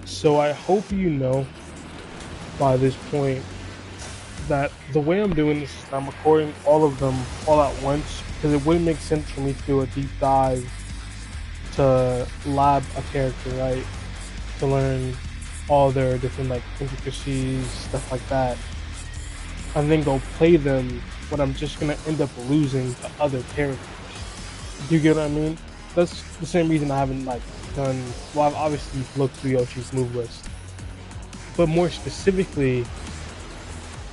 So I hope you know by this point that the way I'm doing this is I'm recording all of them all at once because it wouldn't make sense for me to do a deep dive to lab a character, right? To learn all their different like intricacies, stuff like that, and then go play them when I'm just gonna end up losing to other characters. Do you get what I mean? That's the same reason I haven't like done. Well, I've obviously looked through Yoshi's move list, but more specifically,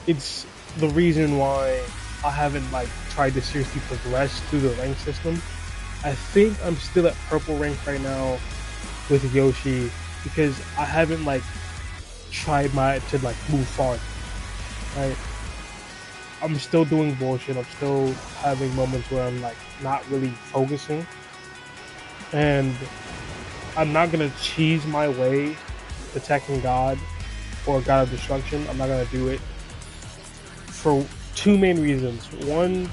it's the reason why I haven't like tried to seriously progress through the rank system. I think I'm still at purple rank right now with Yoshi because I haven't like tried my to like move far. Right? I'm still doing bullshit. I'm still having moments where I'm like not really focusing, and I'm not gonna cheese my way to Tekken God or God of Destruction. I'm not gonna do it for two main reasons. One,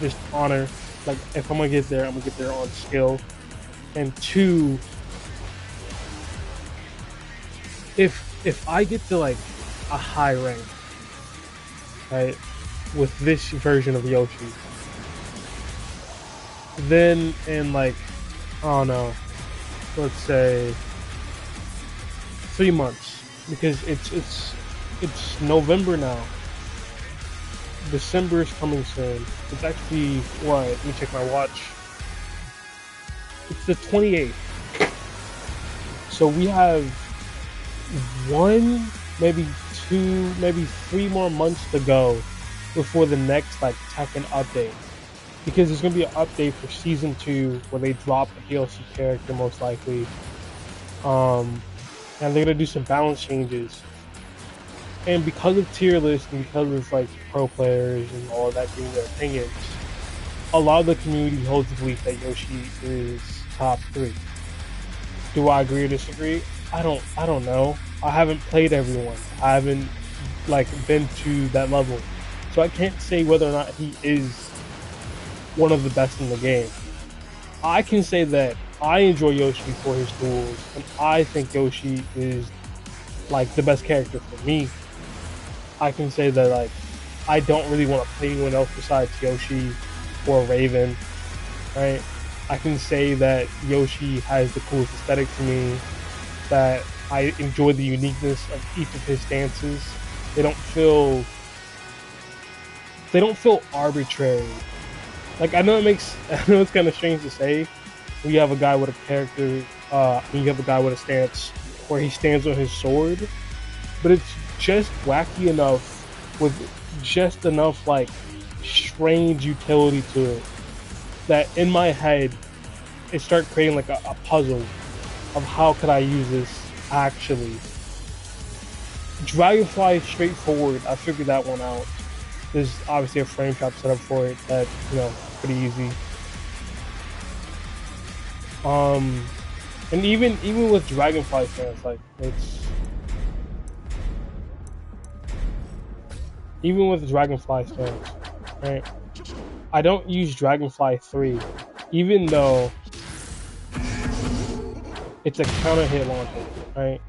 just honor. Like if I'm gonna get there, I'm gonna get there on skill. And two, if I get to like a high rank, right, with this version of Yoshi, then in like I don't know, let's say 3 months, because it's November now. December is coming soon. It's actually what? Let me check my watch. It's the 28th. So we have one, maybe two, maybe 3 more months to go before the next like Tekken update. Because there's gonna be an update for season 2 where they drop a DLC character most likely. And they're gonna do some balance changes. And because of tier lists and because of like pro players and all of that giving their opinions, a lot of the community holds the belief that Yoshi is top 3. Do I agree or disagree? I don't know. I haven't played everyone. I haven't like been to that level. So I can't say whether or not he is one of the best in the game. I can say that I enjoy Yoshi for his tools, and I think Yoshi is like the best character for me. I can say that like I don't really want to play anyone else besides Yoshi or Raven, right? I can say that Yoshi has the coolest aesthetic to me, that I enjoy the uniqueness of each of his stances. They don't feel arbitrary. Like I know it's kind of strange to say when you have a guy with a character, when you have a guy with a stance where he stands on his sword, but it's just wacky enough with just enough like strange utility to it that in my head it started creating like a puzzle of how could I use this actually. Dragonfly is straightforward. I figured that one out. There's obviously a frame trap set up for it that, pretty easy. And even with Dragonfly stance, like even with Dragonfly stance, right? I don't use Dragonfly 3, even though it's a counter hit launcher, right?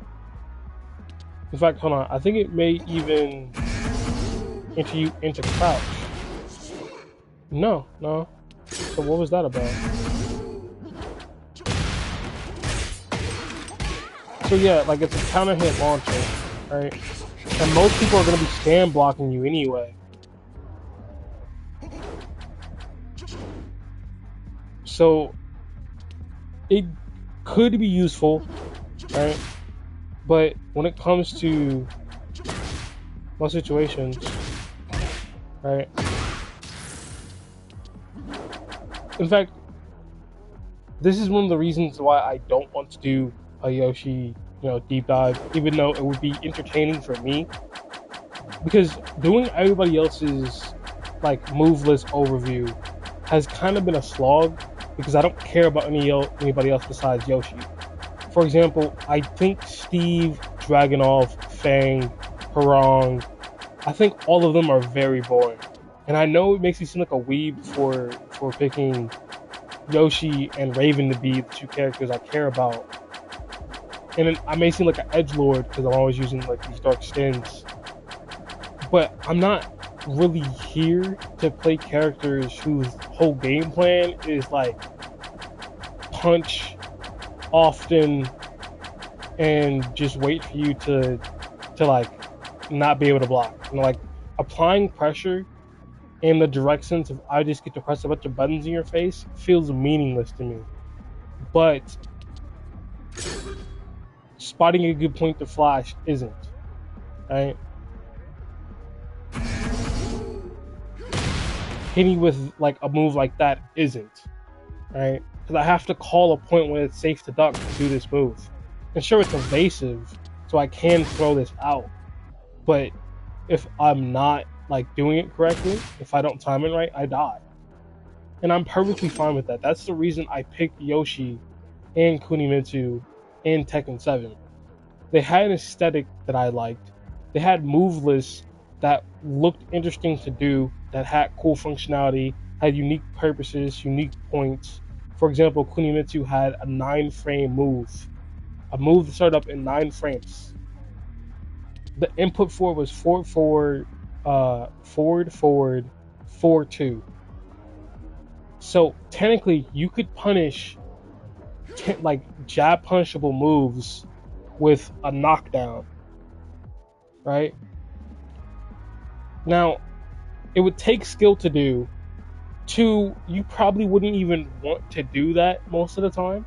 In fact, hold on, I think it may even enter you into crouch. No. So what was that about? So yeah, like it's a counter hit launcher, right? And most people are gonna be stand blocking you anyway. So it could be useful, right? But when it comes to most situations, right? In fact, this is one of the reasons why I don't want to do a Yoshi, deep dive, even though it would be entertaining for me. Because doing everybody else's like move list overview has kind of been a slog because I don't care about anybody else besides Yoshi. For example, I think Steve, Dragunov, Fang, Harong, I think all of them are very boring. And I know it makes me seem like a weeb for picking Yoshi and Raven to be the two characters I care about. And then I may seem like an edgelord because I'm always using like these dark skins, but I'm not really here to play characters whose whole game plan is like punch often and just wait for you to like not be able to block. You know, like applying pressure in the direct sense of I just get to press a bunch of buttons in your face feels meaningless to me. But spotting a good point to flash isn't, right? Hitting with like a move like that isn't, right? Because I have to call a point when it's safe to duck to do this move. And sure, it's evasive, so I can throw this out. But if I'm not like doing it correctly, if I don't time it right, I die. And I'm perfectly fine with that. That's the reason I picked Yoshi and Kunimitsu in Tekken 7. They had an aesthetic that I liked. They had move lists that looked interesting to do, that had cool functionality, had unique purposes, unique points. For example, Kunimitsu had a 9-frame move, a move that started up in 9 frames. The input for it was forward, forward, forward, 4-2. So technically, you could punish like jab punishable moves with a knockdown, right? Now, it would take skill to do. 2, you probably wouldn't even want to do that most of the time.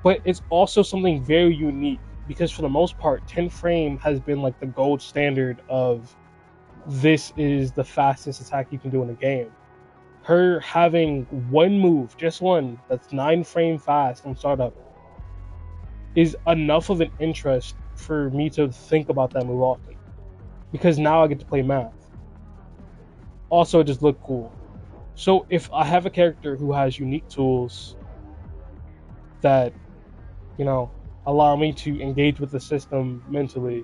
But it's also something very unique because for the most part, 10 frame has been like the gold standard of this is the fastest attack you can do in a game. Her having one move, just one, that's 9 frame fast from startup is enough of an interest for me to think about that move often. Because now I get to play math. Also, it just looked cool. So if I have a character who has unique tools that, you know, allow me to engage with the system mentally,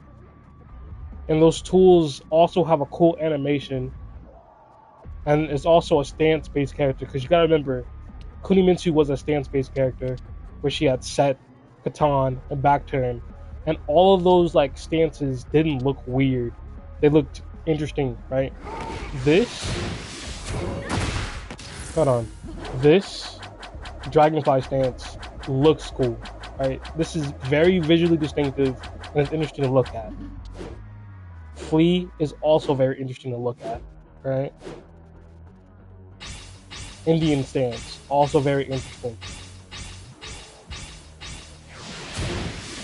and those tools also have a cool animation, and it's also a stance-based character, because you gotta remember, Kunimitsu was a stance-based character, where she had set, katan, and back turn, and all of those like stances didn't look weird. They looked interesting, right? Hold on. This Dragonfly stance looks cool, right? This is very visually distinctive and it's interesting to look at. Flea is also very interesting to look at, right? Indian stance, also very interesting.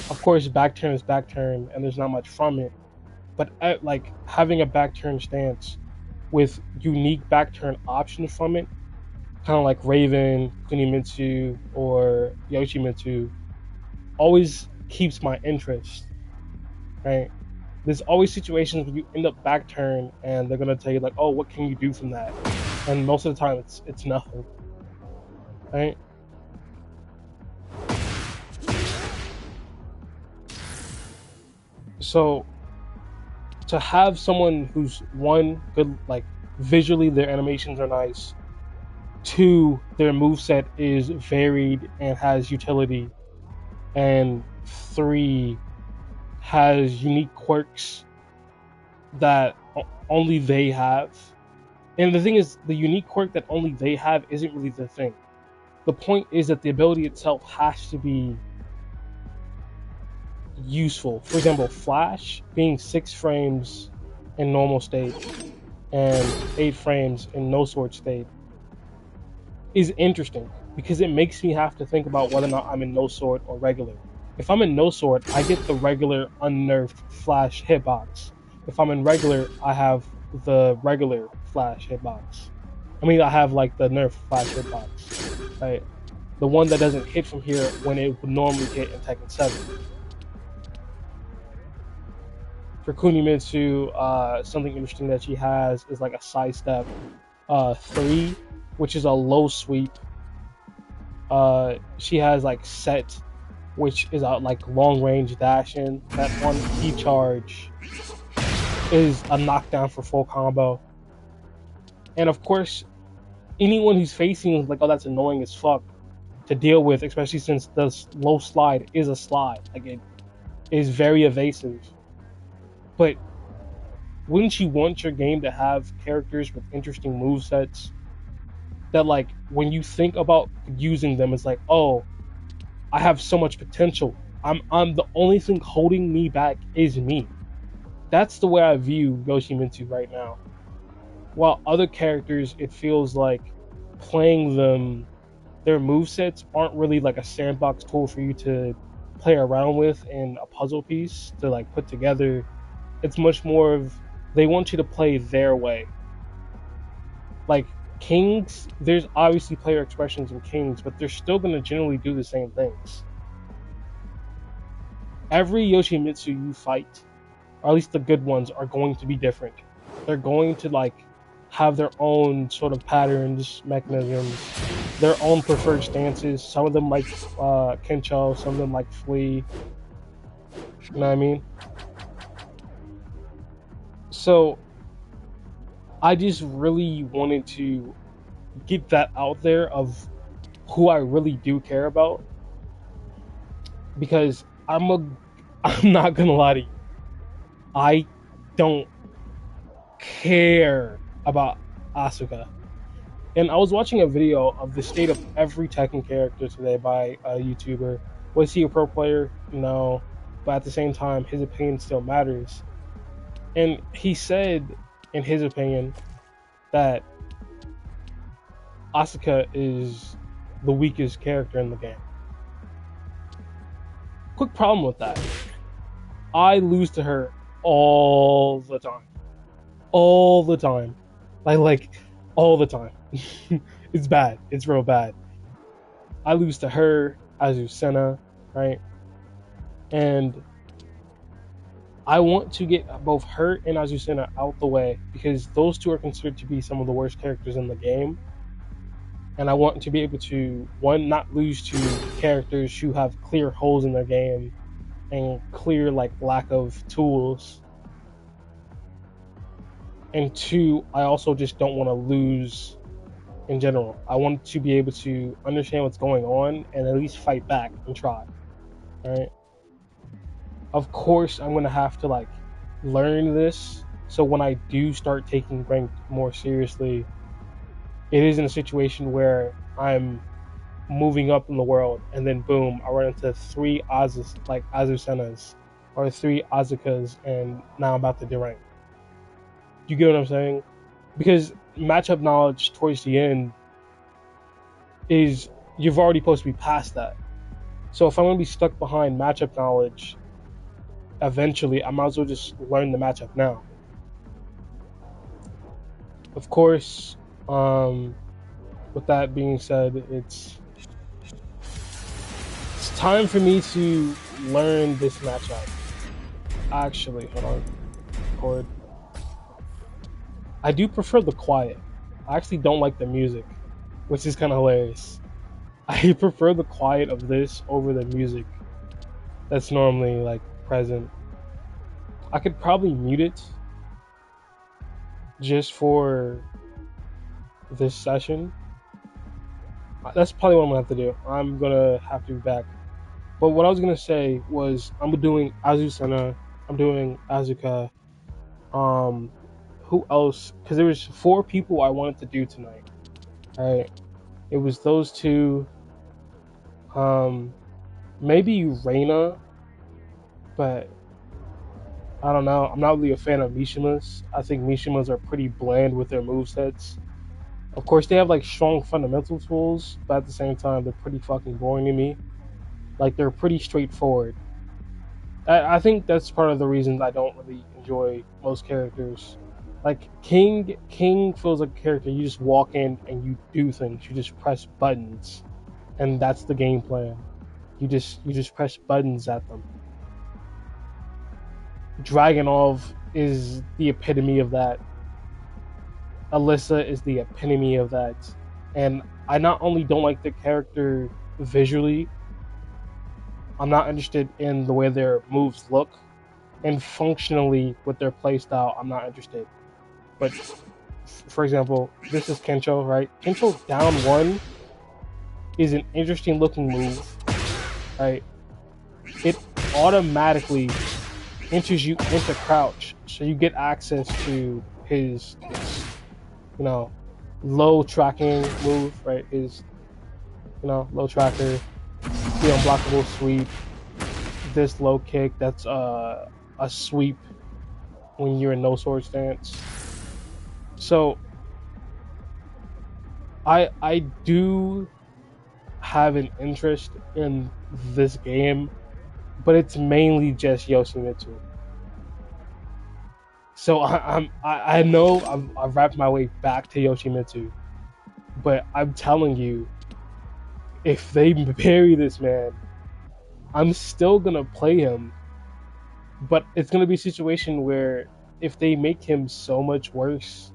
Of course, back turn is back turn, and there's not much from it. But like having a back turn stance with unique back turn options from it, kind of like Raven, Kunimitsu, or Yoshimitsu, always keeps my interest, right? There's always situations where you end up back turn and they're gonna tell you like, oh, what can you do from that? And most of the time it's nothing, right? So to have someone who's one good, like visually their animations are nice, 2 their moveset is varied and has utility, and 3 has unique quirks that only they have. And the thing is, the unique quirk that only they have isn't really the thing. The point is that the ability itself has to be useful. For example, Flash being 6 frames in normal state and 8 frames in no sword state is interesting because it makes me have to think about whether or not I'm in no sword or regular. If I'm in no sword, I get the regular unnerfed Flash hitbox. If I'm in regular, I have the regular Flash hitbox. I mean, I have like the nerf Flash hitbox, right? The one that doesn't hit from here when it would normally hit in Tekken 7. For Kunimitsu, something interesting that she has is like a sidestep 3, which is a low sweep. She has like set, which is a like long range dash in. That one key charge is a knockdown for full combo. And of course, anyone who's facing is like, oh, that's annoying as fuck. to deal with, especially since the low slide is a slide. Like it is very evasive. But wouldn't you want your game to have characters with interesting move sets that, like, when you think about using them, it's like, oh, I have so much potential. I'm the only thing holding me back is me. That's the way I view Yoshimitsu right now. While other characters, it feels like playing them, their move sets aren't really like a sandbox tool for you to play around with in a puzzle piece to like put together. It's much more of they want you to play their way. Like Kings, there's obviously player expressions in Kings, but they're still going to generally do the same things. Every Yoshimitsu you fight, or at least the good ones, are going to be different. They're going to like have their own sort of patterns, mechanisms, their own preferred stances. Some of them like Kencho, some of them like Flea. You know what I mean? So I just really wanted to get that out there of who I really do care about, because I'm not gonna lie to you. I don't care about Asuka. And I was watching a video of the state of every Tekken character today by a YouTuber. Was he a pro player? No. But at the same time, his opinion still matters. And he said, in his opinion, that Asuka is the weakest character in the game. Quick problem with that. I lose to her all the time. All the time. Like all the time. It's bad. It's real bad. I lose to her, Azucena, right? And I want to get both her and Azucena out the way because those two are considered to be some of the worst characters in the game. And I want to be able to, one, not lose to characters who have clear holes in their game and clear like lack of tools. And two, I also just don't want to lose in general. I want to be able to understand what's going on and at least fight back and try. Right? Of course, I'm gonna have to like learn this, so when I do start taking ranked more seriously, it is in a situation where I'm moving up in the world, and then boom, I run into three Azucenas or three Azukas, and now I'm about to derank. You get what I'm saying? Because matchup knowledge towards the end is you've already supposed to be past that. So if I'm gonna be stuck behind matchup knowledge, eventually I might as well just learn the matchup now. Of course, with that being said, it's time for me to learn this matchup. Actually, hold on. Record. I do prefer the quiet. I actually don't like the music, which is kind of hilarious. I prefer the quiet of this over the music that's normally like present. I could probably mute it just for this session. That's probably what I'm gonna have to do. I'm gonna have to be back. But what I was gonna say was I'm doing Azucena, I'm doing Asuka. Who else? Because there was 4 people I wanted to do tonight. All right, it was those 2. Maybe Reina, but I don't know. I'm not really a fan of Mishimas. I think Mishimas are pretty bland with their movesets. Of course, they have like strong fundamental tools, but at the same time, they're pretty fucking boring to me. Like they're pretty straightforward. I think that's part of the reason I don't really enjoy most characters. Like King feels like a character you just walk in and you do things. You just press buttons, and that's the game plan. You just press buttons at them. Dragonov is the epitome of that. Alyssa is the epitome of that. And I not only don't like the character visually, I'm not interested in the way their moves look, and functionally with their playstyle, I'm not interested. But for example, this is Kencho, right? Kencho's down 1. is an interesting looking move, right? It automatically enters you into crouch, so you get access to his you know, low tracking move, right? His, low tracker, the unblockable sweep, this low kick, that's a sweep when you're in no sword stance. So I do have an interest in this game, but it's mainly just Yoshimitsu. So I know I've wrapped my way back to Yoshimitsu, but I'm telling you, if they bury this man, I'm still gonna play him, but it's gonna be a situation where if they make him so much worse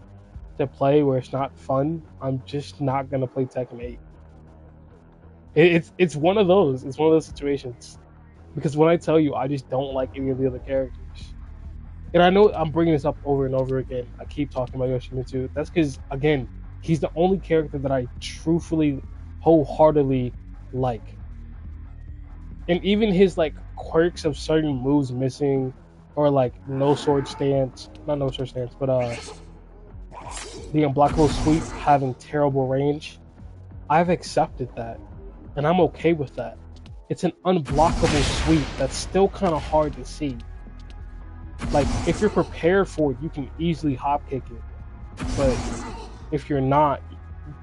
to play where it's not fun, I'm just not gonna play Tekken 8. It's one of those. It's one of those situations. Because when I tell you, I just don't like any of the other characters. And I know I'm bringing this up over and over again. I keep talking about Yoshimitsu. That's because, again, he's the only character that I truthfully, wholeheartedly like. And even his like quirks of certain moves missing, or like no sword stance, not no sword stance, but the unblockable sweep having terrible range, I've accepted that, and I'm okay with that. It's an unblockable sweep that's still kind of hard to see. Like, if you're prepared for it, you can easily hop kick it. But if you're not,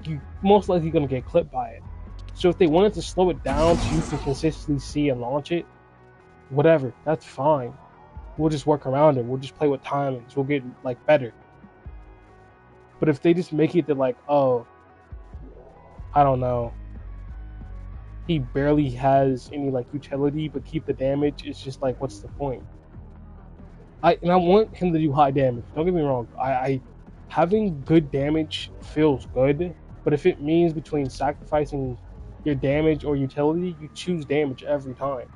you most likely gonna get clipped by it. So if they wanted to slow it down so you can consistently see and launch it, whatever, that's fine. We'll just work around it. We'll just play with timings. We'll get like better. But if they just make it that like, oh, I don't know, he barely has any like utility but keep the damage, it's just like, what's the point? I want him to do high damage. Don't get me wrong. I having good damage feels good, but if it means between sacrificing your damage or utility, you choose damage every time.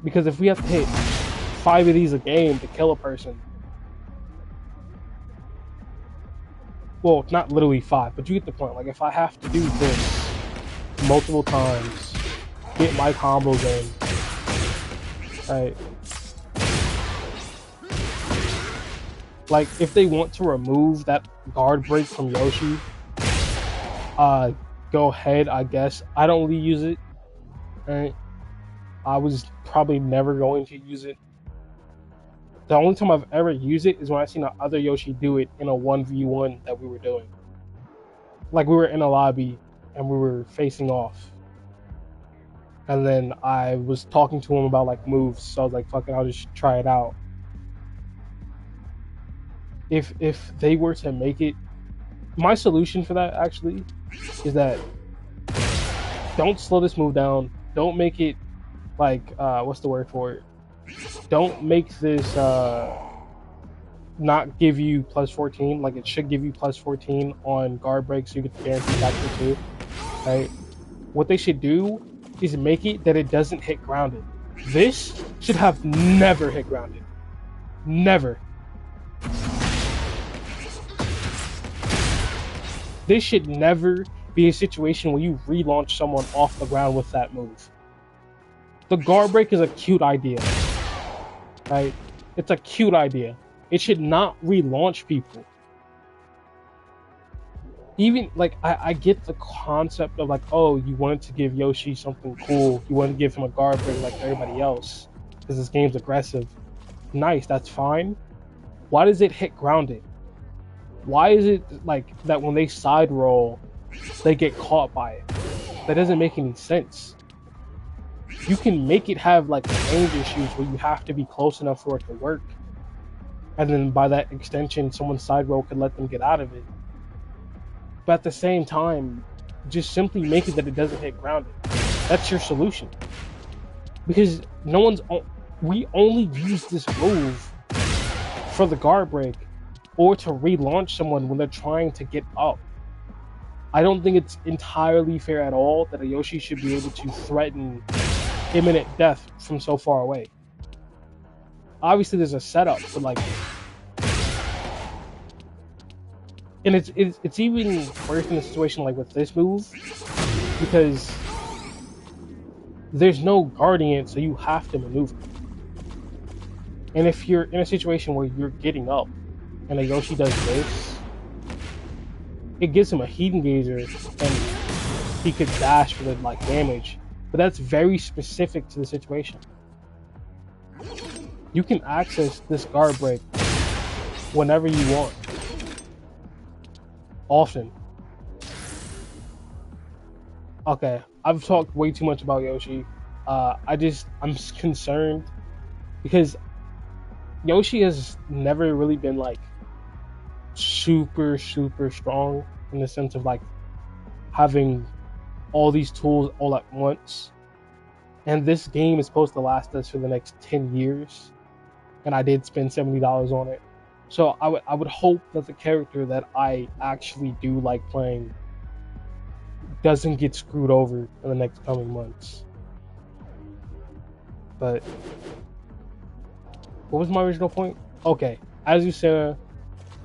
Because if we have to hit 5 of these a game to kill a person, well, not literally 5, but you get the point. Like, if I have to do this multiple times, get my combos in, right? Like, if they want to remove that guard break from Yoshi, go ahead, I guess. I don't really use it, right? I was probably never going to use it. The only time I've ever used it is when I seen another Yoshi do it in a 1v1 that we were doing. Like, we were in a lobby and we were facing off. And then I was talking to him about like moves, so I was like, fuck it, I'll just try it out. If they were to make it, my solution for that actually is that don't slow this move down. Don't make it like what's the word for it? Don't make this not give you plus 14. Like, it should give you plus 14 on guard break, so you get the guaranteed factor too. Right? What they should do is make it that it doesn't hit grounded. This should have never hit grounded. Never. This should never be a situation where you relaunch someone off the ground with that move. The guard break is a cute idea, right? It's a cute idea. It should not relaunch people. Even, like, I get the concept of, like, oh, you wanted to give Yoshi something cool. You wanted to give him a guard break like everybody else because this game's aggressive. Nice, that's fine. Why does it hit grounded? Why is it like that when they side roll, they get caught by it? That doesn't make any sense. You can make it have like range issues where you have to be close enough for it to work. And then by that extension, someone's side roll could let them get out of it. But at the same time, just simply make it that it doesn't hit grounded. That's your solution. Because we only use this move for the guard break or to relaunch someone when they're trying to get up. I don't think it's entirely fair at all that a Yoshi should be able to threaten imminent death from so far away. Obviously, there's a setup, but like, And it's even worse in a situation like with this move because there's no guardian, so you have to maneuver. And if you're in a situation where you're getting up and a Yoshi does this, it gives him a heat engager and he could dash for the like damage. But that's very specific to the situation. You can access this guard break whenever you want. Often. Okay, I've talked way too much about Yoshi. I'm concerned because Yoshi has never really been like super strong in the sense of like having all these tools all at once. And this game is supposed to last us for the next 10 years. And I did spend $70 on it. So I would hope that the character that I actually do like playing doesn't get screwed over in the next coming months. But what was my original point? Okay, Asuka,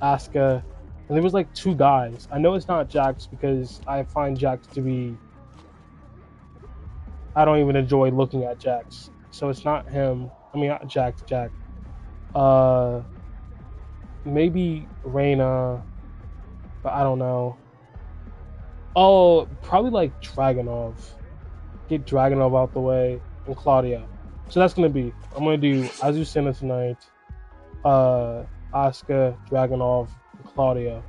Asuka, and there was like two guys. I know it's not Jax because I find Jax to be... I don't even enjoy looking at Jax. So it's not him. I mean, not Jax, Jack. Maybe Reina, but I don't know. Oh, probably like Dragunov. Get Dragunov out the way, and Claudia. So that's gonna be... I'm gonna do Azucena tonight, Asuka, Dragunov, and Claudia.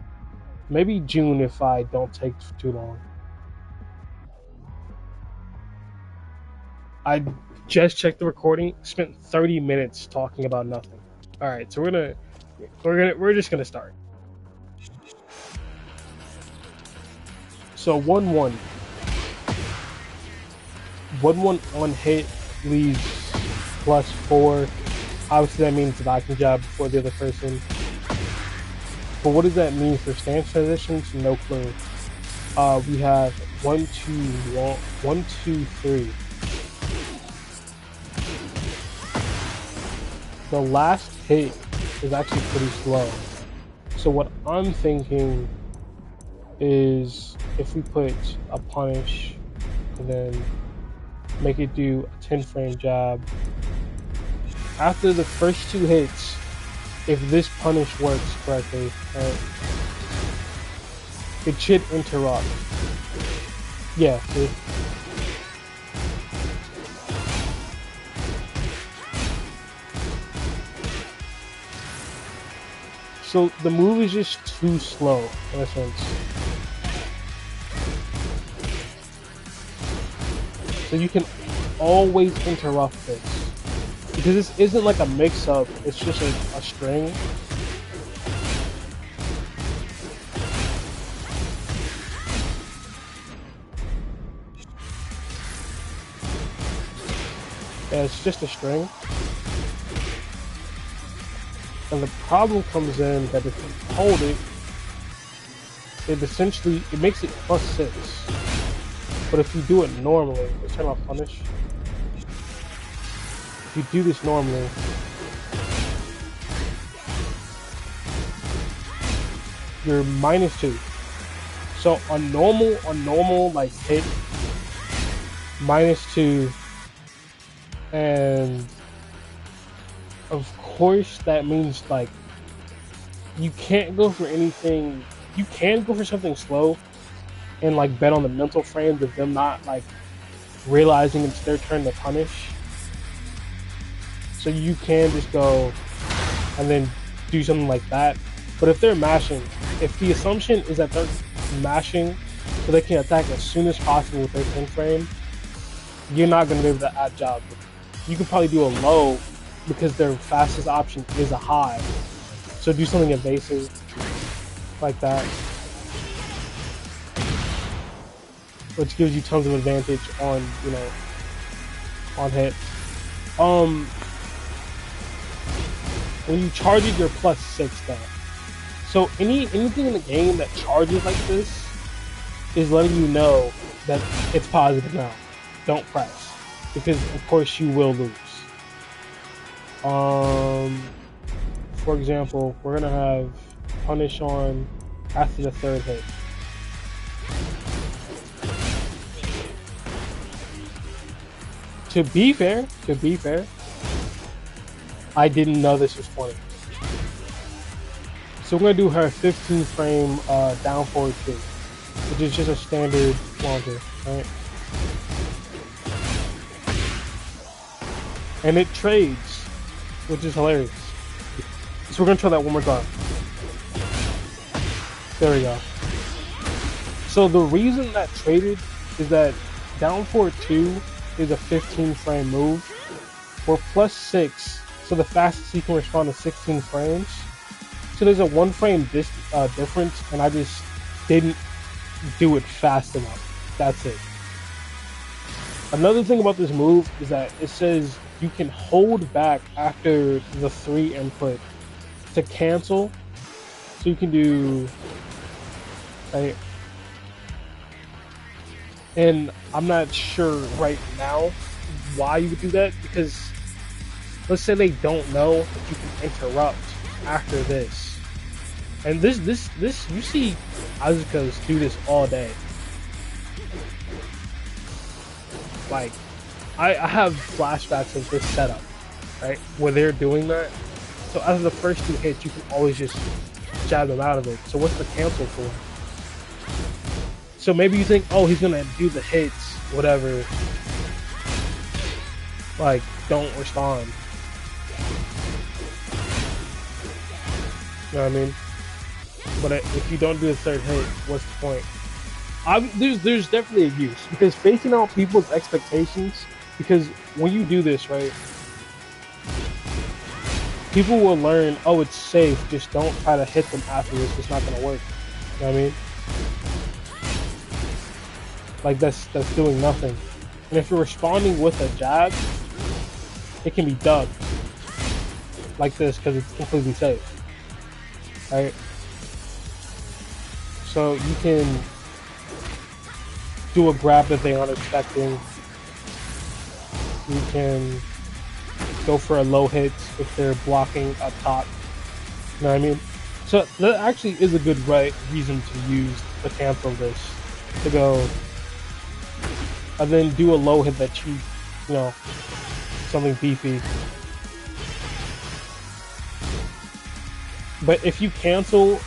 Maybe June if I don't take too long. I just checked the recording, spent 30 minutes talking about nothing. All right, so we're just gonna start. So 1-1. 1-1 on hit leaves +4. Obviously that means that I can jab before the other person. But what does that mean for stance transitions? No clue. We have 1, 2, 3. The last hit is actually pretty slow. So what I'm thinking is if we put a punish and then make it do a 10 frame jab. After the first 2 hits, if this punish works correctly, right, it should interrupt. Yeah, see? So the move is just too slow in a sense. So you can always interrupt this. Because this isn't like a mix-up, it's just a string. Yeah, it's just a string. And the problem comes in that if you hold it, it makes it +6. But if you do it normally, let's turn off punish. If you do this normally, you're -2. So on normal like hit, -2, and of course that means like you can't go for anything. You can go for something slow and like bet on the mental frames of them not like realizing it's their turn to punish. So you can just go and then do something like that. But if they're mashing, if the assumption is that they're mashing so they can attack as soon as possible with their 10 frame, you're not going to be able to add job. You can probably do a low because their fastest option is a high. So do something evasive like that, which gives you tons of advantage on, you know, on hit. When you charge it, you're +6 though. So anything in the game that charges like this is letting you know that it's positive now. Don't press, because of course you will lose. For example, we're gonna have punish on after the third hit. To be fair, I didn't know this was 20. So we're gonna do her 15 frame down forward 2, which is just a standard launcher, right? And it trades, which is hilarious. So we're gonna try that one more time. There we go. So the reason that traded is that down forward 2 is a 15 frame move, or plus 6, so the fastest you can respond to 16 frames. So there's a 1 frame difference, and I just didn't do it fast enough. That's it. Another thing about this move is that it says you can hold back after the 3 input to cancel. So you can do, right? And I'm not sure right now why you would do that, because let's say they don't know that you can interrupt after this. And this, you see Asuka's do this all day. Like, I have flashbacks of this setup, right? Where they're doing that. So after the first 2 hits, you can always just jab them out of it. So what's the cancel for? So maybe you think, oh, he's gonna do the hits, whatever. Like, don't respond. You know what I mean? But if you don't do the third hit, what's the point? There's definitely a use, because facing out people's expectations, because when you do this, right, people will learn, oh, it's safe, just don't try to hit them after this, it's not gonna work. You know what I mean? Like, that's doing nothing. And if you're responding with a jab, it can be dubbed like this because it's completely safe, right? So you can do a grab that they aren't expecting. You can go for a low hit if they're blocking up top. You know what I mean? So that actually is a good reason to use the cancel this, to go and then do a low hit that you know, something beefy. But if you cancel,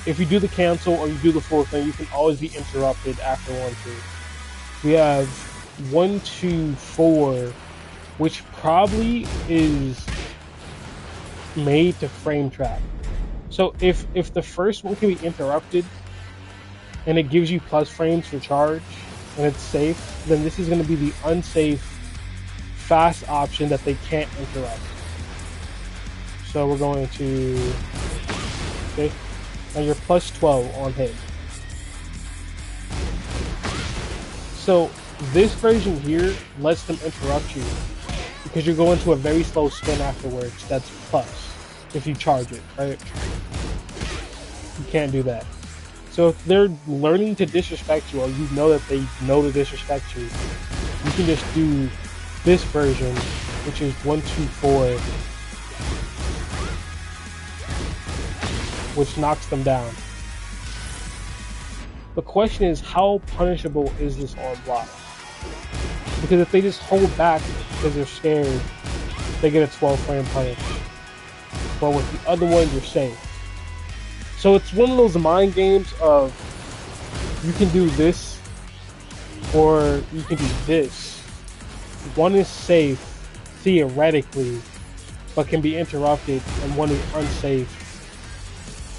if you do the cancel or you do the full thing, you can always be interrupted after 1, 2. We have 1, 2, 4, which probably is made to frame trap. So if the first one can be interrupted and it gives you plus frames for charge and it's safe, then this is going to be the unsafe fast option that they can't interrupt. So we're going to, okay, and you're plus 12 on hit. So this version here lets them interrupt you because you're going to a very slow spin afterwards. That's plus if you charge it, right? You can't do that. So if they're learning to disrespect you, or you know that they know to disrespect you, you can just do this version, which is 1, 2, 4, which knocks them down. The question is, how punishable is this on block? Because if they just hold back because they're scared, they get a 12 frame punish. But with the other one, you're safe. So it's one of those mind games of, you can do this or you can do this. One is safe theoretically, but can be interrupted, and one is unsafe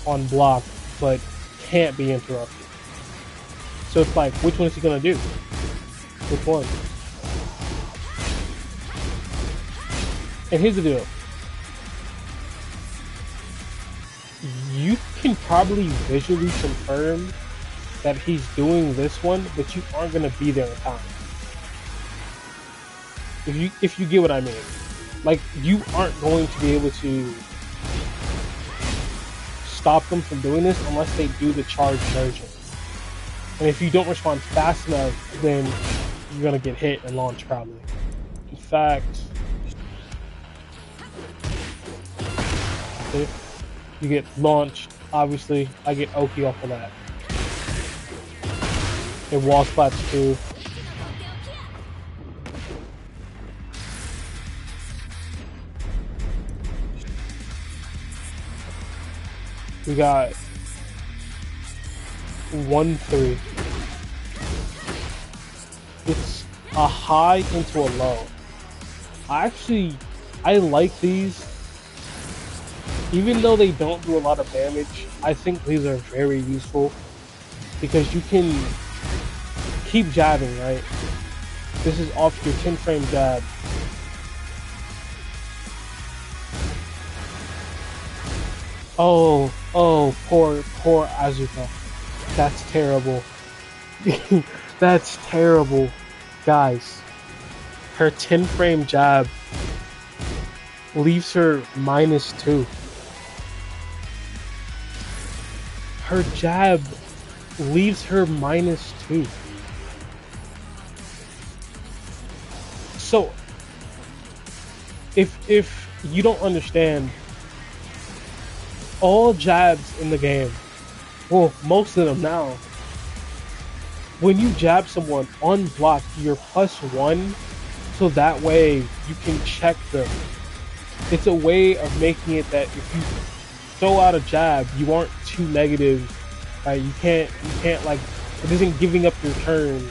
on block, but can't be interrupted. So it's like, which one is he gonna do? Which one? And here's the deal. You can probably visually confirm that he's doing this one, but you aren't gonna be there in time. If you get what I mean. Like, you aren't going to be able to stop them from doing this unless they do the charge version. And if you don't respond fast enough, then you're gonna get hit and launch probably. In fact, okay, you get launched Obviously, I get Oki off of that. And wall splats too. We got 1-3. It's a high into a low. I like these. Even though they don't do a lot of damage, I think these are very useful because you can keep jabbing, right? This is off your 10 frame jab. Oh, poor Asuka. That's terrible. That's terrible. Guys, her 10 frame jab leaves her -2. Her jab leaves her -2. So, if you don't understand, all jabs in the game, well, most of them now, when you jab someone unblocked, you're +1, so that way you can check them. It's a way of making it that if you throw out a jab, you aren't too negative. Right? You can't like, it isn't giving up your turn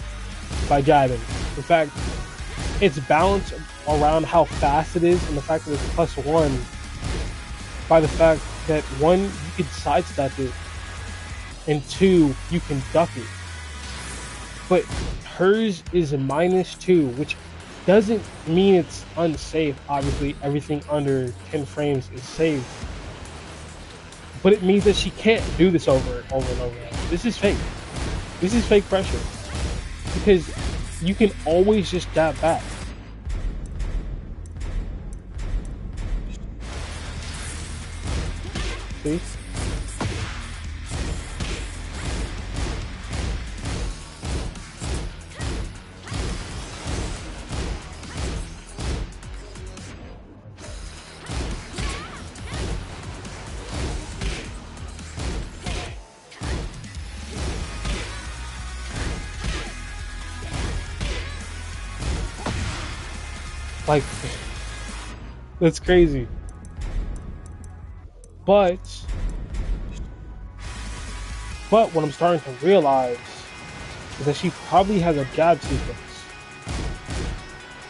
by jabbing. In fact, it's balanced around how fast it is and the fact that it's +1 by the fact that 1, you can sidestep it, and 2, you can duck it. But hers is a -2, which doesn't mean it's unsafe. Obviously, everything under 10 frames is safe. But it means that she can't do this over and over and over again. This is fake. This is fake pressure. Because you can always just jab back. See? Like, that's crazy. But what I'm starting to realize is that she probably has a jab sequence,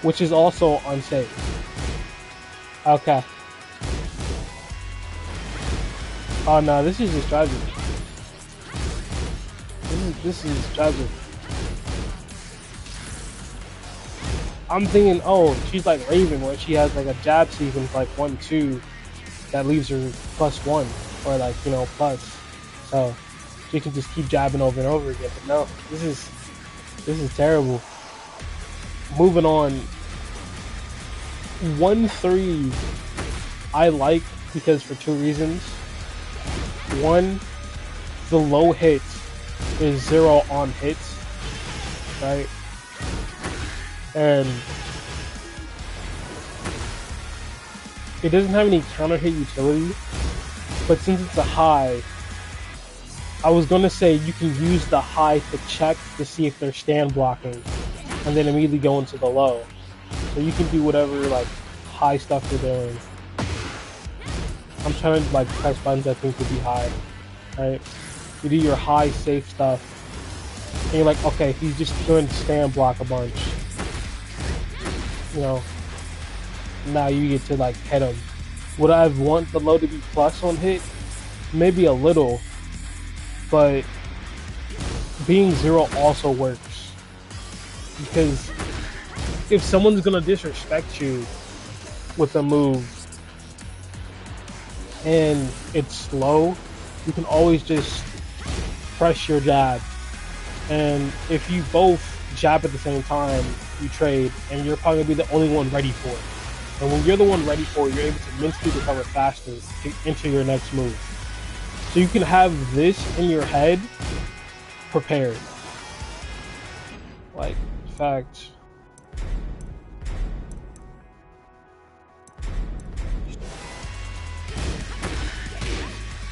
which is also unsafe. Okay. Oh no, this is just tragic. This is tragic. I'm thinking, oh, she's like Raven, where she has like a jab sequence like 1-2 that leaves her +1, or like, you know, plus, so she can just keep jabbing over and over again. But no, this is terrible. Moving on, 1-3 I like because for 2 reasons. One, the low hit is 0 on hits, right? And it doesn't have any counter hit utility, but since it's a high, I was gonna say you can use the high to check to see if they're stand blocking, and then immediately go into the low. So you can do whatever like high stuff you're doing. I'm trying to like press buttons I think would be high, right? You do your high safe stuff, and you're like, okay, he's just going to stand block a bunch. You know, now you get to like hit him. Would I want the low to be plus on hit? Maybe a little, but being 0 also works, because if someone's gonna disrespect you with a move and it's slow, you can always just press your jab, and if you both jab at the same time, you trade, and you're probably gonna be the only one ready for it. And when you're the one ready for it, you're able to mentally recover faster to enter your next move. So you can have this in your head prepared. Like, facts.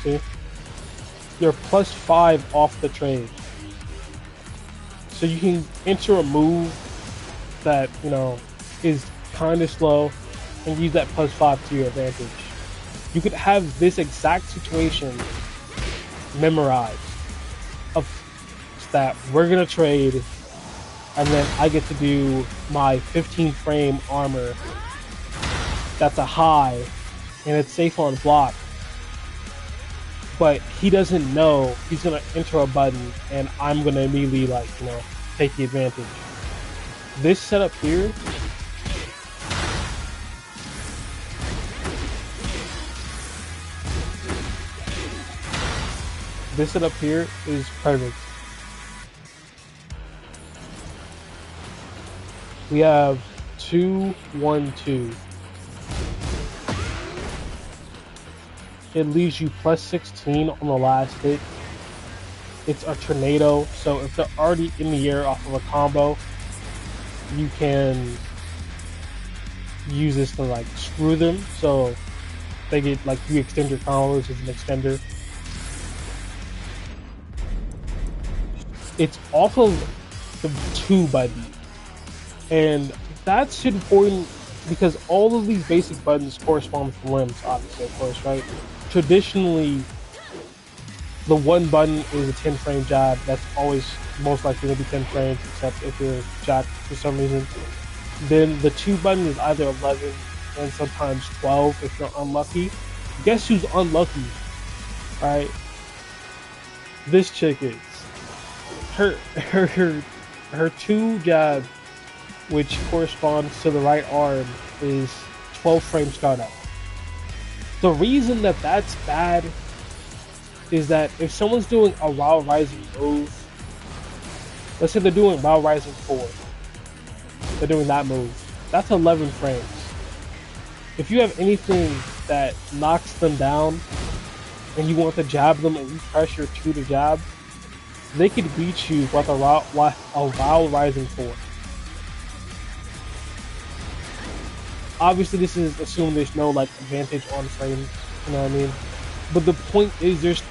See? you're +5 off the trade. So you can enter a move that, you know, is kind of slow and use that +5 to your advantage. You could have this exact situation memorized of that we're gonna trade, and then I get to do my 15 frame armor that's a high and it's safe on block, but he doesn't know he's gonna enter a button and I'm gonna immediately, like, you know, take the advantage. This setup here is perfect. We have 2, 1, 2. It leaves you +16 on the last hit. It's a tornado, so if they're already in the air off of a combo, you can use this to, like, screw them. So they get, like, you extend your combos as an extender. It's also the 2 button, and that's important because all of these basic buttons correspond with limbs, obviously, of course, right? Traditionally, the 1 button is a 10 frame jab. That's always most likely going to be 10 frames, except if you're jacked for some reason. Then the 2 button is either 11 and sometimes 12 if you're unlucky. Guess who's unlucky, right? This chick is. Her 2 jab, which corresponds to the right arm, is 12 frame startup. The reason that that's bad is that if someone's doing a Wild Rising move, let's say they're doing Wild Rising 4, they're doing that move, that's 11 frames. If you have anything that knocks them down and you want to jab them and you pressure 2 to jab, they could beat you with a Wild Rising 4. Obviously, this is assuming there's no, like, advantage on frames, you know what I mean? But the point is, there's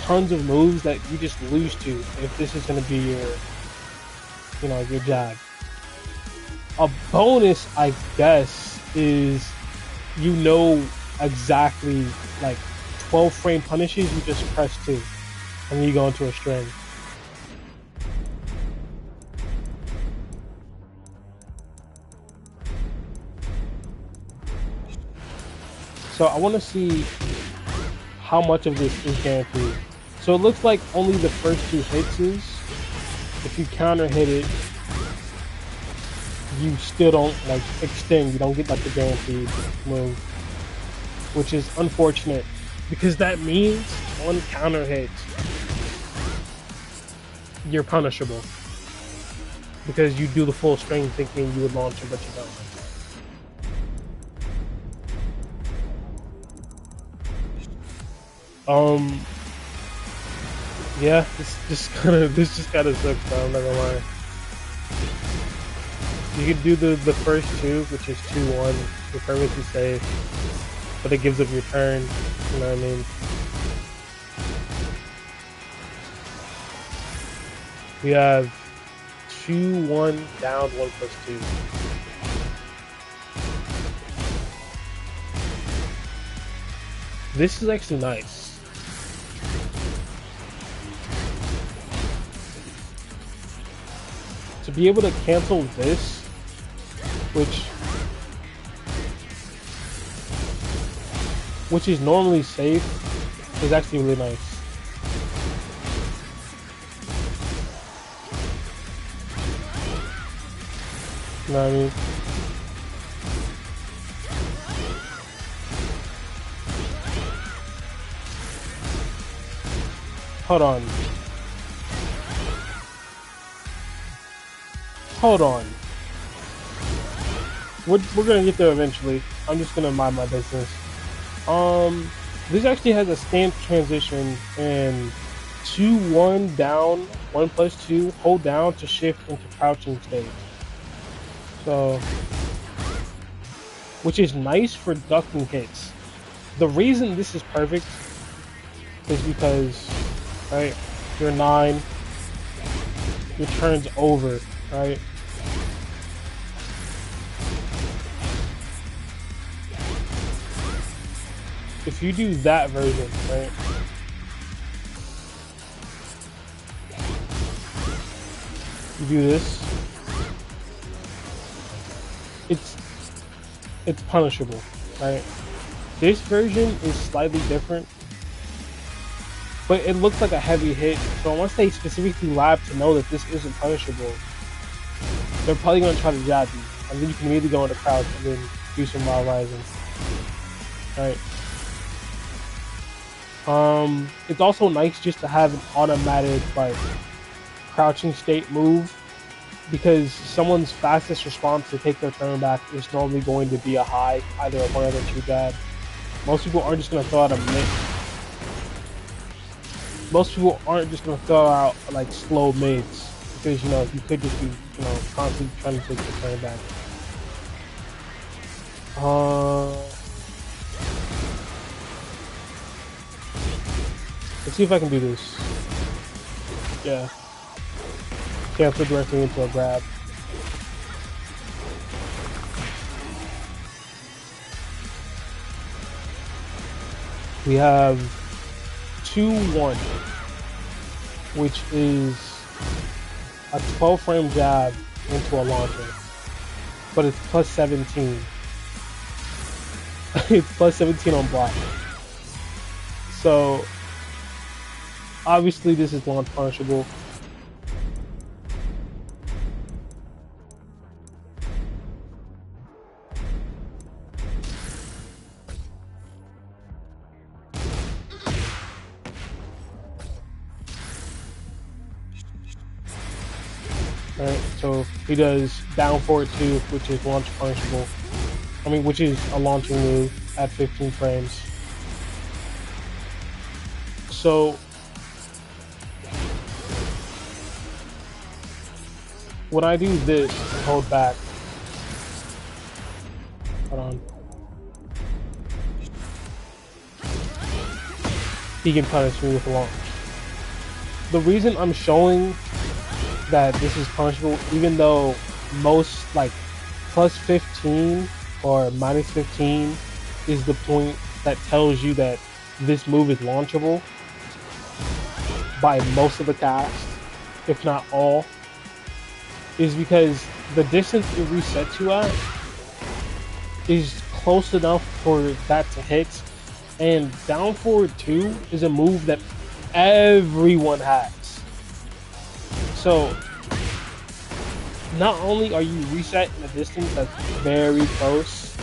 tons of moves that you just lose to if this is going to be your, you know, your jab. A bonus, I guess, is, you know, exactly, like, 12 frame punishes, you just press 2, and then you go into a string. So I want to see how much of this is guaranteed. So it looks like only the first 2 hits is. If you counter hit it, you still don't, like, extend. You don't get, like, the guaranteed move, which is unfortunate because that means on counter hit you're punishable because you do the full string thinking you would launch it, but you don't. Yeah, this just kind of sucks, though, I'm not gonna lie. You can do the first 2, which is 2-1, you're perfectly safe, but it gives up your turn, you know what I mean? We have 2-1 down, 1+2. This is actually nice. To be able to cancel this, which is normally safe, is actually really nice. You know what I mean? Hold on. Hold on. We're gonna get there eventually. I'm just gonna mind my business. This actually has a stance transition and 2-1 down, 1+2, hold down to shift into crouching state. So, which is nice for ducking hits. The reason this is perfect is because right? You're 9. Your turn's over, right? If you do that version, right? You do this. It's punishable, right? This version is slightly different, but it looks like a heavy hit. So once they specifically lab to know that this isn't punishable, they're probably gonna try to jab you, and then you can immediately go into crouch and then do some wild rising, right? It's also nice just to have an automatic like crouching state move because someone's fastest response to take their turn back is normally going to be a high, either a 1 or 2 jab. Most people aren't just gonna throw out a mid. Most people aren't just gonna throw out like slow mids because you could just be constantly trying to take your turn back. Let's see if I can do this. Yeah. Cancel directly into a grab. We have 2-1, which is a 12 frame jab into a launcher, but it's plus 17. It's plus 17 on block. So obviously this is launch punishable. Alright, so he does down forward 2, which is launch punishable. Which is a launching move at 15 frames. So when I do this and hold back, hold on, he can punish me with a launch. The reason I'm showing that this is punishable, even though most like plus 15 or minus 15 is the point that tells you that this move is launchable by most of the cast, if not all, is because the distance it resets you at is close enough for that to hit, and down forward 2 is a move that everyone has. So not only are you reset in a distance that's very close,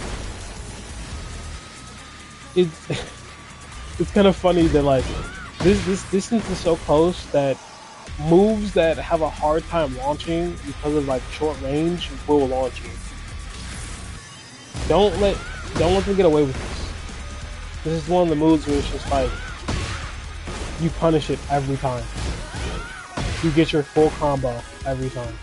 it's kind of funny that like this distance is so close that moves that have a hard time launching because of like short range will launch you. Don't let them get away with this. This is one of the moves where it's just like you punish it every time. You get your full combo every time.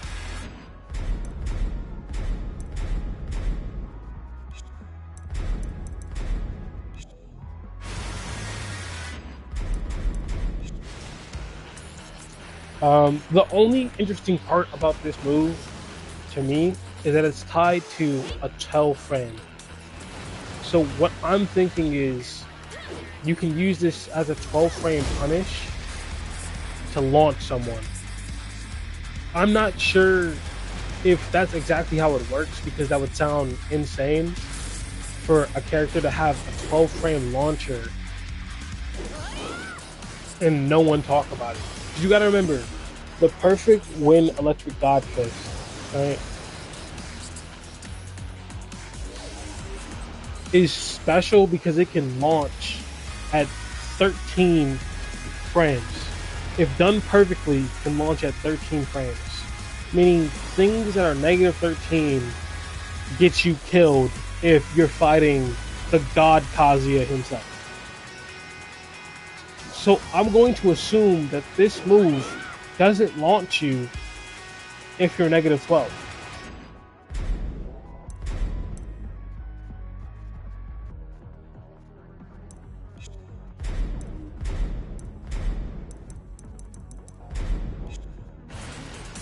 The only interesting part about this move, to me, is that it's tied to a 12 frame. So what I'm thinking is, you can use this as a 12 frame punish to launch someone. I'm not sure if that's exactly how it works, because that would sound insane for a character to have a 12 frame launcher and no one talk about it. You gotta remember, the perfect win electric god fist, right, is special because it can launch at 13 frames. If done perfectly, it can launch at 13 frames. Meaning things that are negative 13 get you killed if you're fighting the god Kazuya himself. So I'm going to assume that this move doesn't launch you if you're negative 12.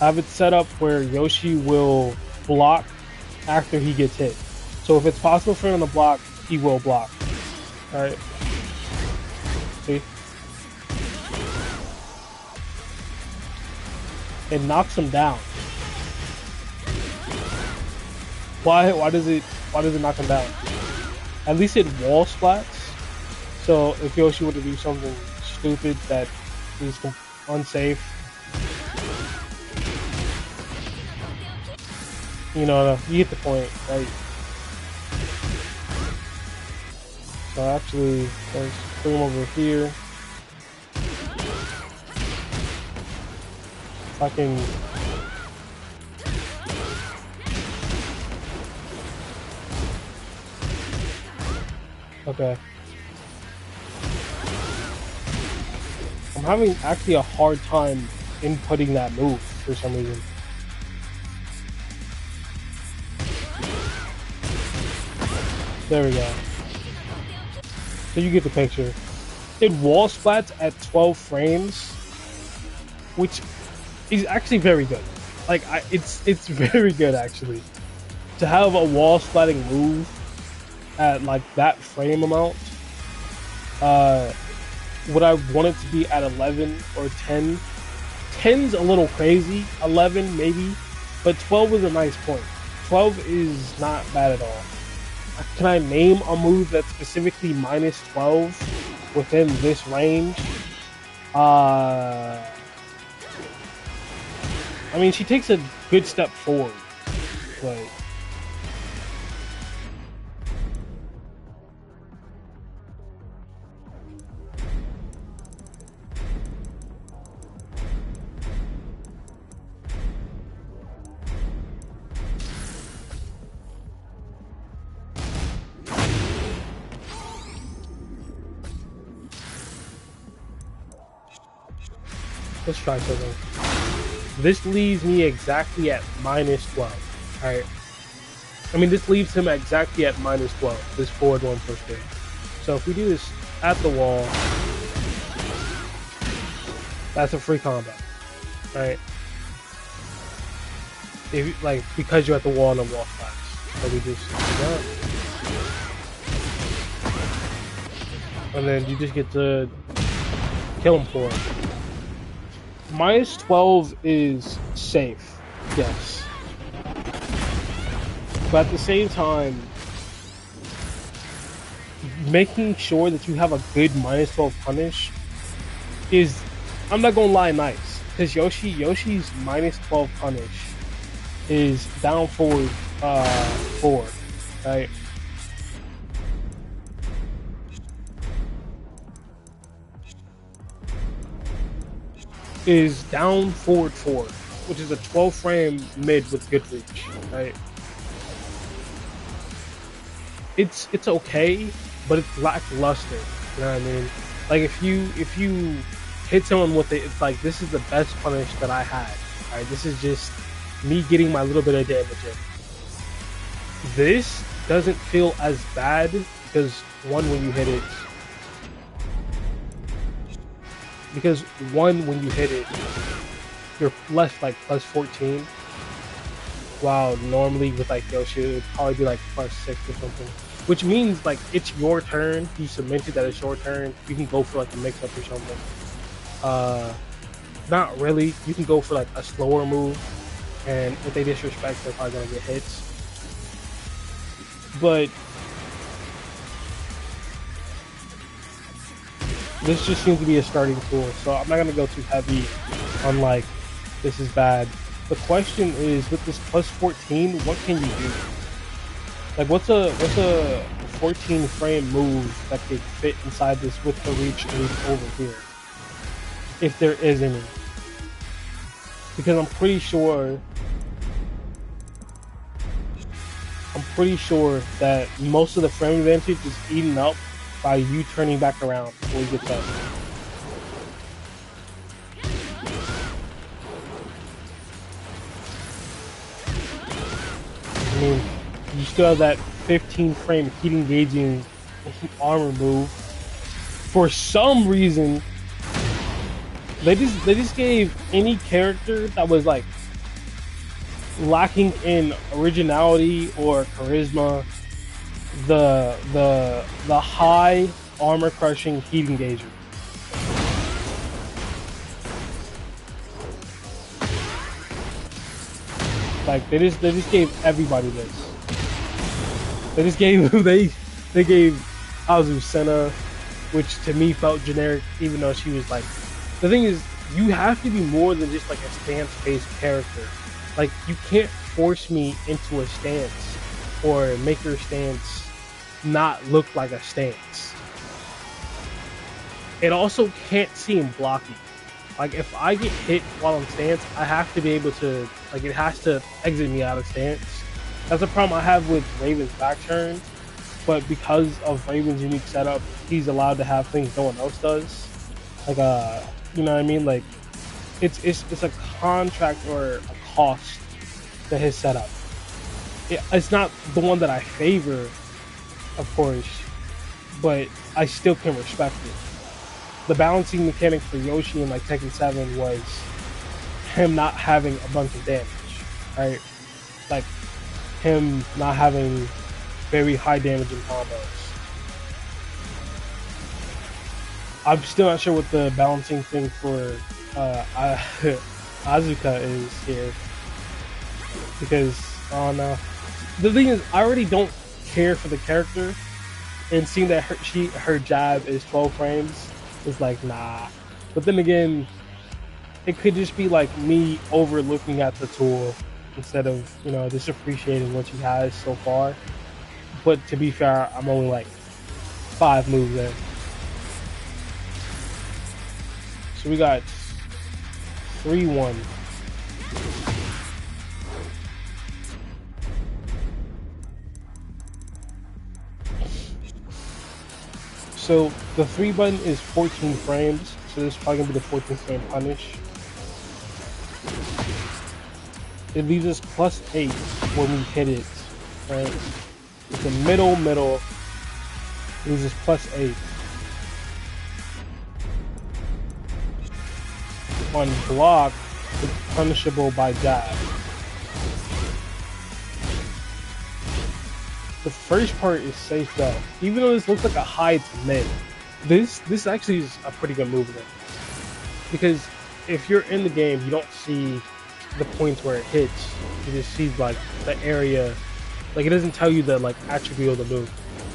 I have it set up where Yoshi will block after he gets hit. So if it's possible for him to block, he will block. Alright. See? It knocks him down. Why does it knock him down? At least it wall splats. So if Yoshi were to do something stupid that is unsafe, you know, you get the point, right? So actually, let's bring him over here. If I can. Okay. I'm having actually a hard time inputting that move for some reason. There we go. So you get the picture. It wall splats at 12 frames, which is actually very good. Like it's very good actually. To have a wall splatting move at like that frame amount. Would I want it to be at 11 or 10? 10's a little crazy. 11 maybe, but 12 is a nice point. 12 is not bad at all. Can I name a move that's specifically minus 12 within this range? I mean, she takes a good step forward, but let's try something. This leaves me exactly at minus 12. Alright. I mean, this leaves him exactly at minus 12. This forward one push there. So if we do this at the wall, that's a free combo. Alright. If like because you're at the wall and the wall flash. So we just do that. And then you just get to kill him for it. Minus 12 is safe, yes. But at the same time, making sure that you have a good minus 12 punish is, I'm not gonna lie, nice. Because Yoshi's minus 12 punish is down forward 4, right? Is down forward 4, which is a 12 frame mid with good reach, right? It's okay, but it's lackluster. You know what I mean? Like if you hit someone with it, it's like this is the best punish that I had. Alright, this is just me getting my little bit of damage in. This doesn't feel as bad because when you hit it, when you hit it, you're left like plus 14. Wow, normally with like Yoshi, it would probably be like plus 6 or something. Which means like it's your turn. You cemented that it's your turn. You can go for like a mix up or something. Not really. You can go for like a slower move, and if they disrespect, they're probably gonna get hits. But this just seems to be a starting tool, so I'm not gonna go too heavy on like this is bad. The question is, with this plus 14, what can you do? Like, what's a 14 frame move that could fit inside this with the reach over here, if there is any? Because I'm pretty sure that most of the frame advantage is eaten up by you turning back around before he gets up. I mean, you still have that 15 frame heat engaging armor move. For some reason, they just gave any character that was like lacking in originality or charisma, the high armor crushing heat engager. Like they just gave everybody this. They just gave they gave Azucena, which to me felt generic, even though she was like. The thing is, you have to be more than just like a stance-based character. Like you can't force me into a stance or make your stance not look like a stance. It also can't seem blocky. Like if I get hit while I'm stance, I have to be able to like it has to exit me out of stance. That's a problem I have with Raven's back turn, but because of Raven's unique setup, he's allowed to have things no one else does. Like you know what I mean? Like it's a contract or a cost to his setup. It's not the one that I favor, of course, but I still can respect it. The balancing mechanic for Yoshi in like Tekken 7 was him not having a bunch of damage, right? Like him not having very high damage in combos. I'm still not sure what the balancing thing for Asuka is here because I don't know. The thing is, I already don't care for the character, and seeing that her jab is 12 frames is like nah. But then again, it could just be like me overlooking at the tool instead of just appreciating what she has so far. But to be fair, I'm only like 5 moves in. So we got 3-1. So the 3 button is 14 frames, so this is probably gonna be the 14 frame punish. It leaves us +8 when we hit it, right? It's the middle, it leaves us +8. On block, it's punishable by jab. The first part is safe though. Even though this looks like a high to mid, this actually is a pretty good movement. Because if you're in the game, you don't see the points where it hits. You just see like the area. Like it doesn't tell you the like attribute of the move.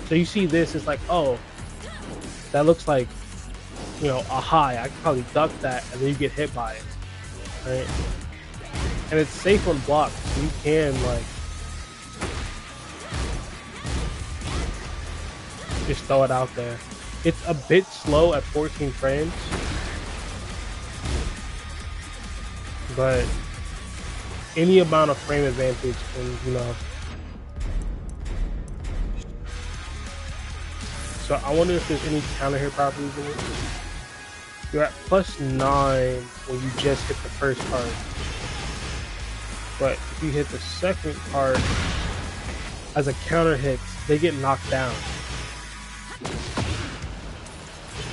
So you see this, it's like, oh, that looks like a high. I could probably duck that, and then you get hit by it, right? And it's safe on block, so you can like just throw it out there. It's a bit slow at 14 frames, but any amount of frame advantage can, So I wonder if there's any counter hit properties in it. You're at +9 when you just hit the first part. But if you hit the second part as a counter hit, they get knocked down.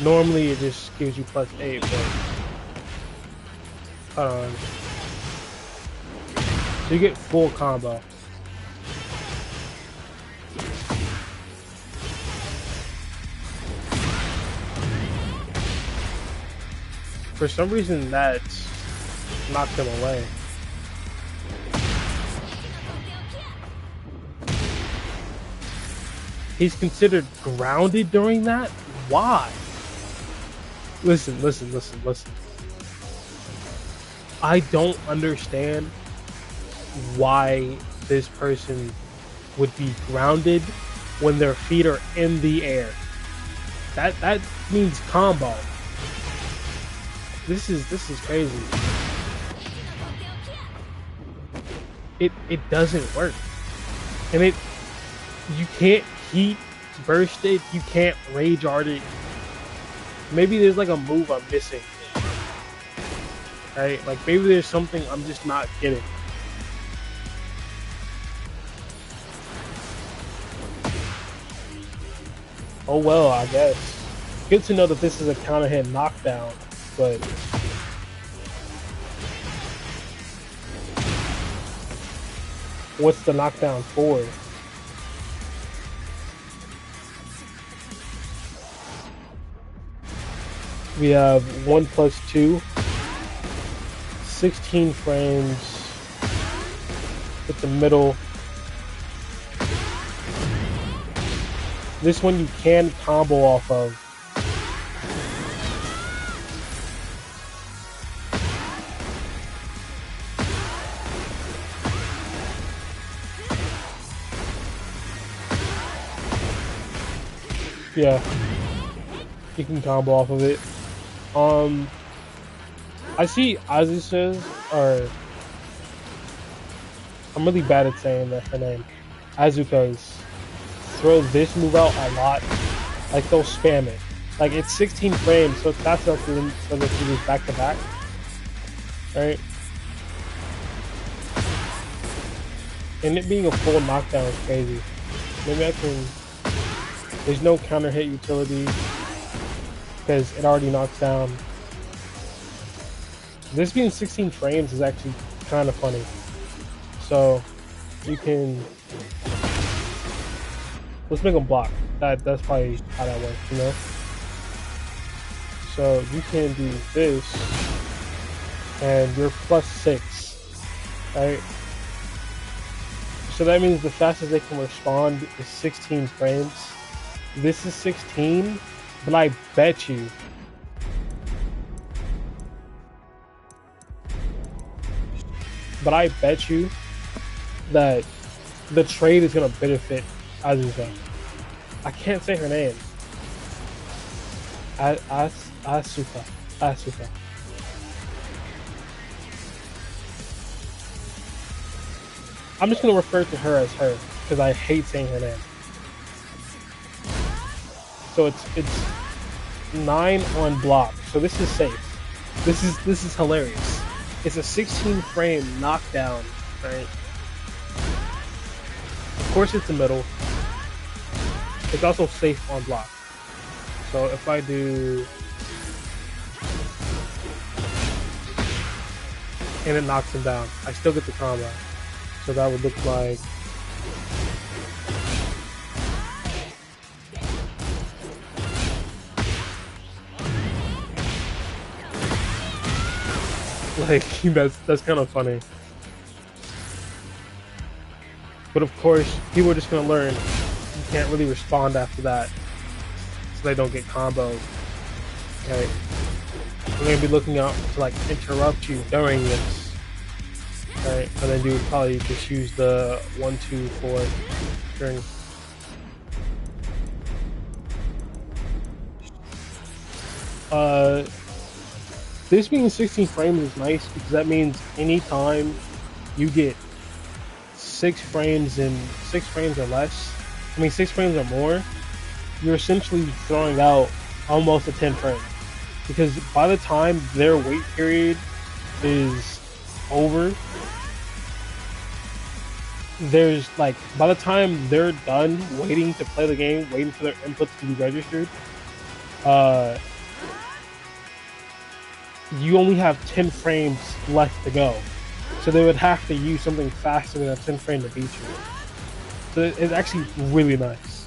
Normally it just gives you +8, but hold on. So you get full combo. For some reason that's knocked him away. He's considered grounded during that? Why? Listen. I don't understand why this person would be grounded when their feet are in the air. That means combo. This is crazy. It doesn't work. And you can't heat burst it, you can't rage art it. Maybe there's like a move I'm missing. Right? Like maybe there's something I'm just not getting. Oh well, I guess. Good to know that this is a counter hit knockdown, but What's the knockdown for? We have 1 plus 2, 16 frames with the middle. This one you can combo off of. Yeah, you can combo off of it. I see Asuka's, or I'm really bad at saying her name. Asuka's throw this move out a lot. Like they'll spam it. Like it's 16 frames, so that's up to them so that she goes back to back. Right? And it being a full knockdown is crazy. Maybe I can. There's no counter hit utility because it already knocks down. This being 16 frames is actually kind of funny. So you can, let's make them block. That's probably how that works, you know. So you can do this, and you're +6, right? So that means the fastest they can respond is 16 frames. This is 16, but I bet you that the trade is gonna benefit Asuka. I can't say her name. Asuka. I'm just gonna refer to her as her because I hate saying her name. So it's 9 on block. So this is safe. This is hilarious. It's a 16 frame knockdown, right? Of course it's the middle. It's also safe on block. So if I do, and it knocks him down, I still get the combo. So that would look like, that's kind of funny. But of course, people are just gonna learn you can't really respond after that, so they don't get combos. Okay, we're gonna be looking out to like interrupt you during this. Right, and then you would probably just use the 1, 2, 4 during. This being 16 frames is nice because that means anytime you get 6 frames or less, 6 frames or more, you're essentially throwing out almost a 10 frame. Because by the time their wait period is over, there's like, by the time they're done waiting to play the game, waiting for their inputs to be registered, you only have 10 frames left to go. So they would have to use something faster than a 10 frame to beat you. So it's actually really nice.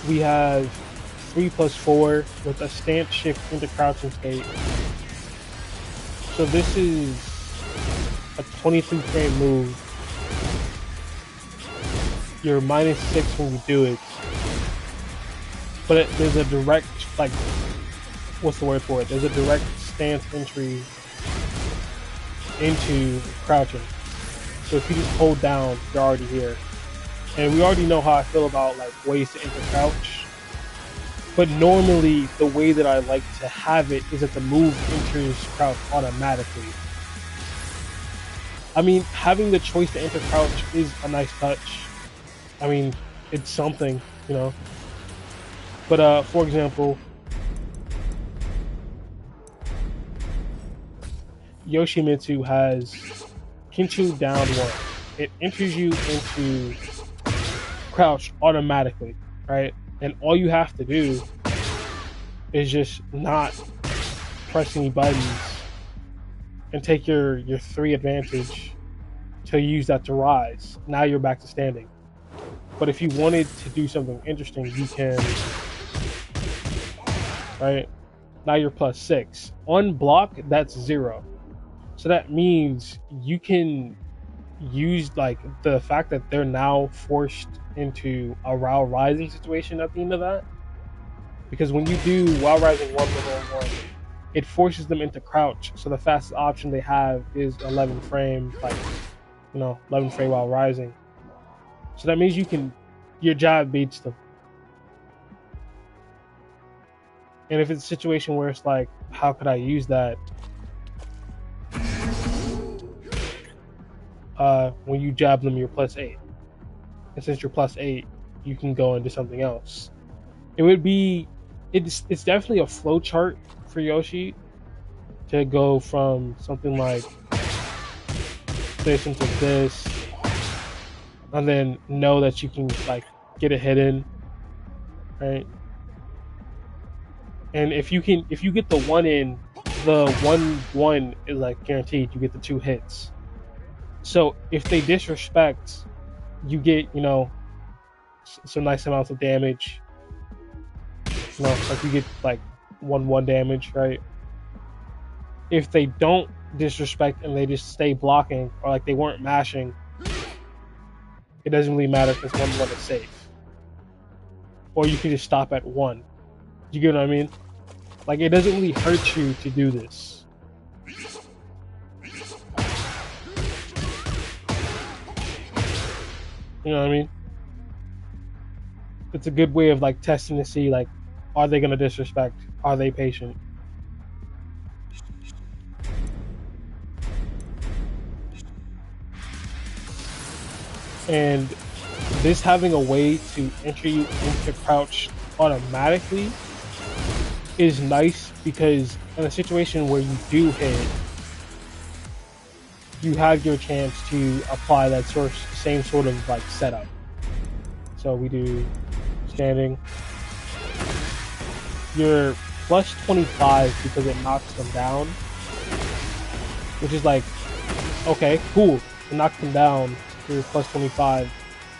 We have 3 plus 4 with a stance shift into crouching state. So this is a 23 frame move. You're -6 when you do it. But there's a direct, like, what's the word for it? There's a direct stance entry into crouching. So if you just hold down, you're already here. And we already know how I feel about like ways to enter crouch. But normally the way that I like to have it is that the move enters crouch automatically. I mean, having the choice to enter crouch is a nice touch. I mean, it's something, you know. But for example, Yoshimitsu has Kinchu down 1. It enters you into crouch automatically, right? And all you have to do is just not press any buttons and take your 3 advantage. to use that to rise. Now you're back to standing. But if you wanted to do something interesting, you can, right? Now you're +6. On block, that's 0. So that means you can use like the fact that they're now forced into a WoW Rising situation at the end of that. Because when you do WoW Rising 1.1, it forces them into crouch. So the fastest option they have is 11 frame, like, 11 frame WoW Rising. So that means your jab beats them. And if it's a situation where it's like, how could I use that? When you jab them, you're +8. And since you're +8, you can go into something else. It's definitely a flow chart for Yoshi to go from something like this into this, and then know that you can like get a hit in, right? And if you get the 1 in, the 1/1 is like guaranteed. You get the 2 hits. So if they disrespect, you get some nice amounts of damage. Like you get like 1/1 damage, right? If they don't disrespect and they just stay blocking, or like they weren't mashing, it doesn't really matter because 1/1 is safe. Or you can just stop at 1. You get what I mean? Like, it doesn't really hurt you to do this. You know what I mean? It's a good way of like testing to see like, are they gonna disrespect? Are they patient? And this having a way to enter you into crouch automatically is nice, because in a situation where you do hit, you have your chance to apply that same sort of like setup. So we do standing. You're +25 because it knocks them down, which is like, okay, cool. It knocks them down. You're +25.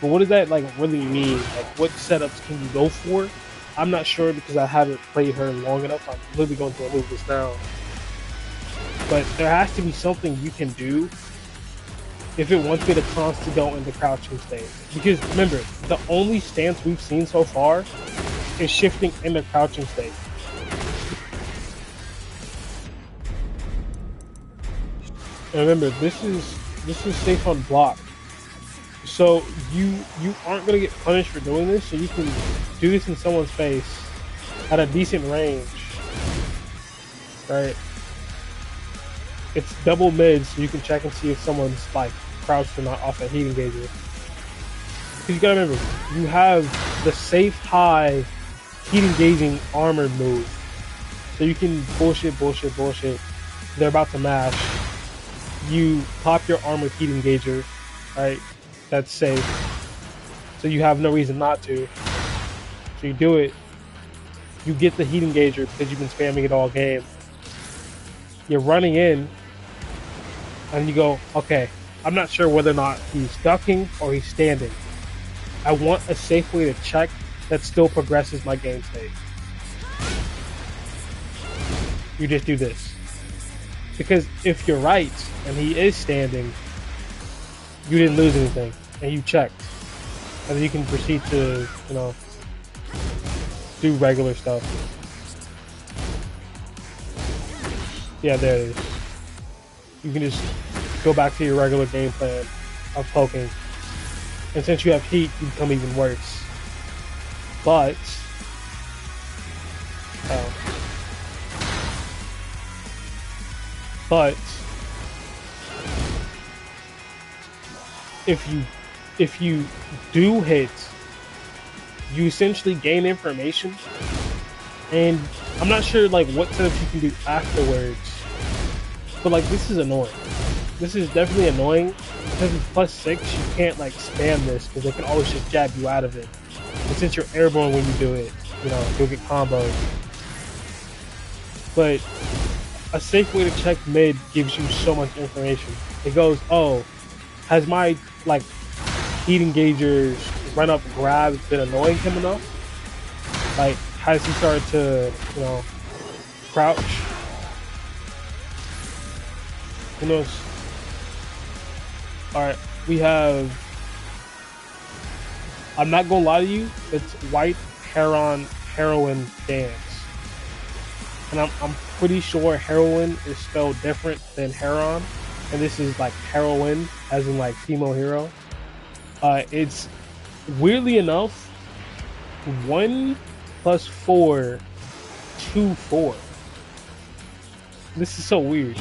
But what does that like really mean? Like, what setups can you go for? I'm not sure because I haven't played her long enough. I'm literally going to remove this now. But there has to be something you can do if it wants me to constantly go into crouching state. Because remember, the only stance we've seen so far is shifting into crouching state. And remember, this is safe on block. So you aren't gonna get punished for doing this, so you can do this in someone's face at a decent range. Right? It's double mid, so you can check and see if someone's like crouched or not off a heat engager. Because you gotta remember, you have the safe high heat engaging armored move. So you can bullshit. They're about to mash. You pop your armored heat engager, right? That's safe. So you have no reason not to. So you do it. You get the heat engager because you've been spamming it all game. You're running in, and you go, okay, I'm not sure whether or not he's ducking or he's standing. I want a safe way to check that still progresses my game state. You just do this. Because if you're right, and he is standing, you didn't lose anything, and you checked. And then you can proceed to, do regular stuff. Yeah, there it is. You can just go back to your regular game plan of poking. And since you have heat, you become even worse. But if you do hit, you essentially gain information, and I'm not sure like what setups you can do afterwards, but like this is annoying. This is definitely annoying because it's +6. You can't like spam this because they can always just jab you out of it. And since you're airborne when you do it, you'll get comboed. But a safe way to check mid gives you so much information. It goes, oh, has my like heat engagers run up grabs been annoying him enough? Like, has he started to, crouch? Who knows? Alright, we have, I'm not gonna lie to you, it's White Heroin Dance. And I'm pretty sure heroin is spelled different than heron. And this is like heroin, as in like female hero. It's weirdly enough 1 + 4 2 4. This is so weird.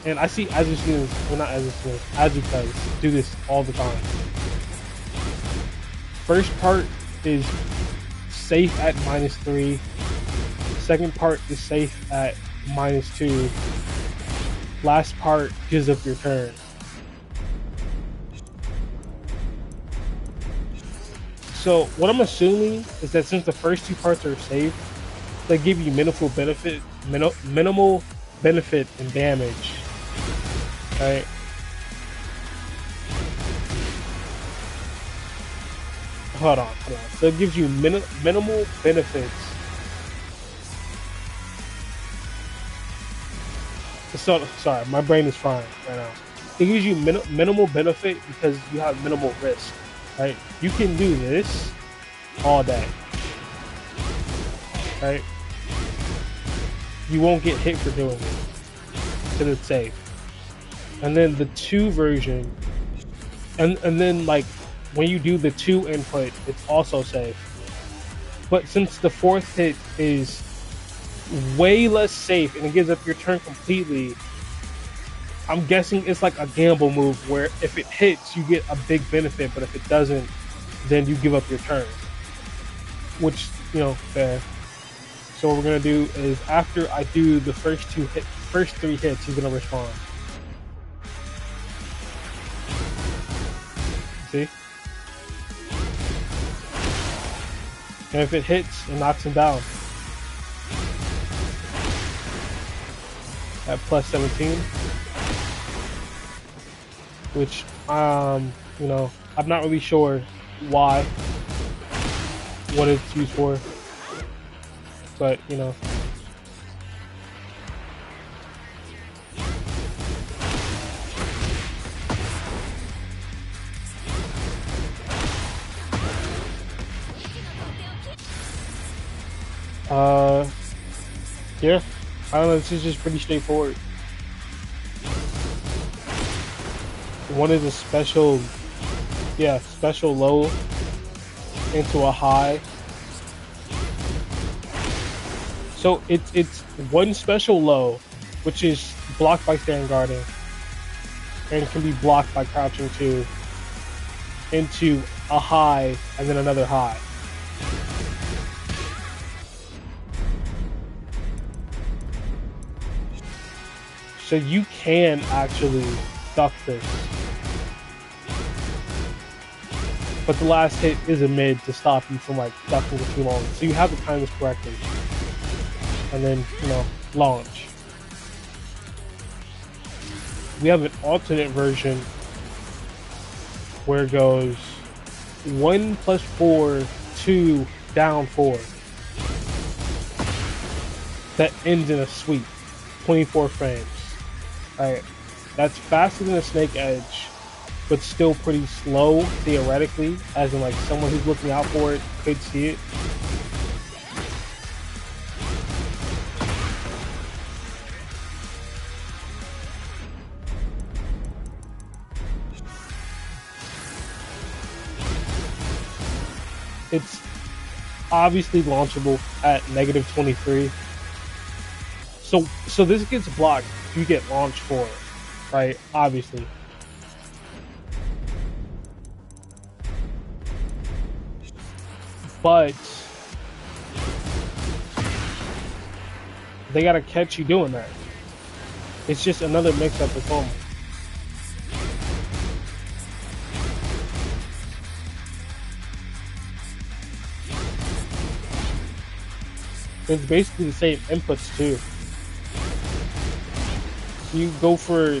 And I see Azusa's, well not Azusa's, Asuka's do this all the time. First part is safe at -3. Second part is safe at -2. Last part gives up your turn. So what I'm assuming is that since the first 2 parts are safe, they give you minimal benefit and damage. Right? Hold on. So it gives you minimal benefits. So sorry, my brain is frying right now. It gives you minimal benefit because you have minimal risk. Right? You can do this all day. Right? You won't get hit for doing it because it's safe. And then the 2 version, and then like when you do the 2 input, it's also safe. But since the 4th hit is way less safe and it gives up your turn completely, I'm guessing it's like a gamble move where if it hits, you get a big benefit, but if it doesn't, then you give up your turn. Which, fair. So what we're gonna do is after I do the first 3 hits, he's gonna respond. See? And if it hits, it knocks him down. At +17. Which, I'm not really sure why, what it's used for, but, yeah, I don't know, this is just pretty straightforward. One is a special low into a high. So it's one special low, which is blocked by stand guarding, and can be blocked by crouching 2 into a high and then another high. So you can actually duck this. But the last hit is a mid to stop you from like ducking it too long. So you have to time this correctly. And then, launch. We have an alternate version where it goes 1 + 4, 2, down 4. That ends in a sweep. 24 frames. Alright. That's faster than a Snake Edge, but still pretty slow, theoretically, as in like someone who's looking out for it could see it. It's obviously launchable at -23. So this gets blocked if you get launched for it, right? Obviously. But they gotta catch you doing that. It's just another mix-up at home. It's basically the same inputs too. You go for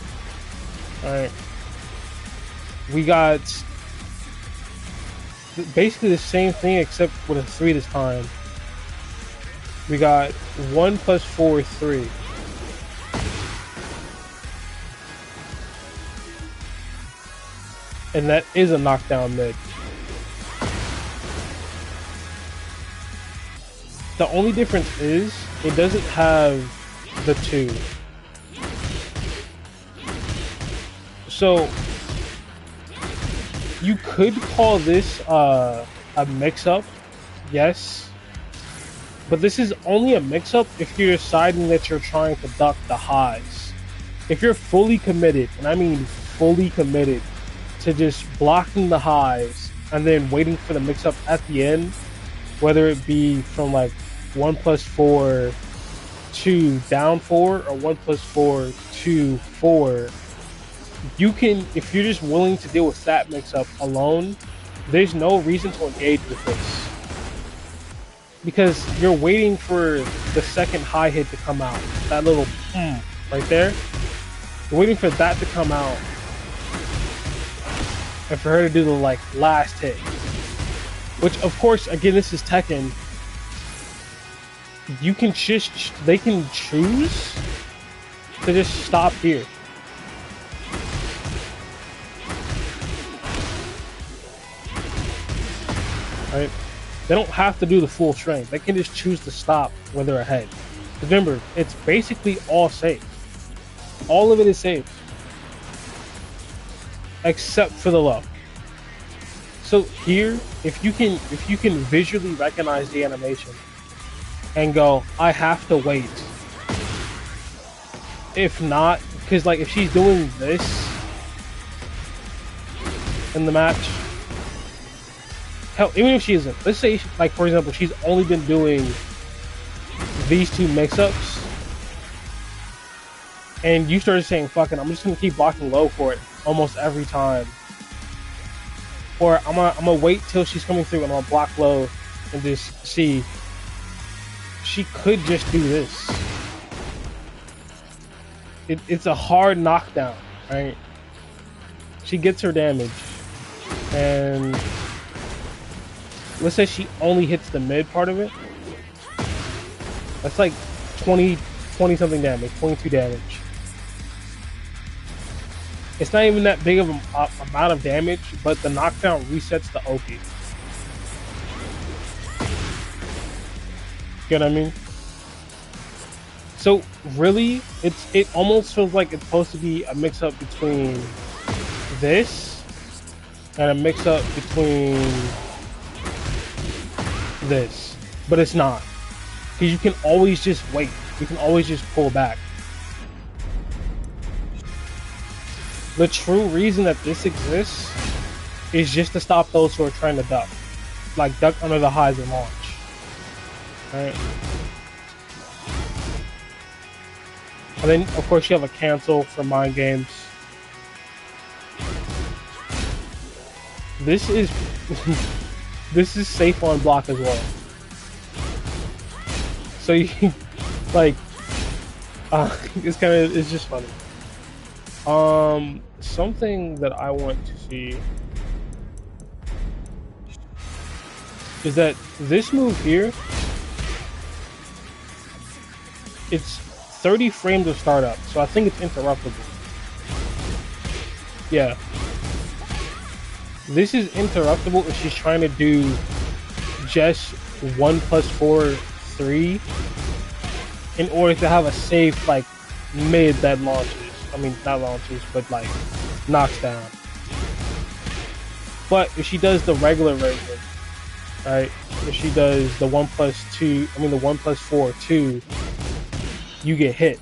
Alright. We got basically the same thing except with a 3 this time. We got 1 plus 4, 3. And that is a knockdown mid. The only difference is it doesn't have the 2. So you could call this a mix-up, yes. But this is only a mix-up if you're deciding that you're trying to duck the highs. If you're fully committed, and I mean fully committed, to just blocking the highs and then waiting for the mix-up at the end, whether it be from like 1 plus 4 to down 4 or 1 plus 4 to 4, you can, if you're just willing to deal with that mix-up alone, there's no reason to engage with this. Because you're waiting for the second high hit to come out. That little right there. You're waiting for that to come out. And for her to do the like last hit. Which of course, again, this is Tekken. You can just, they can choose to just stop here. Right? They don't have to do the full strength. They can just choose to stop when they're ahead. Remember, it's basically all safe. All of it is safe. Except for the low. So here, if you can visually recognize the animation and go, I have to wait. If not, because like if she's doing this in the match, hell, even if she isn't, let's say like for example, she's only been doing these 2 mix-ups, and you started saying, fucking, I'm just gonna keep blocking low for it almost every time. Or I'm gonna wait till she's coming through and I'm gonna block low and just see. She could just do this. It's a hard knockdown, right? She gets her damage. And let's say she only hits the mid part of it. That's like 20 something damage, 22 damage. It's not even that big of an amount of damage, but the knockdown resets the OP. You know what I mean? So really, it almost feels like it's supposed to be a mix-up between this and a mix-up between this, but it's not, because you can always just wait. You can always just pull back. The true reason that this exists is just to stop those who are trying to duck. Like duck under the highs and launch. Right? And then of course you have a cancel for mind games. This is this is safe on block as well. So you like it's just funny. Something that I want to see is that this move here, it's 30 frames of startup, so I think it's interruptible. Yeah. This is interruptible if she's trying to do just 1 plus 4, 3 in order to have a safe like mid that launches. I mean, not launches, but like knocks down. But if she does the regular version, right? If she does the 1 plus 2, I mean the 1 plus 4, 2, you get hit.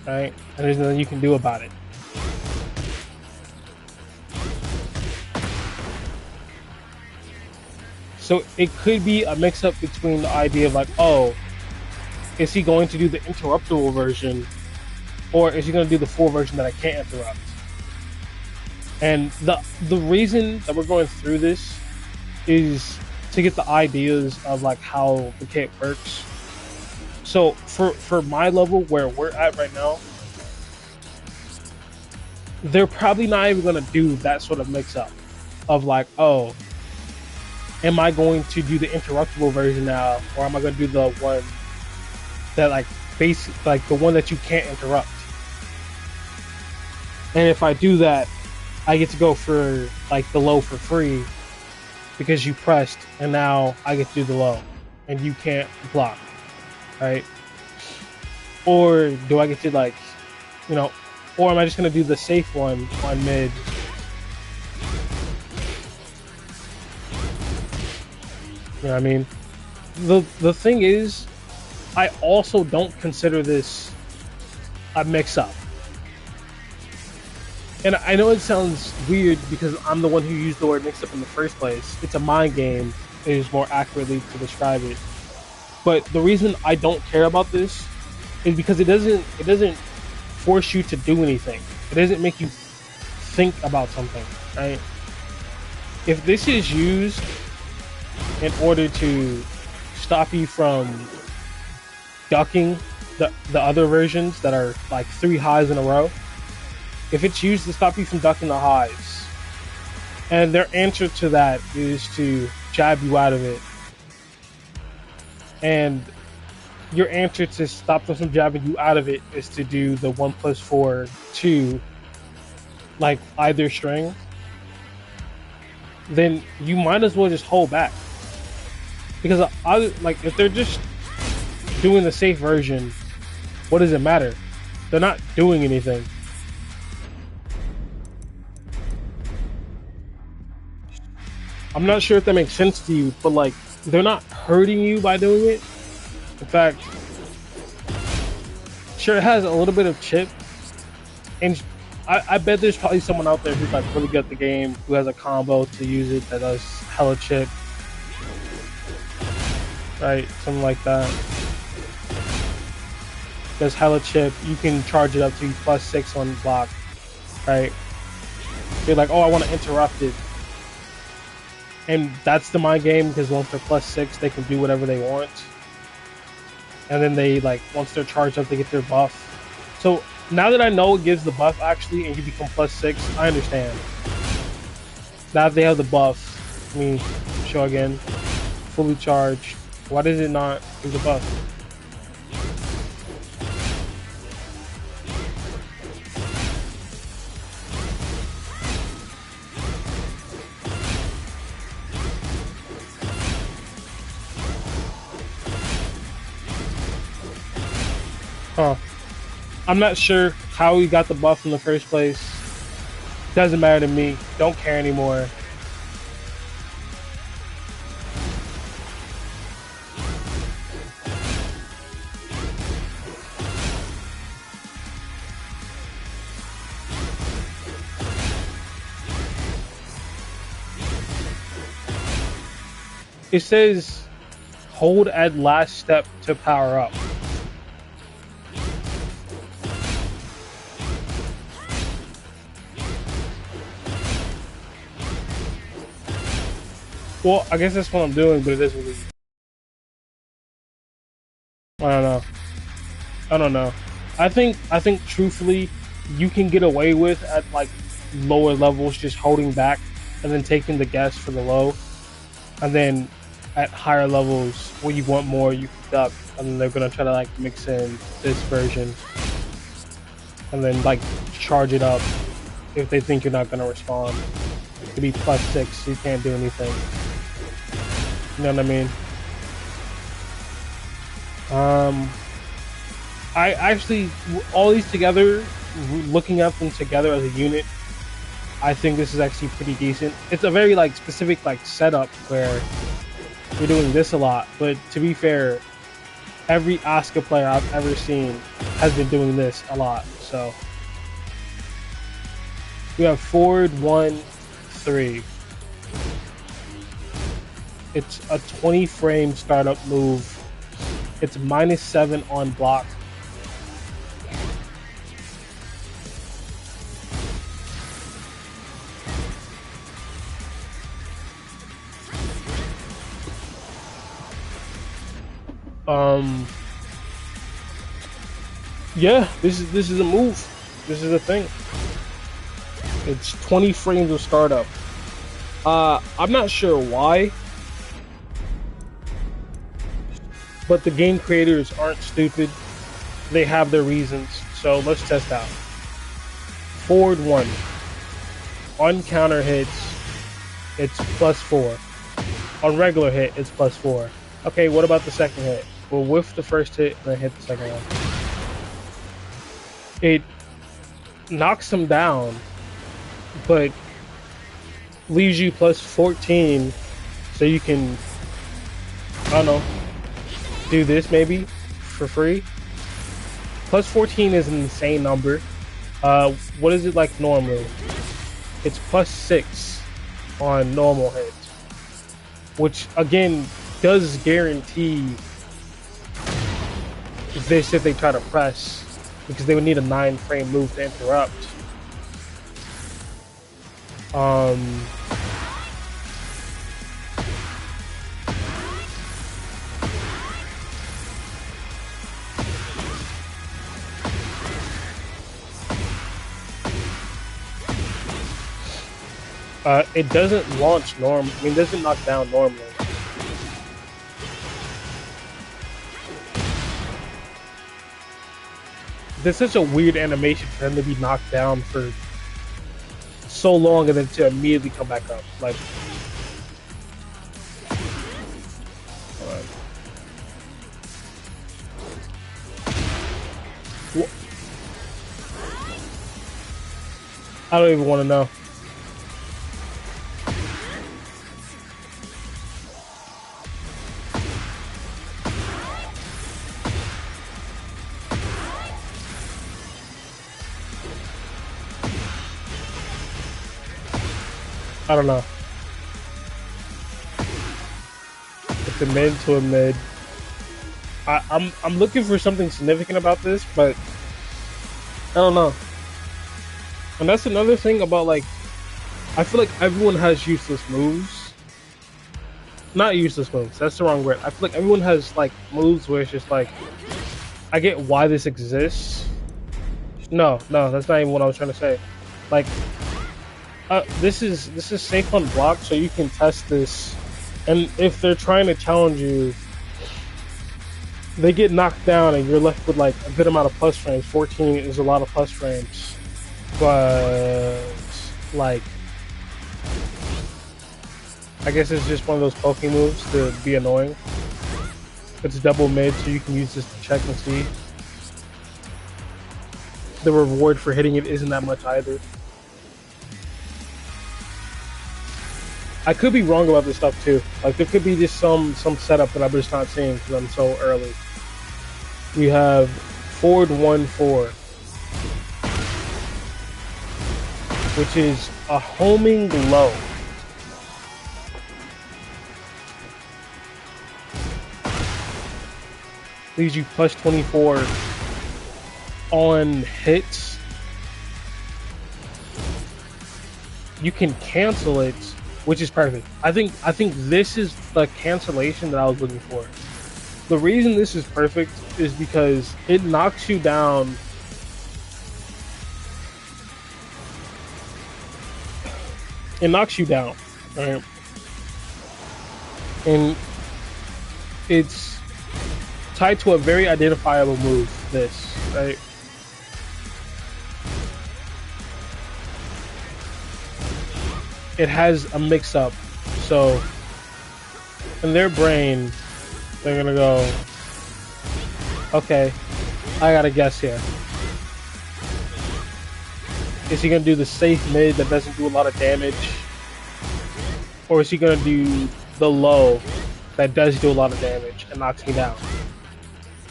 Right? And there's nothing you can do about it. So it could be a mix-up between the idea of like, oh, is he going to do the interruptible version, or is he going to do the full version that I can't interrupt? And the reason that we're going through this is to get the ideas of like how the kit works. So for my level where we're at right now, they're probably not even gonna do that sort of mix up of like, oh, am I going to do the interruptible version now, or am I gonna do the one that like like the one that you can't interrupt? And if I do that, I get to go for like the low for free because you pressed, and now I get to do the low, and you can't block, right? Or do I get to like, you know, or am I just gonna do the safe one on mid? You know what I mean? The thing is, I also don't consider this a mix up. And I know it sounds weird because I'm the one who used the word mix up in the first place. It's a mind game, is more accurately to describe it. But the reason I don't care about this is because it doesn't force you to do anything. It doesn't make you think about something, right? If this is used in order to stop you from ducking the other versions that are like 3 highs in a row, if it's used to stop you from ducking the highs, and their answer to that is to jab you out of it, and your answer to stop them from jabbing you out of it is to do the 1+4 2, like either string, then you might as well just hold back. Because like if they're just doing the safe version, what does it matter? They're not doing anything. I'm not sure if that makes sense to you, but like they're not hurting you by doing it. In fact, sure, it has a little bit of chip, and I bet there's probably someone out there who's like really good at the game who has a combo to use it that does hella chip, right? Something like that. Does hella chip. You can charge it up to +6 on block, right? You're like, oh, I want to interrupt it, and that's the mind game because once they're +6, they can do whatever they want. And then they like once they're charged up, they get their buff. So now that I know it gives the buff actually, and you become +6, I understand. Now that they have the buff, let me show again. Fully charged. Why does it not give the buff? Huh. I'm not sure how he got the buff in the first place. Doesn't matter to me. Don't care anymore. It says hold at last step to power up. Well, I guess that's what I'm doing, but it is really. I don't know. I don't know. I think truthfully, you can get away with at like lower levels just holding back and then taking the guess for the low, and then at higher levels where you want more, you can duck, and then they're gonna try to like mix in this version, and then like charge it up if they think you're not gonna respond. To be +6, so you can't do anything. You know what I mean? I actually, all these together, looking at them together as a unit, I think this is actually pretty decent. It's a very like specific like setup where you're doing this a lot, but to be fair, every Asuka player I've ever seen has been doing this a lot. So we have forward 1, 3. It's a 20 frame startup move. It's -7 on block. Yeah, this is a move. This is a thing. It's 20 frames of startup. I'm not sure why, but the game creators aren't stupid. They have their reasons. So let's test out. Forward 1. On counter hits, it's +4. On regular hit, it's +4. Okay, what about the second hit? We'll whiff the first hit and then hit the second one. It knocks him down, but leaves you +14, so you can, I don't know, do this maybe for free. +14 is an insane number. What is it like normally? It's +6 on normal hits, which again does guarantee this if they try to press, because they would need a 9-frame move to interrupt. It doesn't launch norm. I mean, it doesn't knock down normally. There's such a weird animation for him to be knocked down for so long and then to immediately come back up. Like, I don't even want to know. I don't know. It's a mid to a mid. I'm looking for something significant about this, but I don't know. And that's another thing about, like, I feel like everyone has useless moves. Not useless moves, that's the wrong word. I feel like everyone has like moves where it's just like, I get why this exists. No, that's not even what I was trying to say. Like, this is safe on block, so you can test this. And if they're trying to challenge you, they get knocked down, and you're left with like a good amount of plus frames. 14 is a lot of plus frames, but like, I guess it's just one of those poking moves to be annoying. It's double mid, so you can use this to check and see. The reward for hitting it isn't that much either. I could be wrong about this stuff too. Like, there could be just some setup that I'm just not seeing because I'm so early. We have forward 1-4, which is a homing low. Leaves you +24 on hits. You can cancel it, which is perfect. I think this is the cancellation that I was looking for. The reason this is perfect is because it knocks you down. It knocks you down, right? And it's tied to a very identifiable move, this, right? It has a mix-up, so in their brain, they're gonna go, okay, I gotta guess here. Is he gonna do the safe mid that doesn't do a lot of damage? Or is he gonna do the low that does do a lot of damage and knocks me down?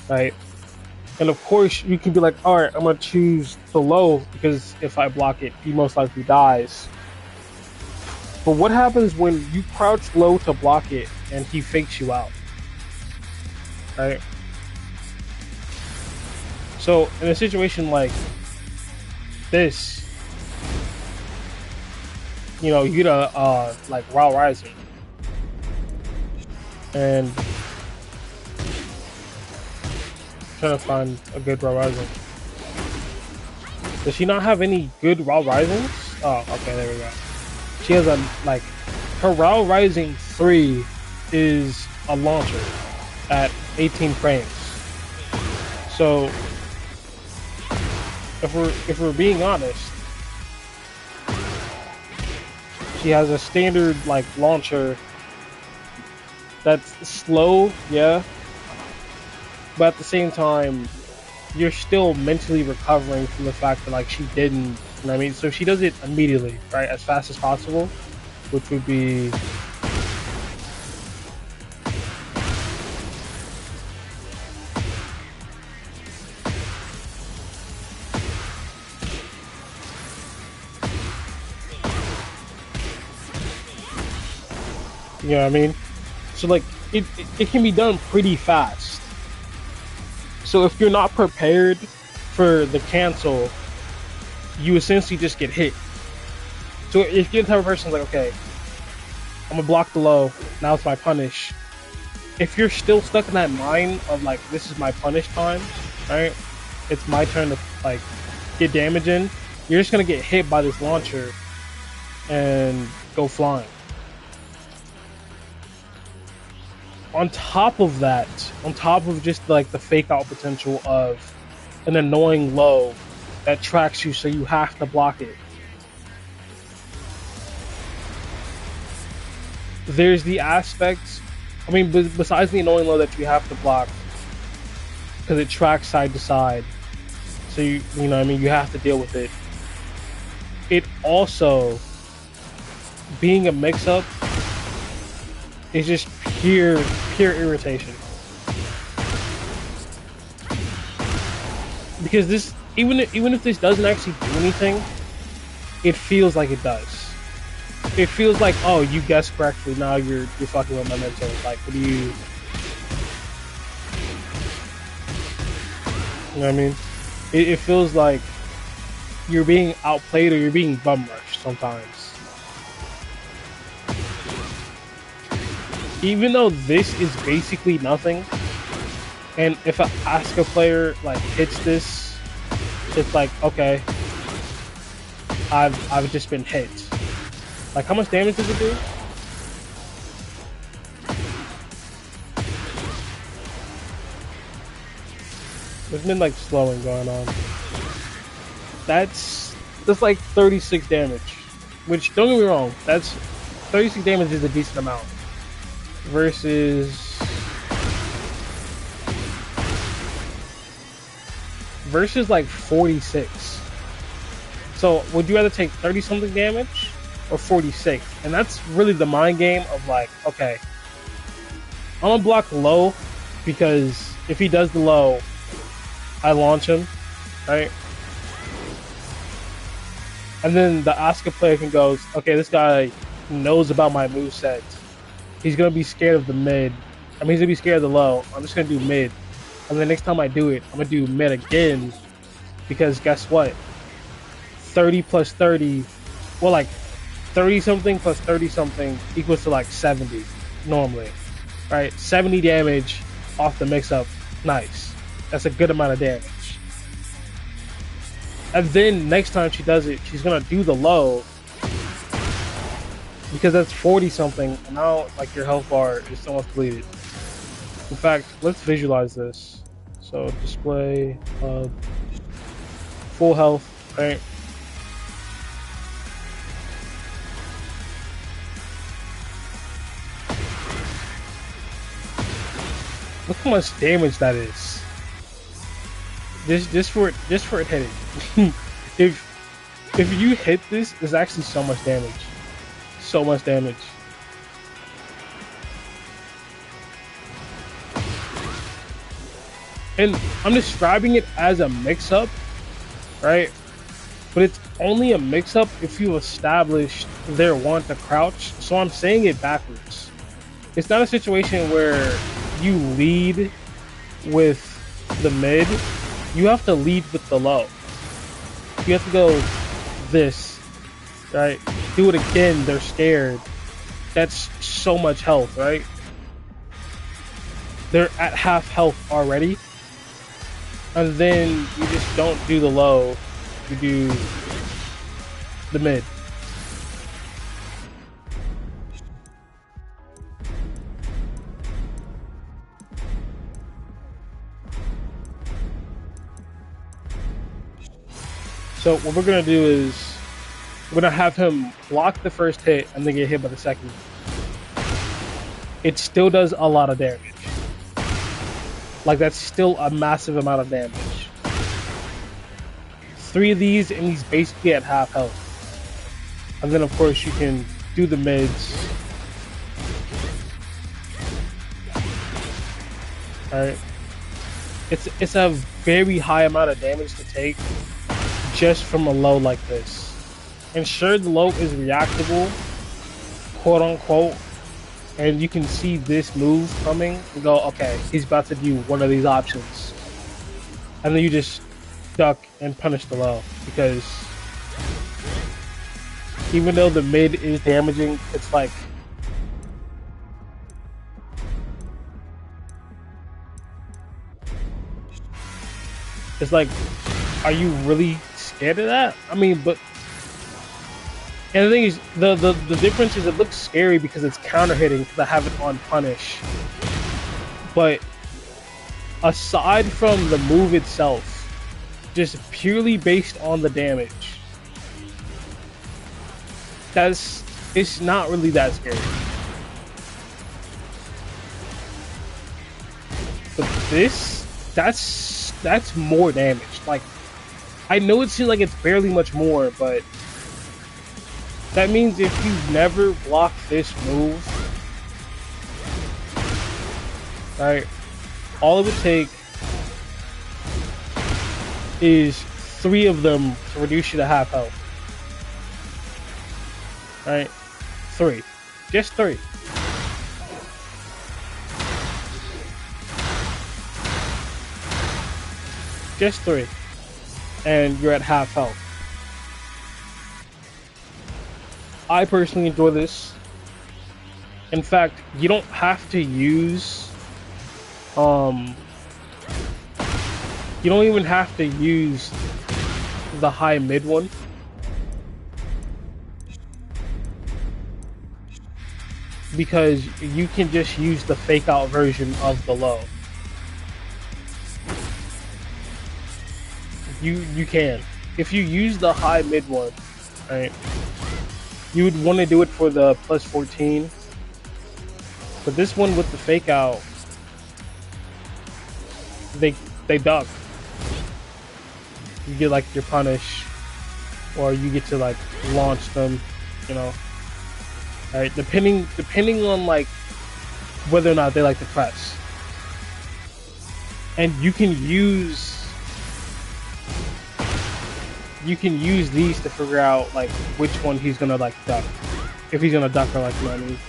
Right? And of course, you can be like, alright, I'm gonna choose the low because if I block it, he most likely dies. But what happens when you crouch low to block it and he fakes you out? Right? So in a situation like this, you know, you get a like Raw Rising, and I'm trying to find a good Raw Rising. Does she not have any good Raw Risings? Oh, okay, there we go. She has a like her Raw Rising 3 is a launcher at 18 frames. So if we're being honest, she has a standard like launcher that's slow, yeah, but at the same time, you're still mentally recovering from the fact that like she didn't, you know what I mean? So she does it immediately, right, as fast as possible, which would be you know what I mean? So like it can be done pretty fast. So if you're not prepared for the cancel, you essentially just get hit. So if you're the type of person like, okay, I'm gonna block the low, now it's my punish. If you're still stuck in that mind of like this is my punish time, right? It's my turn to like get damage in, you're just gonna get hit by this launcher and go flying. On top of that, on top of just like the fake out potential of an annoying low that tracks you so you have to block it, there's the aspects, I mean, besides the annoying low that you have to block because it tracks side to side, so you know what I mean, you have to deal with it. It also, being a mix-up, is just pure irritation. Because this, even if this doesn't actually do anything, it feels like it does. It feels like, oh, you guessed correctly. Now you're fucking with my mental. Like, what do you? You know what I mean? It feels like you're being outplayed or you're being bum rushed sometimes. Even though this is basically nothing, and if an Asuka player like hits this, it's like, okay, I've just been hit. Like, how much damage does it do? There's been like slowing going on. That's like 36 damage, which, don't get me wrong, that's 36 damage is a decent amount. Versus like 46. So would you rather take 30 something damage or 46? And that's really the mind game of like, okay, I'm gonna block low because if he does the low, I launch him, right? And then the Asuka player can go, okay, this guy knows about my moveset. He's gonna be scared of the mid. I mean, he's gonna be scared of the low. I'm just gonna do mid. And the next time I do it, I'm gonna do mid again. Because guess what? 30 plus 30, well, like 30 something plus 30 something equals to like 70 normally, right? 70 damage off the mix up. Nice. That's a good amount of damage. And then next time she does it, she's gonna do the low. Because that's 40 something, and now like your health bar is almost deleted. In fact, let's visualize this. So display full health, right? Look how much damage that is. Just for it hitting. if you hit this, it's actually so much damage. So much damage. And I'm describing it as a mix-up, right? But it's only a mix-up if you establish their want to crouch. So I'm saying it backwards. It's not a situation where you lead with the mid. You have to lead with the low. You have to go this, right? Do it again, they're scared. That's so much health, right? They're at half health already. And then you just don't do the low, you do the mid. So what we're gonna do is we're gonna have him block the first hit and then get hit by the second. It still does a lot of damage. Like, that's still a massive amount of damage. 3 of these and he's basically at half health. And then of course you can do the mids. Alright. It's a very high amount of damage to take just from a low like this. And sure, the low is reactable, quote unquote, and you can see this move coming and go, okay, he's about to do one of these options. And then you just duck and punish the low, because even though the mid is damaging, it's like are you really scared of that? I mean, but and the thing is, the difference is it looks scary because it's counter hitting because I have it on punish. But aside from the move itself, just purely based on the damage, it's not really that scary. But that's more damage. Like, I know it seems like it's barely much more, but that means if you never block this move, right, all it would take is 3 of them to reduce you to half health. Right? 3. Just 3. Just 3. And you're at half health. I personally enjoy this. In fact, you don't have to use you don't even have to use the high mid one. Because you can just use the fake out version of the low. You can. If you use the high mid one, right, you would want to do it for the plus 14. But this one with the fake out, they duck. You get like your punish, or you get to like launch them, you know. Alright, depending on like whether or not they like to press. And you can use these to figure out like which one he's gonna like duck. If he's gonna duck or like, you know what I mean?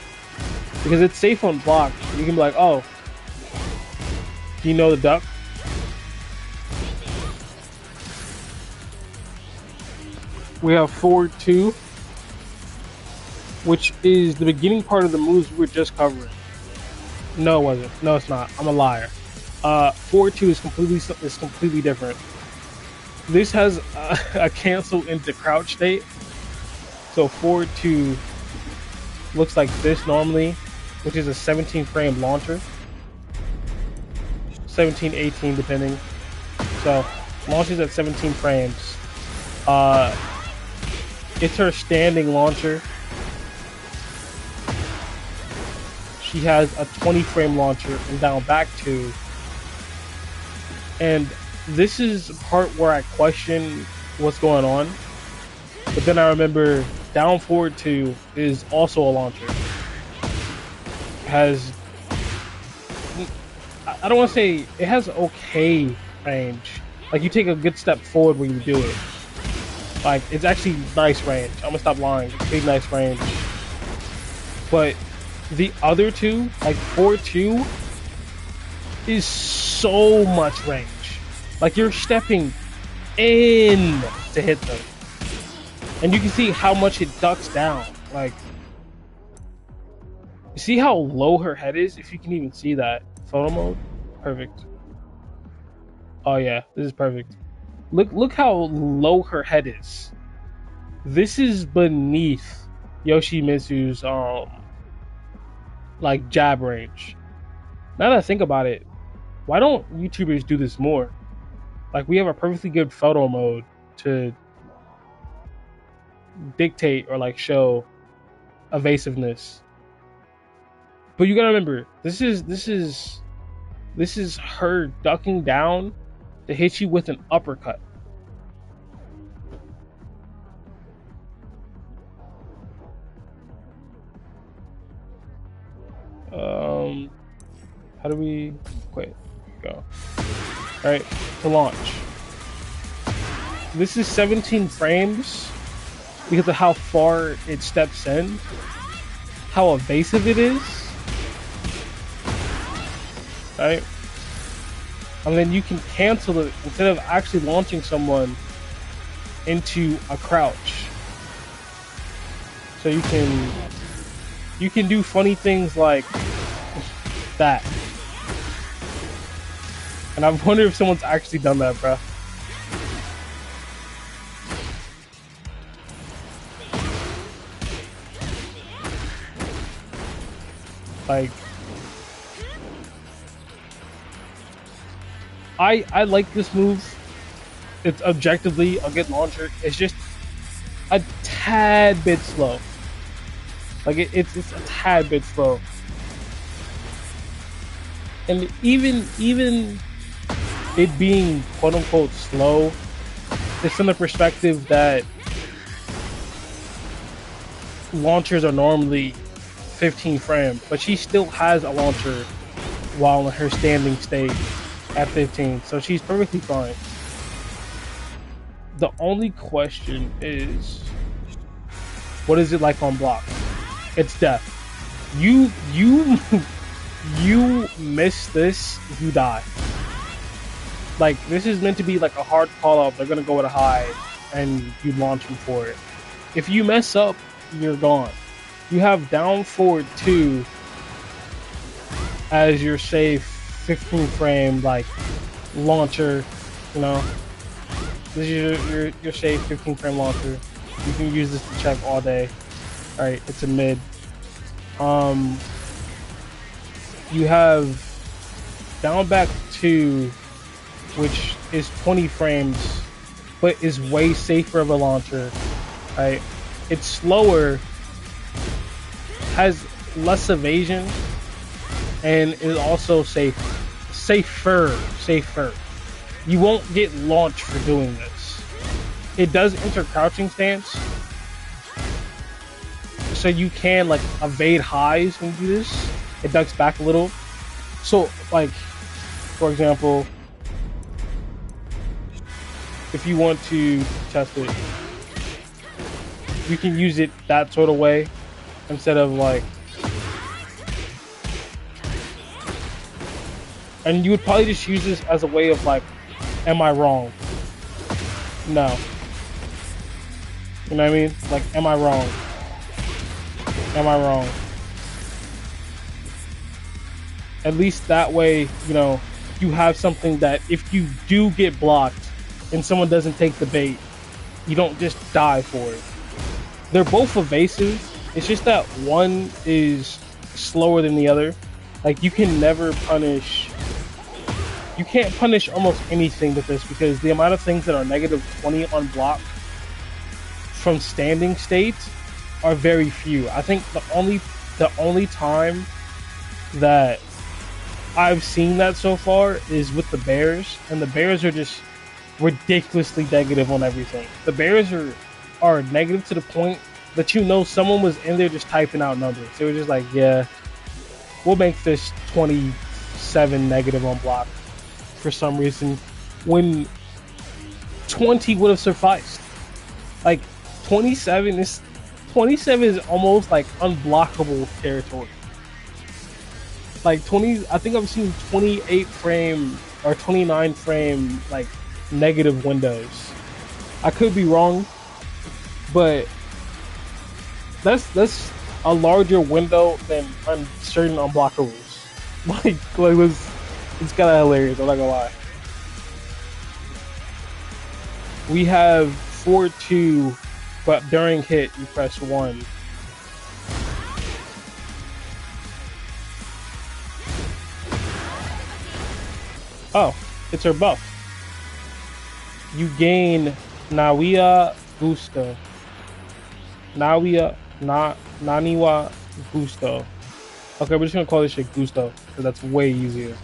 Because it's safe on block. You can be like, oh, do you know the duck? We have 4-2, which is the beginning part of the moves we were just covering. No, it wasn't. No, it's not. I'm a liar. 4-2 is completely different. This has a cancel into crouch state. So 4-2 looks like this normally, which is a 17 frame launcher. 17, 18 depending. So launches at 17 frames. It's her standing launcher. She has a 20 frame launcher and down back 2. And this is the part where I question what's going on. But then I remember down forward 2 is also a launcher. Has, I don't want to say, it has okay range. Like, you take a good step forward when you do it. Like, it's actually nice range. I'm gonna stop lying. It's big, nice range. But the other two, like 4-2, is so much range. Like, you're stepping in to hit them. And you can see how much it ducks down. Like, you see how low her head is? If you can even see that. Photo mode? Perfect. Oh yeah, this is perfect. Look how low her head is. This is beneath Yoshimitsu's like jab range. Now that I think about it, why don't YouTubers do this more? Like, we have a perfectly good photo mode to dictate or like show evasiveness. But you gotta remember, this is her ducking down to hit you with an uppercut. How do we quit? Go. All right, to launch. This is 17 frames because of how far it steps in, how evasive it is. Right? And then you can cancel it instead of actually launching someone into a crouch. So you can do funny things like that. And I wonder if someone's actually done that, bro. Like, I like this move. It's objectively a good launcher. It's just a tad bit slow. Like it's a tad bit slow. And even it being quote unquote slow, it's from the perspective that launchers are normally 15 frames, but she still has a launcher while in her standing state at 15, so she's perfectly fine. The only question is, what is it like on block? It's death. You miss this, you die. Like, this is meant to be like a hard call out. They're gonna go at a high, and you launch them for it. If you mess up, you're gone. You have down forward 2 as your safe 15 frame like launcher. You know, this is your safe 15 frame launcher. You can use this to check all day. All right, it's a mid. You have down back 2, which is 20 frames, but is way safer of a launcher. Right? It's slower, has less evasion, and is also safer. You won't get launched for doing this. It does enter crouching stance, so you can like evade highs when you do this. It ducks back a little. So like, for example, if you want to test it, you can use it that sort of way instead of like, and you would probably just use this as a way of like, am I wrong? No. You know what I mean? Like, am I wrong? Am I wrong? At least that way, you know, you have something that if you do get blocked and someone doesn't take the bait, you don't just die for it. They're both evasive. It's just that one is slower than the other. Like, you can never punish... You can't punish almost anything with this because the amount of things that are negative 20 on block from standing states are very few. I think the only time that I've seen that so far is with the Bears, and the Bears are just ridiculously negative on everything. The Bears are negative to the point that you know someone was in there just typing out numbers. They were just like, yeah, we'll make this 27 negative on block for some reason, when 20 would have sufficed. Like 27 is almost like unblockable territory. Like 20, I think I've seen 28 frame or 29 frame like negative windows. I could be wrong, but that's a larger window than certain unblockables. Like it's kind of hilarious, I'm not gonna lie. We have 4-2, but during hit you press 1. Oh, it's her buff. You gain Nawia Gusta. Naniwa Gusto. Okay, we're just gonna call this shit Gusto because that's way easier.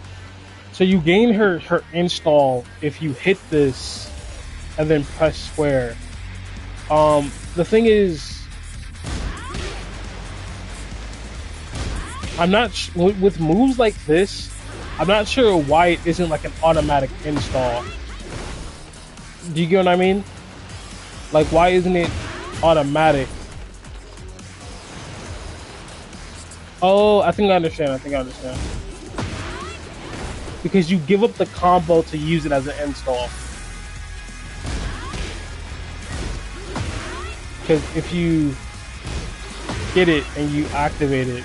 So you gain her install if you hit this and then press square. The thing is, I'm not with moves like this. I'm not sure why it isn't like an automatic install. Do you get what I mean? Like, why isn't it automatic? Oh, I think I understand. Because you give up the combo to use it as an install. Because if you get it and you activate it,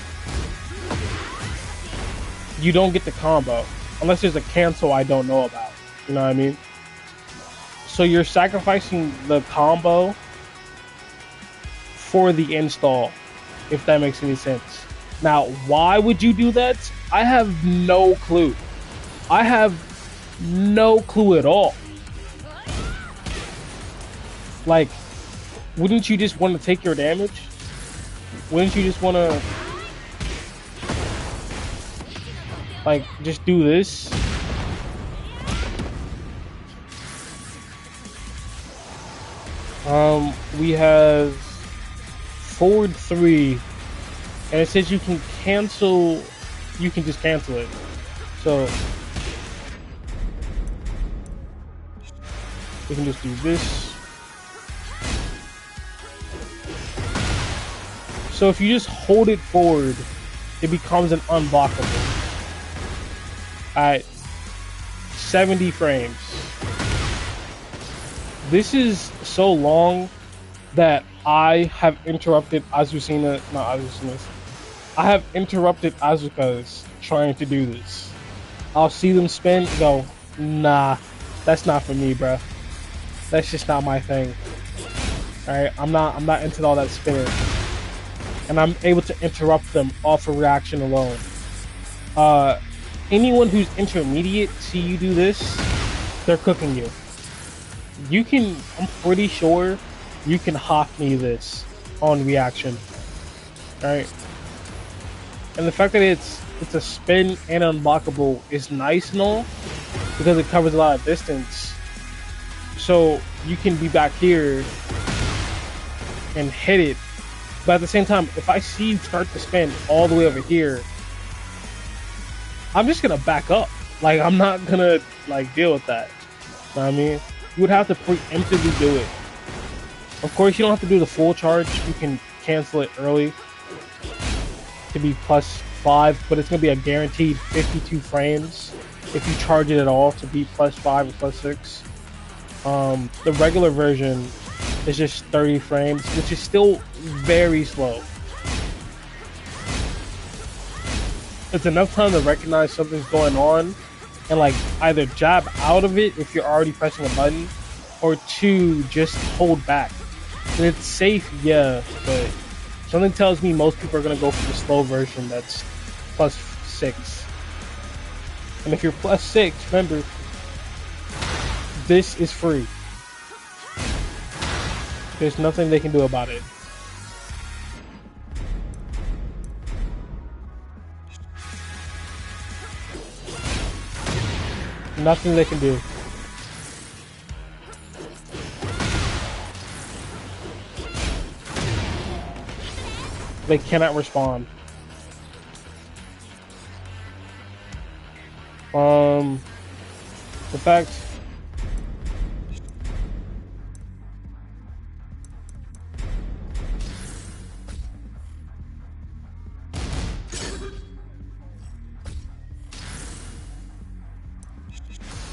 you don't get the combo. Unless there's a cancel I don't know about. You know what I mean? So you're sacrificing the combo for the install, if that makes any sense. Now, why would you do that? I have no clue. I have no clue at all. Like, wouldn't you just want to take your damage? Wouldn't you just want to, like, just do this? We have forward 3, and it says you can cancel. You can just cancel it. So we can just do this. So if you just hold it forward, it becomes an unblockable. At 70 frames. This is so long that I have interrupted Azucena, not Azucena's. I have interrupted Asuka's trying to do this. I'll see them spin, go, nah, that's not for me, bruh. That's just not my thing. Alright, I'm not into all that spinning. And I'm able to interrupt them off a reaction alone. Anyone who's intermediate, see you do this, they're cooking you. You can, I'm pretty sure, you can hawk me this on reaction. Alright. And the fact that it's a spin and unblockable is nice and all, because it covers a lot of distance. So you can be back here and hit it. But at the same time, if I see you start to spin all the way over here, I'm just gonna back up. Like, I'm not gonna like deal with that. You know what I mean? You would have to preemptively do it. Of course, you don't have to do the full charge. You can cancel it early to be +5, but it's gonna be a guaranteed 52 frames if you charge it at all to be +5 or +6. The regular version is just 30 frames, which is still very slow. It's enough time to recognize something's going on and like either jab out of it if you're already pressing a button, or 2, just hold back. And it's safe, yeah, but something tells me most people are gonna go for the slow version that's +6. And if you're +6, remember, this is free. There's nothing they can do about it. Nothing they can do. They cannot respond. The fact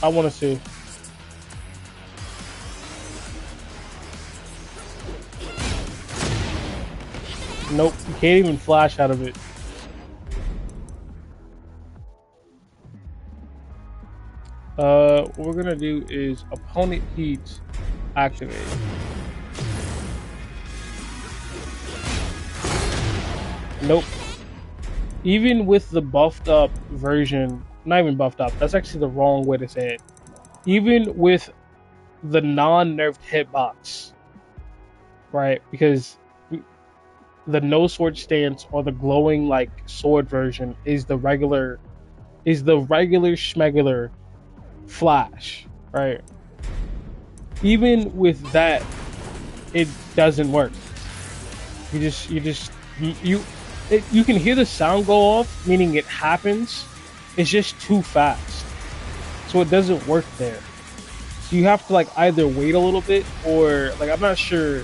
I want to see. Nope, you can't even flash out of it. What we're gonna do is opponent heat activate. Nope. Even with the buffed up version, not even buffed up, that's actually the wrong way to say it. Even with the non-nerfed hitbox, right? Because the no sword stance or the glowing like sword version is the regular schmegular flash, right? Even with that, it doesn't work. You just you can hear the sound go off, meaning it happens. It's just too fast, so it doesn't work there. So you have to like either wait a little bit or like I'm not sure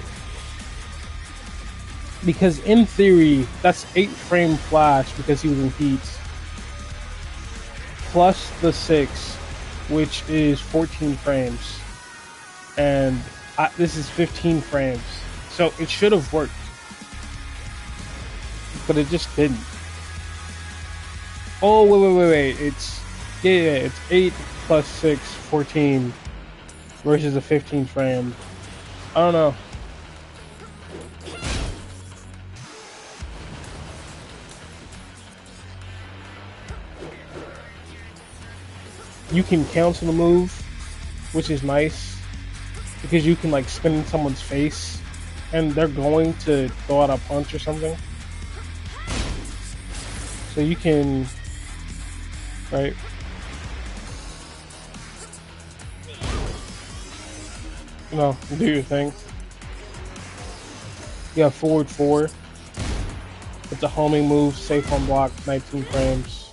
because in theory that's 8 frame flash because he was in heats plus the 6, which is 14 frames, and this is 15 frames, so it should have worked, but it just didn't. Oh wait! It's it's 8 plus 6, 14 versus a 15 frame. I don't know. You can cancel the move, which is nice because you can like spin in someone's face and they're going to throw out a punch or something. So you can, right? No, do your thing. You have forward 4. It's a homing move, safe on block, 19 frames.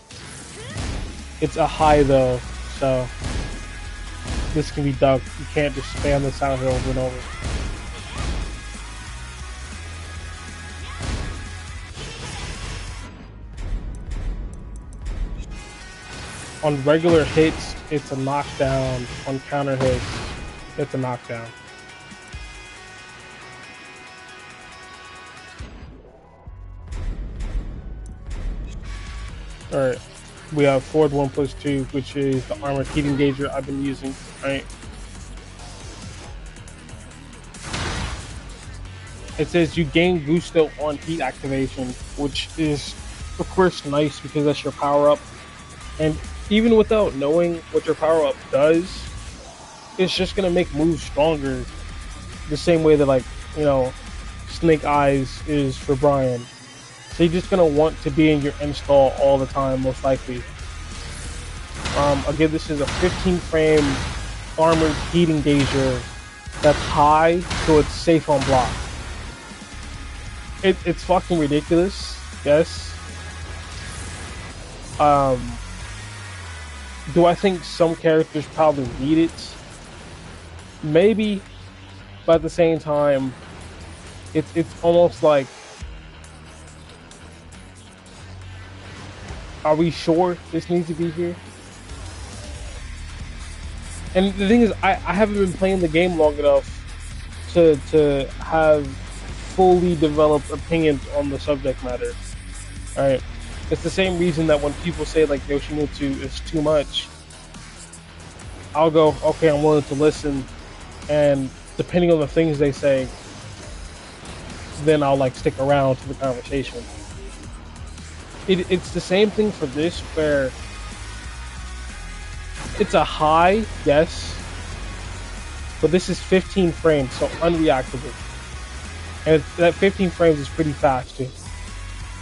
It's a high though, so this can be ducked. You can't just spam this out here over and over. On regular hits, it's a knockdown. On counter hits, it's a knockdown. Alright, we have forward 1 plus 2, which is the armored heat engager I've been using, right? It says you gain Gusto on heat activation, which is of course nice because that's your power up. And even without knowing what your power up does, it's just gonna make moves stronger. The same way that like, you know, Snake Eyes is for Brian. So you're just gonna want to be in your install all the time, most likely. Again, this is a 15 frame armored heat engager that's high, so it's safe on block. It's fucking ridiculous, yes. Do I think some characters probably need it? Maybe, but at the same time, it's almost like, are we sure this needs to be here? And the thing is, I haven't been playing the game long enough to have fully developed opinions on the subject matter. Alright? It's the same reason that when people say like Yoshimitsu is too much, I'll go, okay, I'm willing to listen, and depending on the things they say, then I'll like stick around to the conversation. It's the same thing for this, where it's a high, yes, but this is 15 frames, so unreactable. And that 15 frames is pretty fast too.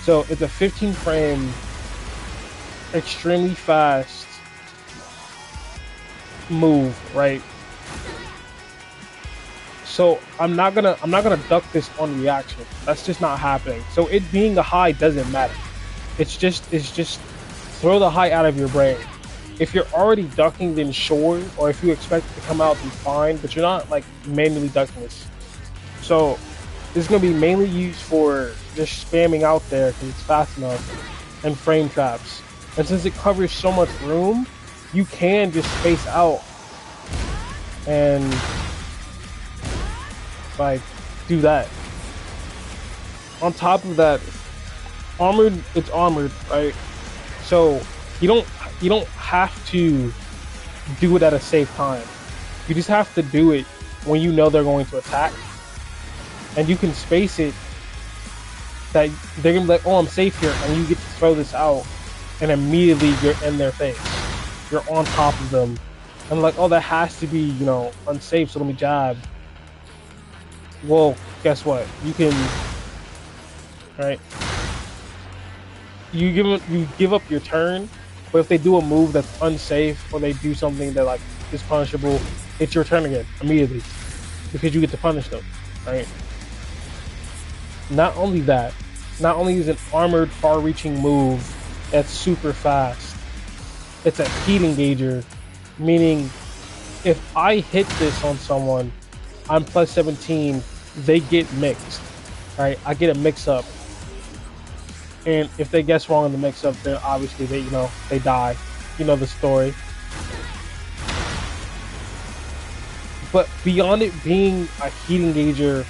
So it's a 15 frame, extremely fast move, right? So I'm not gonna duck this on reaction. That's just not happening. So it being a high doesn't matter. It's just throw the high out of your brain. If you're already ducking, then sure, or if you expect it to come out, then fine, but you're not like manually ducking this. So this is gonna be mainly used for just spamming out there because it's fast enough, and frame traps. And since it covers so much room, you can just space out and like do that. On top of that, armored, it's armored, right? So you don't have to do it at a safe time. You just have to do it when you know they're going to attack, and you can space it that they're gonna be like, oh, I'm safe here, and you get to throw this out, and immediately you're in their face. You're on top of them, and like, oh, that has to be, you know, unsafe, so let me jab. Well, guess what? You can right? You give up your turn, but if they do a move that's unsafe or they do something that like is punishable, it's your turn again immediately because you get to punish them, right? Not only that, not only is it an armored, far-reaching move that's super fast, it's a heat engager, meaning if I hit this on someone, I'm plus 17, they get mixed, right? I get a mix-up, and if they guess wrong in the mix-up, then obviously they die. You know the story. But beyond it being a heat engager,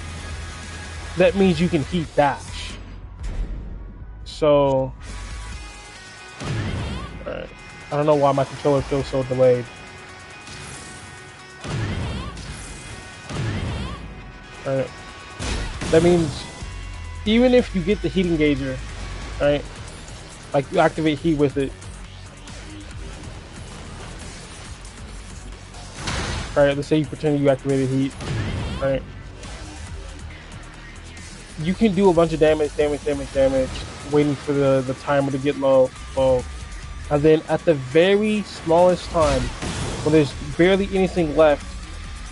that means you can heat dash. So, alright. I don't know why my controller feels so delayed. Alright. That means even if you get the heat engager, right? Like you activate heat with it. Right, let's say you pretend you activated heat, right? You can do a bunch of damage, waiting for the timer to get low. And then at the very smallest time, when there's barely anything left,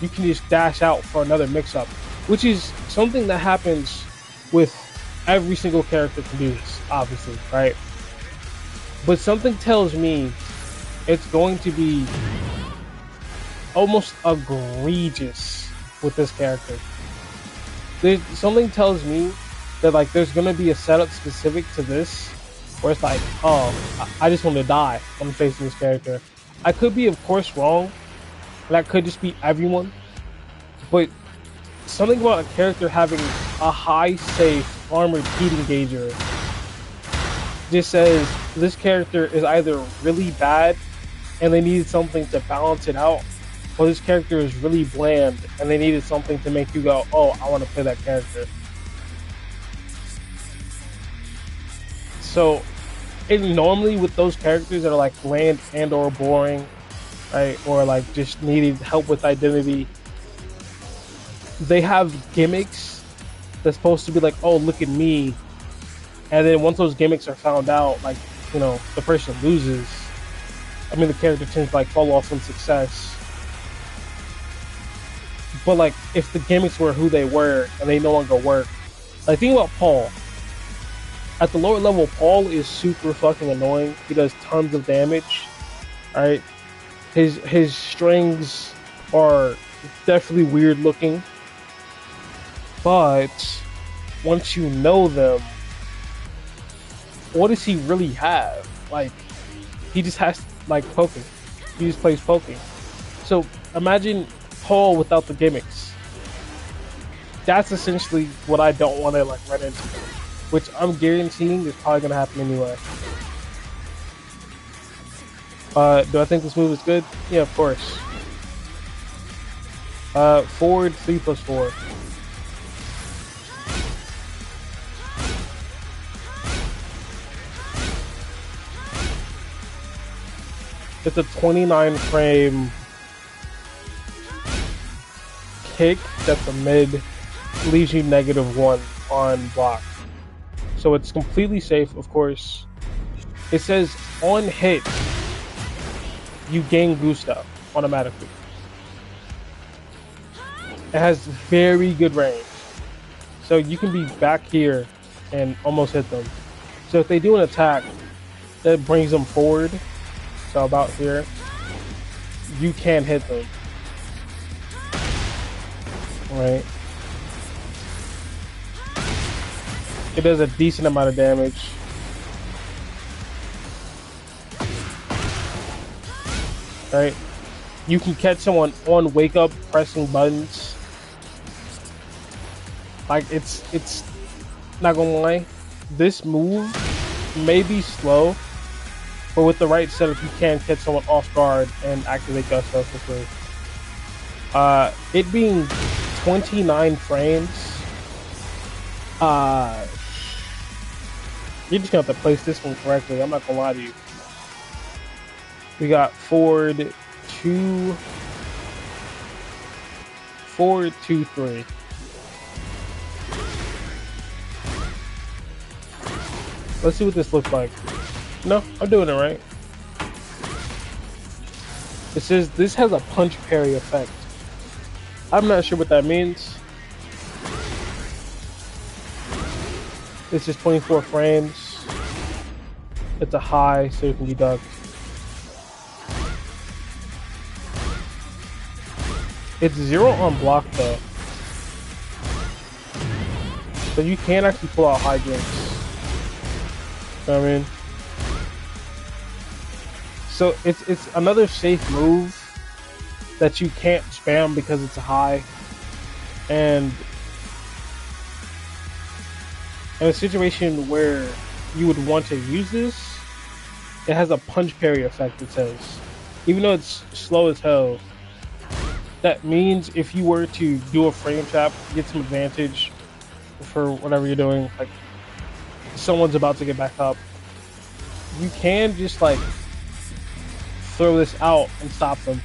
you can just dash out for another mix-up, which is something that happens with every single character can do this, obviously, right? But something tells me it's going to be almost egregious with this character. Something tells me that like there's gonna be a setup specific to this where it's like, oh, I just want to die when I'm facing this character. I could be, of course, wrong. That could just be everyone. But something about a character having a high safe armored heat engager just says this character is either really bad and they needed something to balance it out, or this character is really bland and they needed something to make you go, oh, I want to play that character. So, normally with those characters that are like bland and or boring, right, or like just needed help with identity, they have gimmicks that's supposed to be like, oh, look at me. And then once those gimmicks are found out, like, the person loses. I mean, the character tends to like fall off in success. But like, if the gimmicks were who they were and they no longer work, like think about Paul. At the lower level, Paul is super fucking annoying. He does tons of damage. Right? His strings are definitely weird looking. But once you know them, what does he really have? Like, he just has like poking. He just plays poking. So imagine Paul without the gimmicks. That's essentially what I don't want to like run into, which I'm guaranteeing is probably gonna happen anyway. Do I think this move is good? Yeah, of course. Forward 3+4. It's a 29 frame kick that's a mid, leaves you -1 on block. So it's completely safe, of course. It says on hit, you gain Gusto automatically. It has very good range. So you can be back here and almost hit them. So if they do an attack, that brings them forward. So about here, you can hit them. Right? It does a decent amount of damage. Right? You can catch someone on wake up pressing buttons. Like it's not gonna lie, this move may be slow, but with the right setup you can catch someone off guard and activate Gusto for free. It being 29 frames, you're just gonna have to place this one correctly. I'm not gonna lie to you. We got forward 2, 3. Let's see what this looks like. No, I'm doing it right. It says this has a punch parry effect. I'm not sure what that means. This is 24 frames. It's a high, so it can be ducked. It's 0 on block though. So you can actually pull out high jumps. You know what I mean? So it's another safe move that you can't spam because it's a high. And in a situation where you would want to use this, it has a punch parry effect, it says. Even though it's slow as hell, that means if you were to do a frame trap, get some advantage for whatever you're doing, like someone's about to get back up, you can just like throw this out and stop them.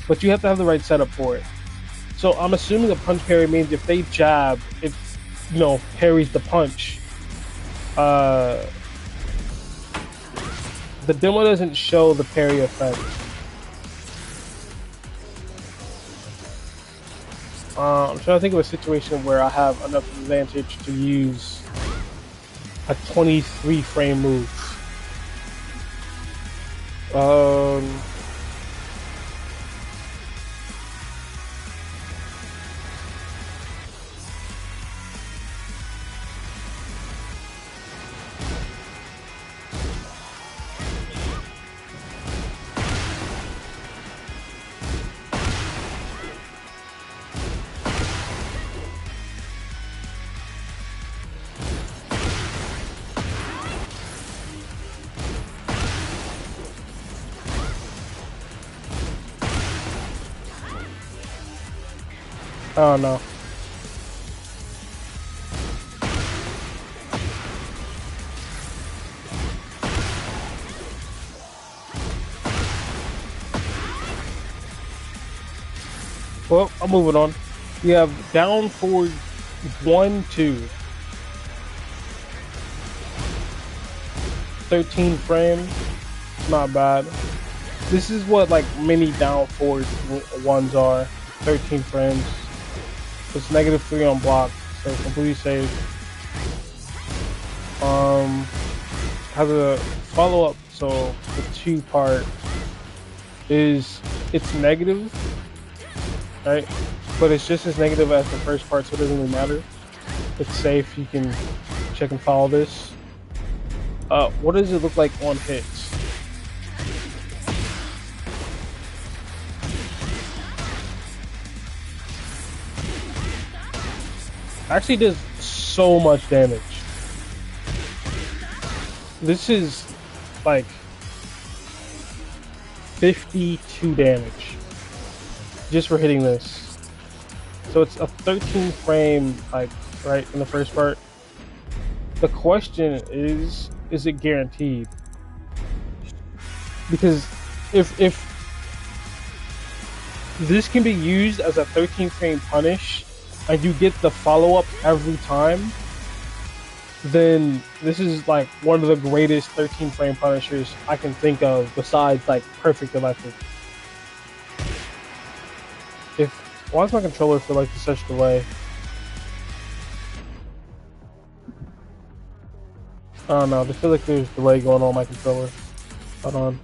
But you have to have the right setup for it. So I'm assuming a punch parry means if they jab, it, you know, parries the punch. The demo doesn't show the parry effect. I'm trying to think of a situation where I have enough advantage to use a 23 frame move. Oh no. Well, I'm moving on. We have down forward 1, 2. 13 frames. Not bad. This is what like mini down forward ones are. 13 frames. It's -3 on block, so completely safe. Has a follow-up, so the 2 part is it's negative, right? But it's just as negative as the first part, so it doesn't really matter. It's safe, you can check and follow this. What does it look like on hits? Actually does so much damage. This is like 52 damage just for hitting this. So it's a 13 frame, like, right in the first part. The question is it guaranteed? Because if this can be used as a 13 frame punish and you get the follow-up every time, then this is like one of the greatest 13 frame punishers I can think of besides like Perfect Electric. Why does my controller feel like such delay? I don't know, I feel like there's delay going on my controller. Hold on.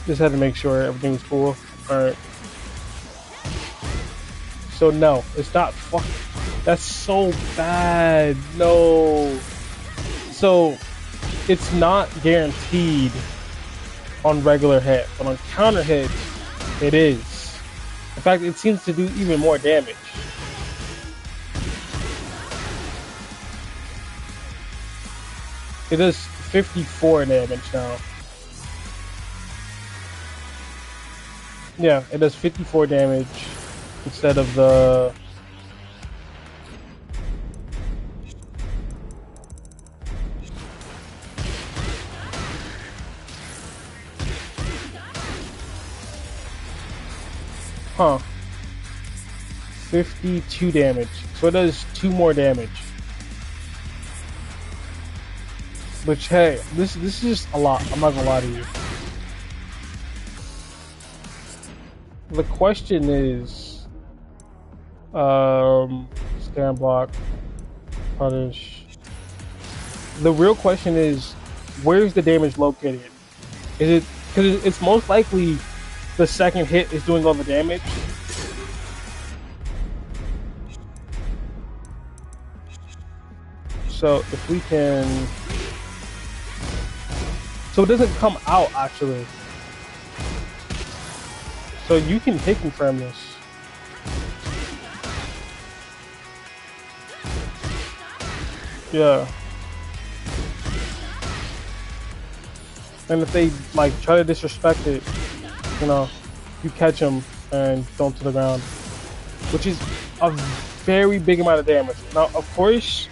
Just had to make sure everything was cool. Alright. So no, it's not that's so bad. No. So it's not guaranteed on regular hit, but on counter hit, it is. In fact, it seems to do even more damage. It does 54 damage now. Yeah, it does 54 damage instead of the... Huh. 52 damage. So it does 2 more damage. Which, hey, this is just a lot. I'm not gonna lie to you. The question is, stand block, punish. The real question is, where's the damage located? Is it because it's most likely the second hit is doing all the damage? So if we can, so it doesn't come out actually. So you can hit confirm this. Yeah. And if they like try to disrespect it, you know, you catch them and throw them to the ground, which is a very big amount of damage. Now, of course,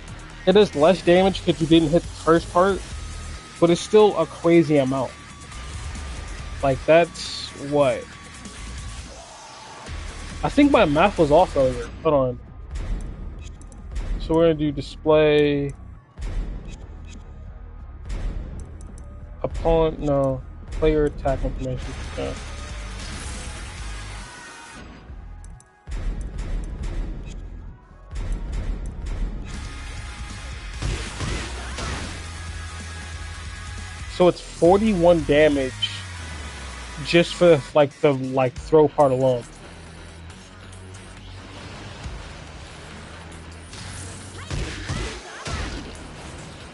it does less damage because you didn't hit the first part, but it's still a crazy amount. Like that's what? I think my math was off earlier. Hold on. So we're gonna do display. Opponent, no. Player attack information. Yeah. So it's 41 damage just for the throw part alone.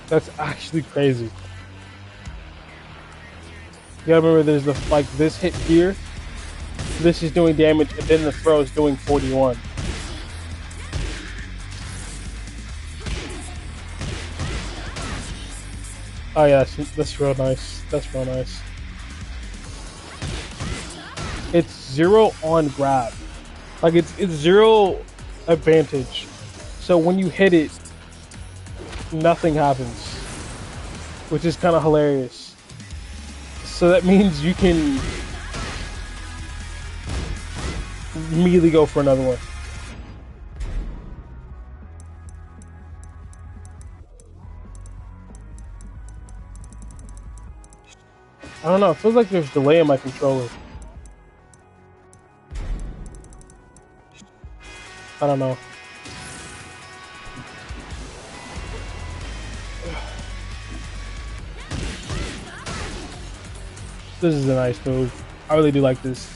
That's actually crazy. You gotta remember there's this hit here. This is doing damage, and then the throw is doing 41. Oh yeah, that's real nice. That's real nice. It's 0 on grab. Like it's 0 advantage. So when you hit it, nothing happens, which is kind of hilarious. So that means you can immediately go for another one. I don't know, it feels like there's delay in my controller. I don't know. This is a nice move. I really do like this.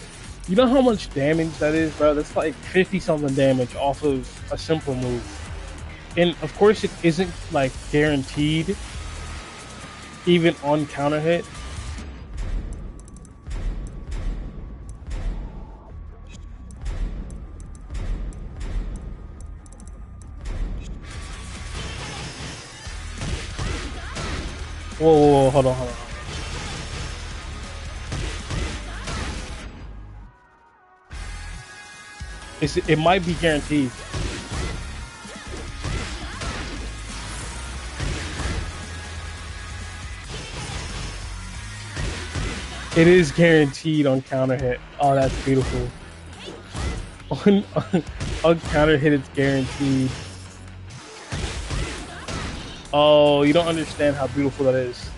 You know how much damage that is, bro? That's like 50 something damage off of a simple move. And of course it isn't like guaranteed even on counter hit. Whoa, hold on. It might be guaranteed. It is guaranteed on counter hit. Oh, that's beautiful. On counter hit, it's guaranteed. Oh, you don't understand how beautiful that is.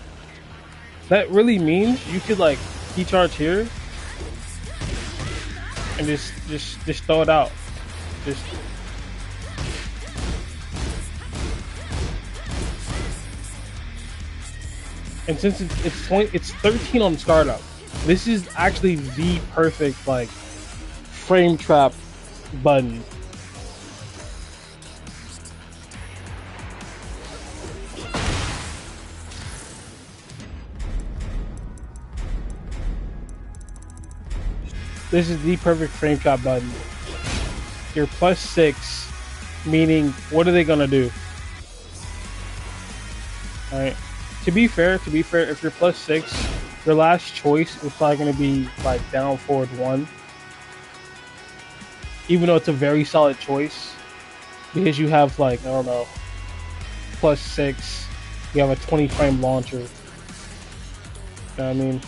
That really means you could like key charge here and just throw it out. Just and since it's 13 on startup, this is actually the perfect like frame trap button. This is the perfect frame trap button. You're +6, meaning what are they gonna do? Alright. To be fair, if you're +6, your last choice is probably gonna be like down forward 1. Even though it's a very solid choice. Because you have like, I don't know, +6, you have a 20 frame launcher. You know what I mean?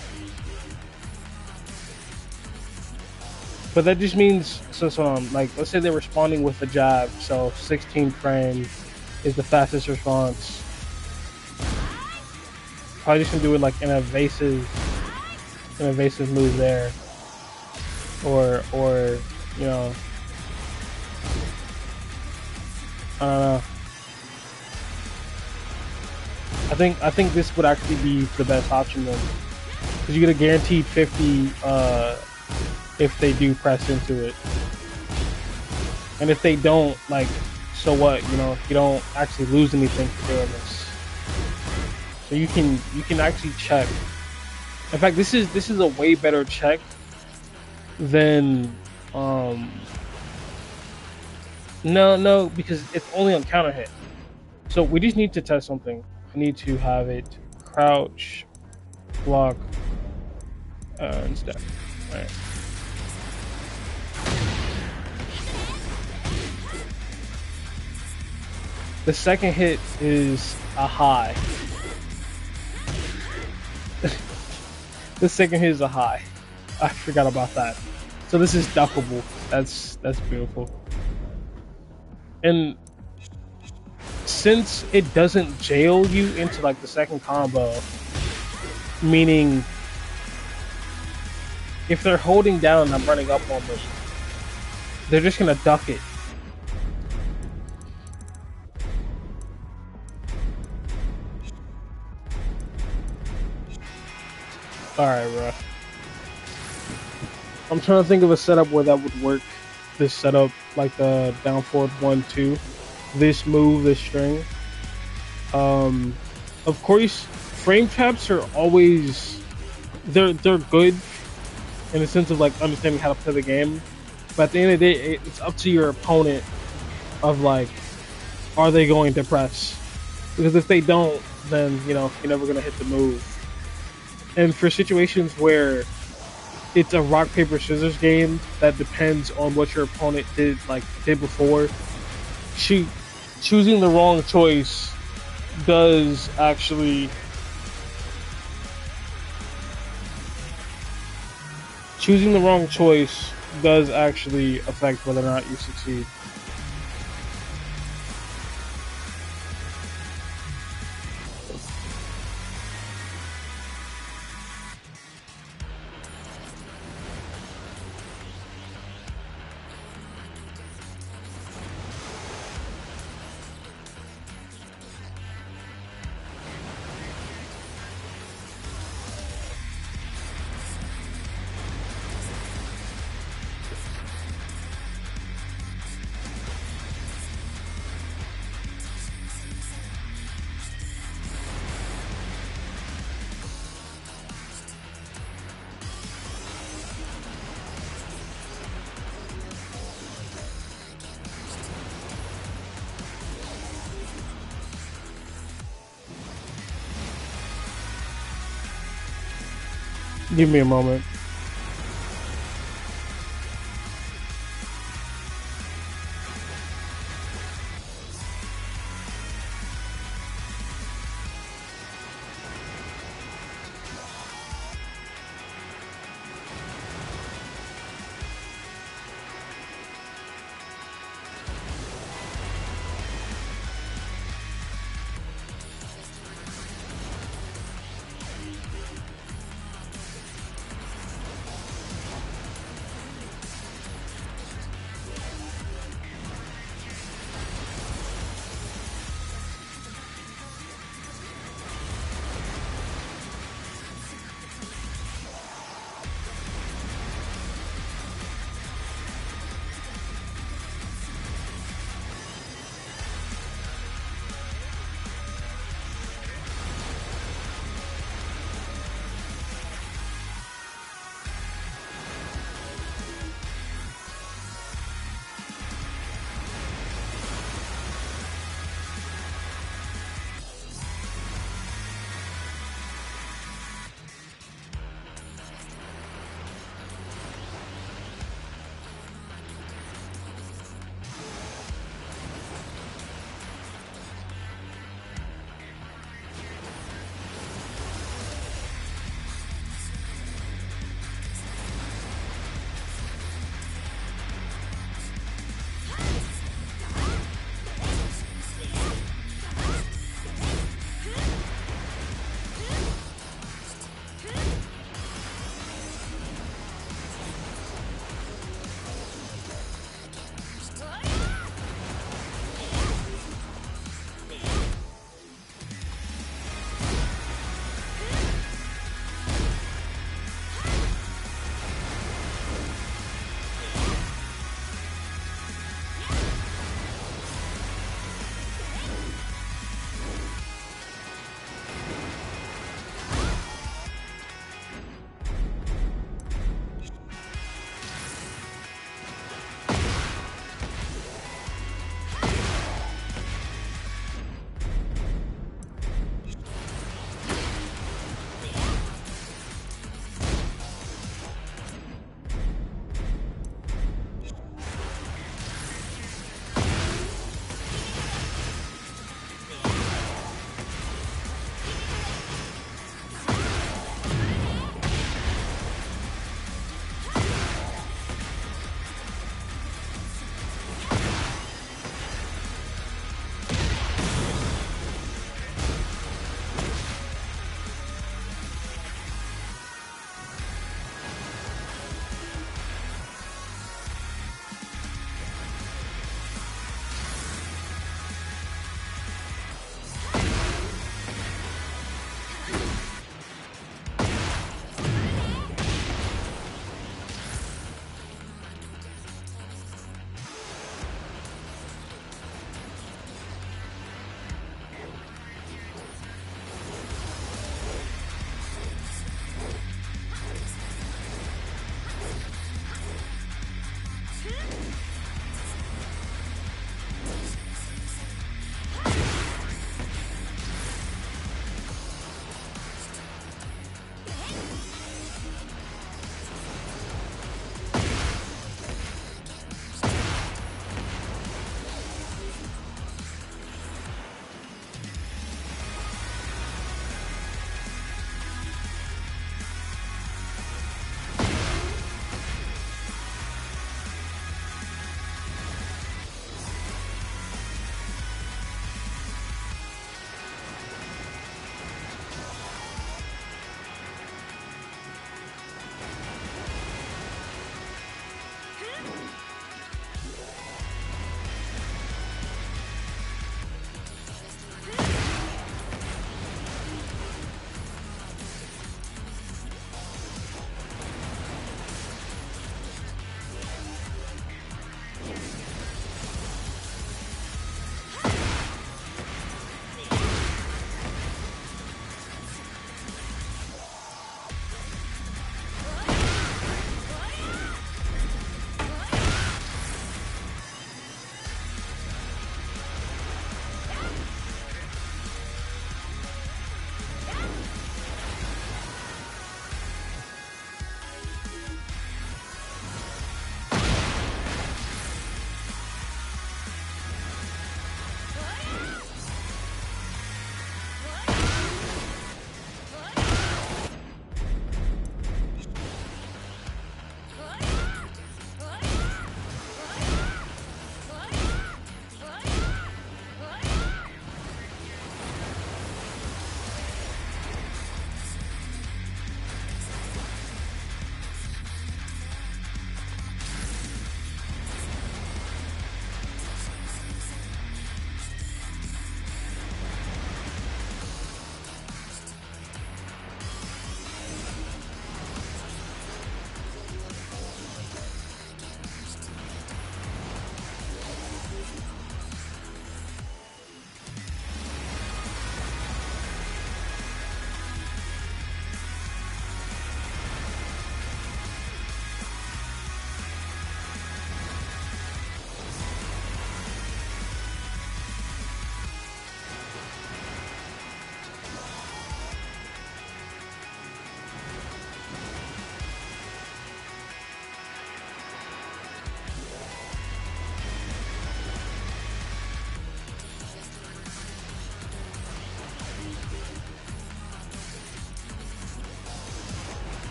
But that just means so like let's say they're responding with a jab, so 16 frame is the fastest response. Probably just gonna do it like an evasive move there, or you know, I don't know. I think this would actually be the best option then, because you get a guaranteed 50 if they do press into it, and if they don't, like, so what? You know, you don't actually lose anything for doing this. So you can actually check. In fact, this is a way better check than no, because it's only on counter hit. So we just need to test something. I need to have it crouch, block, and step. All right. The second hit is a high. The second hit is a high. I forgot about that. So this is duckable. That's beautiful. And since it doesn't jail you into like the second combo, meaning if they're holding down and I'm running up on them, they're just gonna duck it. Alright, bro. I'm trying to think of a setup where that would work. This setup, like the down forward 1-2. This move, this string. Of course, frame traps are always they're good in the sense of like understanding how to play the game. But at the end of the day, it's up to your opponent of like, are they going to press? Because if they don't, then you know you're never gonna hit the move. And for situations where it's a rock paper scissors game that depends on what your opponent did before, she choosing the wrong choice does actually choosing the wrong choice does actually affect whether or not you succeed. Give me a moment.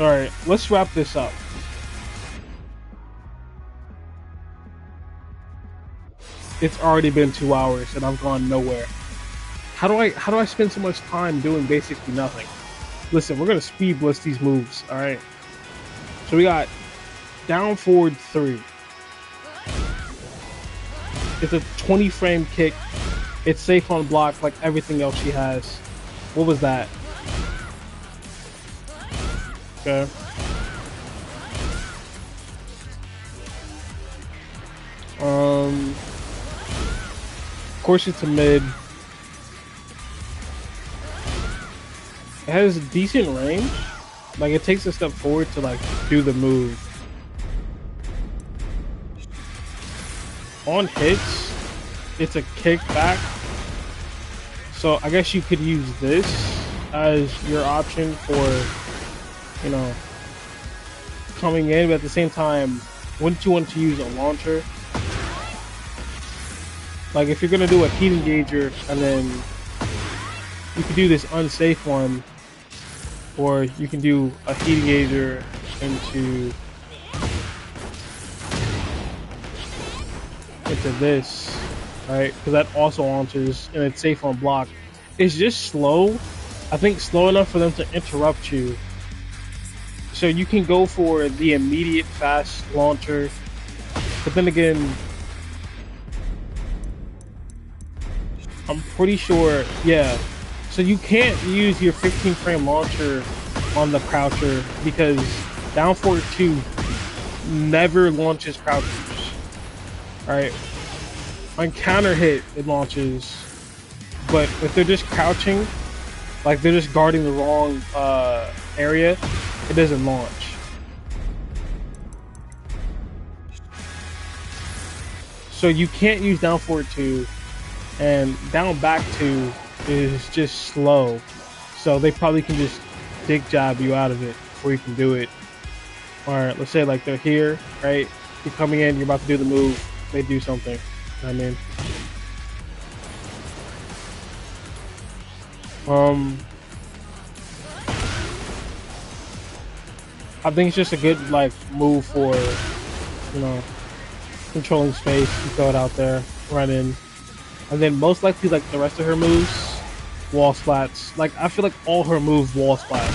Alright, let's wrap this up. It's already been 2 hours and I've gone nowhere. How do I spend so much time doing basically nothing? Listen, we're gonna speed blitz these moves, alright? So we got down forward 3. It's a 20 frame kick. It's safe on block like everything else she has. What was that? Okay. Of course it's a mid. It has decent range. Like it takes a step forward to like do the move. On hits, it's a kickback. So I guess you could use this as your option for, you know, coming in, but at the same time, wouldn't you want to use a launcher? Like if you're gonna do a heat engager and then you could do this unsafe one, or you can do a heat engager into this, right? Because that also launches and it's safe on block. It's just slow. I think slow enough for them to interrupt you. So you can go for the immediate fast launcher, but then again, I'm pretty sure, yeah. So you can't use your 15 frame launcher on the croucher because down forward 2 never launches crouchers. Alright. On counter hit, it launches. But if they're just crouching, like they're just guarding the wrong area, it doesn't launch. So you can't use down forward 2, and down back 2 is just slow. So they probably can just dick jab you out of it before you can do it. Alright, let's say like they're here, right? You're coming in, you're about to do the move, they do something. I mean, I think it's just a good like move for, you know, controlling space. You throw it out there, run in, and then most likely like the rest of her moves, wall splats. Like I feel like all her moves wall splats.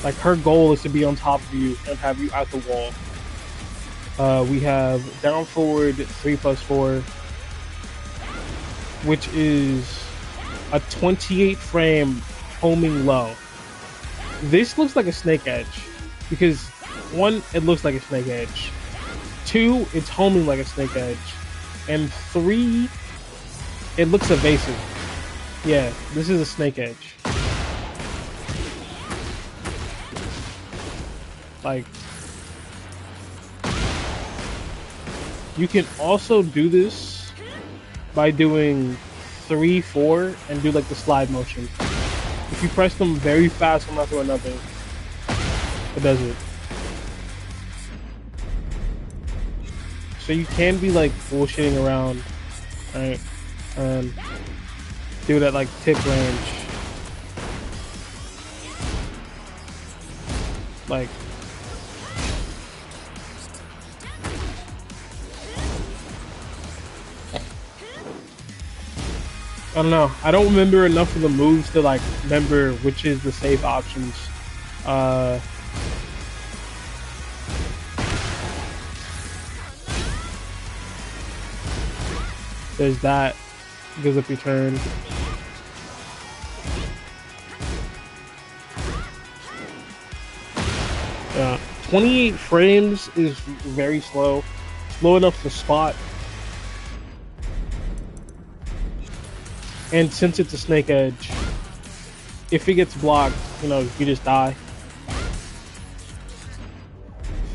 Like her goal is to be on top of you and have you out the wall. We have down forward 3+4, which is a 28 frame homing low. This looks like a snake edge because 1, it looks like a snake edge. 2, it's homing like a snake edge. And 3, it looks evasive. Yeah, this is a snake edge. Like, you can also do this by doing 3, 4 and do like the slide motion. If you press them very fast one after another, it does it. So you can be like bullshitting around, right? And do it at like tip range. Like, I don't know. I don't remember enough of the moves to like remember which is the safe options. There's that. Gives up your turn. Yeah, 28 frames is very slow. Slow enough to spot. And since it's a snake edge, if it gets blocked, you know, you just die. In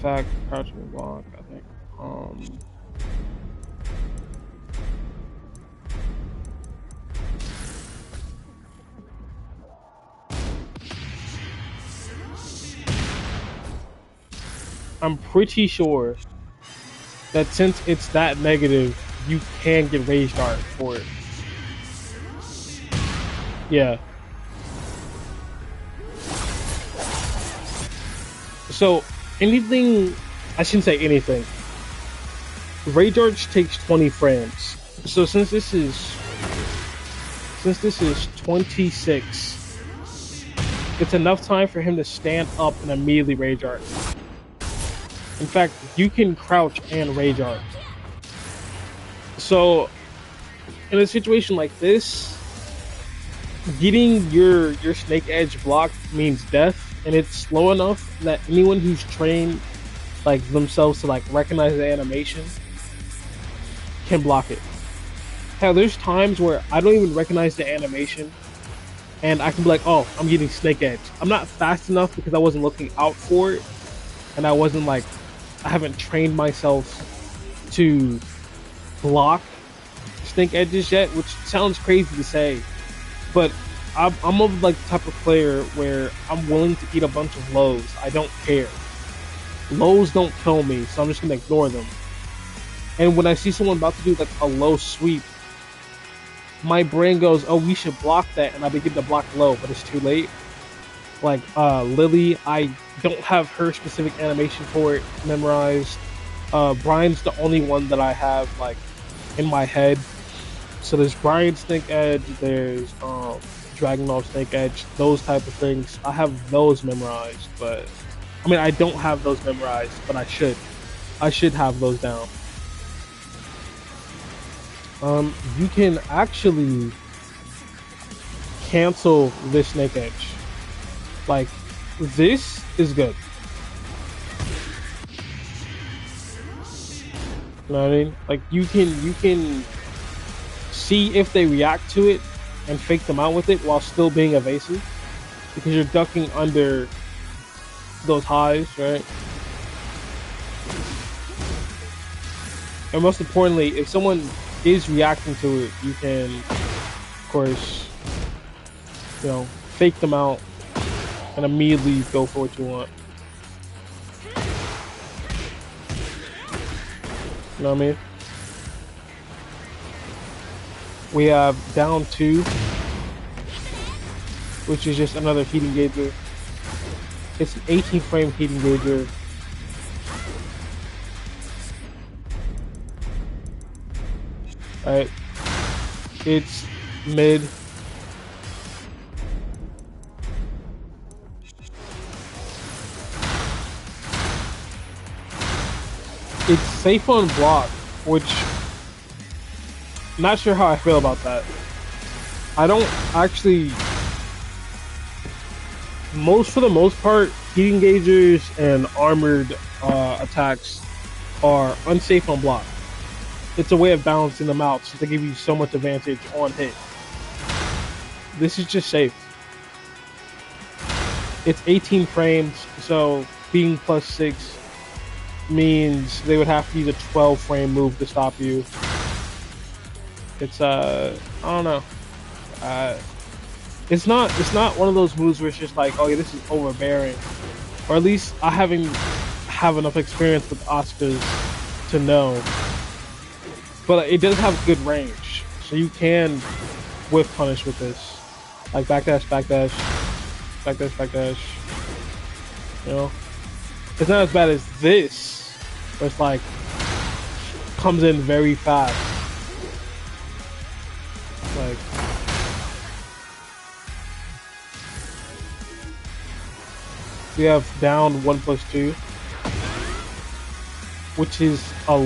fact, crouching block, I think. I'm pretty sure that since it's that negative, you can get rage dart for it. Yeah. So anything, I shouldn't say anything. Rage Arch takes 20 frames. So since this is 26, it's enough time for him to stand up and immediately Rage Arch. In fact, you can crouch and Rage Arch. So in a situation like this, getting your Snake Edge blocked means death, and it's slow enough that anyone who's trained like themselves to like recognize the animation can block it. Hell, there's times where I don't even recognize the animation, and I can be like, "Oh, I'm getting Snake Edge." I'm not fast enough because I wasn't looking out for it, and I haven't trained myself to block Snake Edges yet, which sounds crazy to say, but I'm of like the type of player where I'm willing to eat a bunch of lows. I don't care. Lows don't kill me, so I'm just gonna ignore them. And when I see someone about to do like a low sweep, my brain goes, "Oh, we should block that," and I begin to block low, but it's too late. Like Lily, I don't have her specific animation for it memorized. Brian's the only one that I have like in my head. So there's Brian Snake Edge, there's Dragon Ball Snake Edge, those type of things. I have those memorized, but I mean I don't have those memorized, but I should. I should have those down. You can actually cancel this Snake Edge. Like, this is good. You know what I mean? Like you can see if they react to it and fake them out with it while still being evasive, because you're ducking under those highs, right? And most importantly, if someone is reacting to it, you can, of course, fake them out and immediately go for what you want. You know what I mean? We have down 2, which is just another heat engager. It's an 18 frame heat engager. Alright. It's mid. It's safe on block, which I'm not sure how I feel about that. I don't actually, for the most part, heat engagers and armored attacks are unsafe on block. It's a way of balancing them out since they give you so much advantage on hit. This is just safe. It's 18 frames, so being +6 means they would have to use a 12 frame move to stop you. It's I don't know. It's not one of those moves where it's just like, oh yeah, this is overbearing. Or at least I haven't have enough experience with Asuka's to know. But it does have good range, so you can whiff punish with this, like backdash, backdash, backdash, backdash. You know, it's not as bad as this, where it's like comes in very fast. Like, we have down 1+2, which is a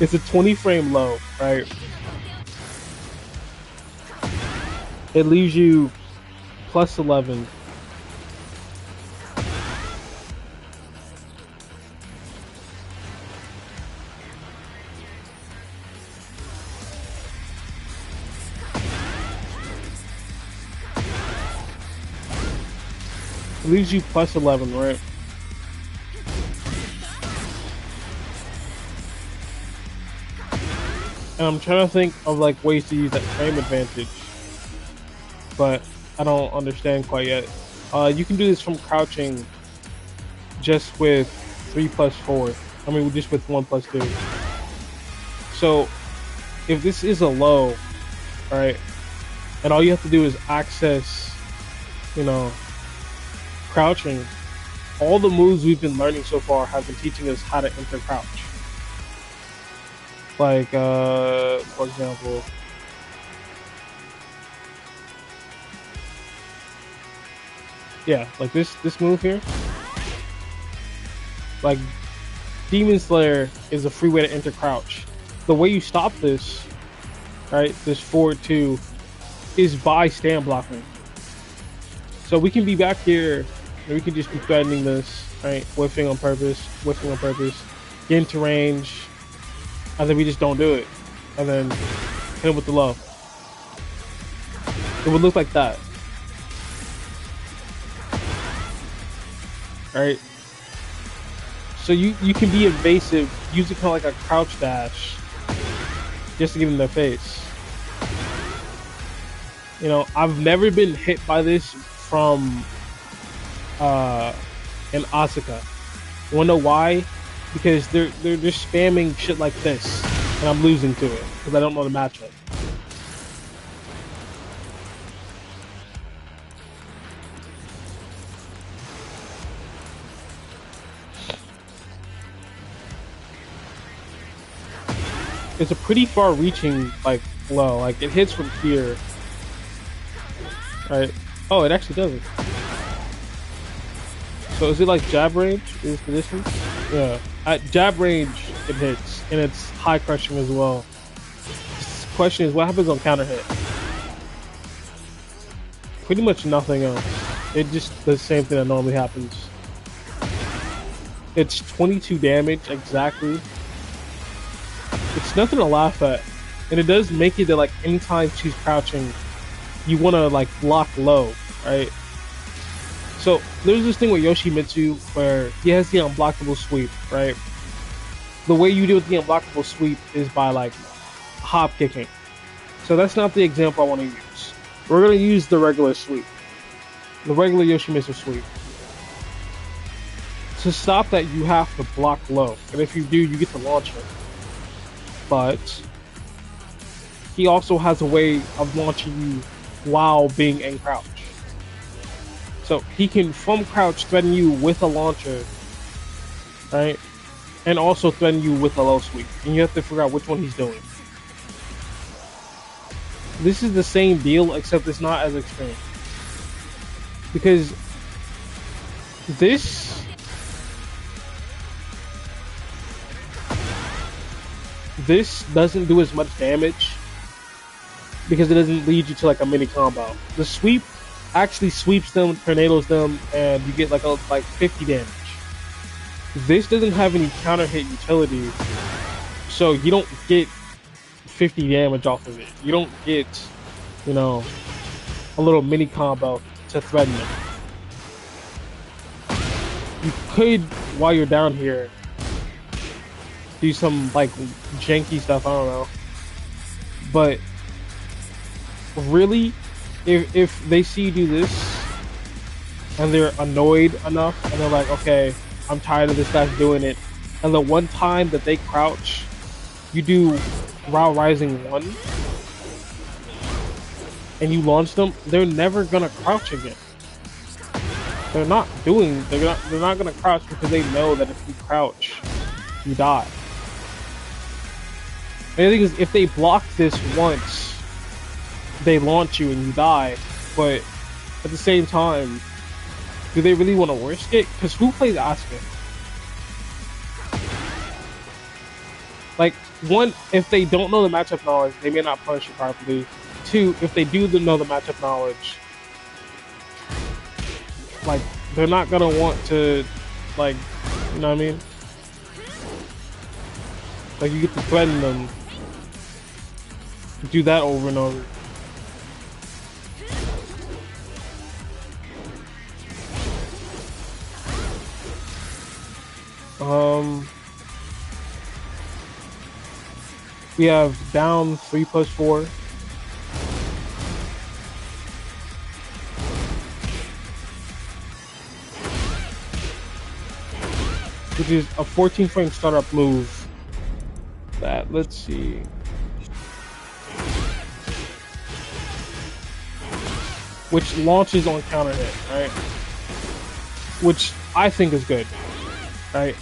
it's a 20 frame low, right? It leaves you +11. It leaves you +11, right? And I'm trying to think of like ways to use that frame advantage, but I don't understand quite yet. You can do this from crouching just with 3+4. I mean, just with 1+2. So if this is a low, right, and all you have to do is access, crouching, all the moves we've been learning so far have been teaching us how to enter crouch. Like, for example, yeah, like this move here. Like, Demon Slayer is a free way to enter crouch. The way you stop this, right, this forward 2, is by stand blocking. So we can be back here, and we can just be threatening this, right, whiffing on purpose, get into range, and then we just don't do it. And then hit him with the low. It would look like that. Right? So you can be evasive, use it kind of like a crouch dash, just to get in their face. You know, I've never been hit by this from an Asuka. You wanna know why? Because they're just spamming shit like this, and I'm losing to it because I don't know the matchup. It's a pretty far-reaching like blow. Like it hits from here, right? Oh, it actually doesn't. So is it like jab range? Is the distance? Yeah. At jab range, it hits, and it's high crushing as well. The question is, what happens on counter hit? Pretty much nothing else. It just does the same thing that normally happens. It's 22 damage exactly. It's nothing to laugh at, and it does make it that like anytime she's crouching, you want to like block low, right? So there's this thing with Yoshimitsu where he has the unblockable sweep, right? The way you do with the unblockable sweep is by like hop kicking. So that's not the example I want to use. We're gonna use the regular sweep, the regular Yoshimitsu sweep. To stop that, you have to block low, and if you do, you get to launch it. But he also has a way of launching you while being in crouch. So he can, from crouch, threaten you with a launcher, right? And also threaten you with a low sweep. And you have to figure out which one he's doing. This is the same deal, except it's not as extreme. Because this doesn't do as much damage because it doesn't lead you to like a mini combo. The sweep actually sweeps them, tornadoes them, and you get like 50 damage. This doesn't have any counter hit utility, so you don't get 50 damage off of it. You don't get, you know, a little mini combo to threaten them. You could, while you're down here, do some like janky stuff, I don't know. But really, if they see you do this and they're annoyed enough and they're like, okay, I'm tired of this guy doing it, and the one time that they crouch, you do Raw Rising 1 and you launch them, they're never gonna crouch again. They're not gonna crouch because they know that if you crouch, you die. And the thing is, if they block this once, they launch you and you die. But at the same time, do they really want to risk it? Because who plays Asuka? Like, one, if they don't know the matchup knowledge, they may not punish you properly. Two, if they do know the matchup knowledge, like, they're not gonna want to, like, you know what I mean? Like, you get to threaten them. Do that over and over. We have down 3+4. Which is a 14 frame startup move that, let's see. Which launches on counter hit, right? Which I think is good, right?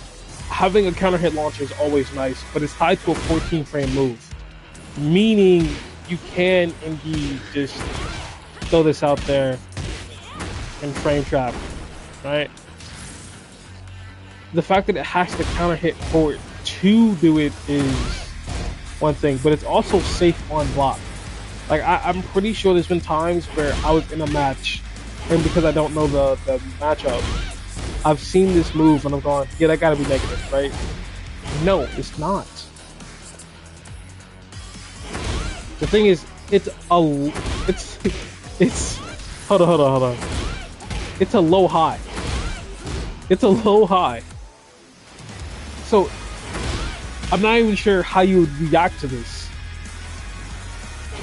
Having a counter hit launcher is always nice, but it's tied to a 14 frame move, meaning you can indeed just throw this out there and frame trap, right? The fact that it has to counter hit for it to do it is one thing, but it's also safe on block. Like I'm pretty sure there's been times where I was in a match, and because I don't know the matchup, I've seen this move and I'm going, yeah, that gotta be negative, right? No, it's not. The thing is, it's hold on. It's a low high. It's a low high. So I'm not even sure how you would react to this.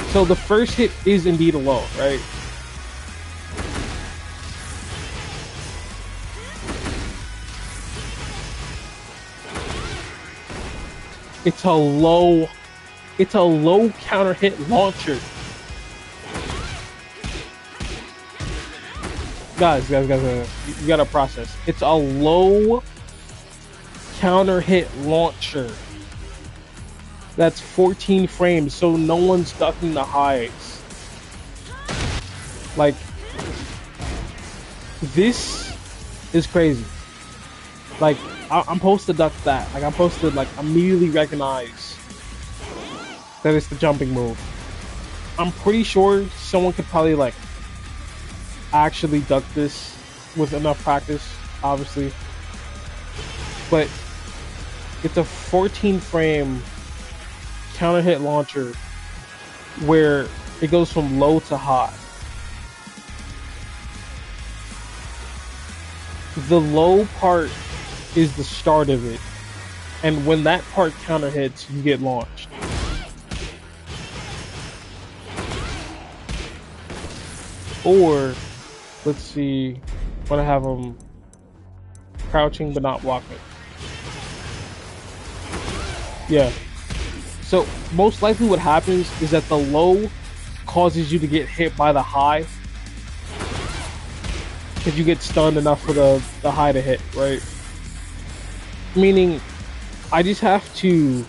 So the first hit is indeed a low, right? It's a low counter hit launcher. Guys, you gotta process. It's a low counter hit launcher. That's 14 frames, so no one's ducking the highs. Like, this is crazy. Like, I'm supposed to duck that. Like, I'm supposed to, like, immediately recognize that it's the jumping move. I'm pretty sure someone could probably, like, actually duck this with enough practice, obviously. But it's a 14 frame counter hit launcher where it goes from low to high. The low part is the start of it, and when that part counter hits, you get launched. Or let's see, I'm gonna have them crouching but not walking. Yeah. So most likely what happens is that the low causes you to get hit by the high, because you get stunned enough for the high to hit, right? Meaning, I just have to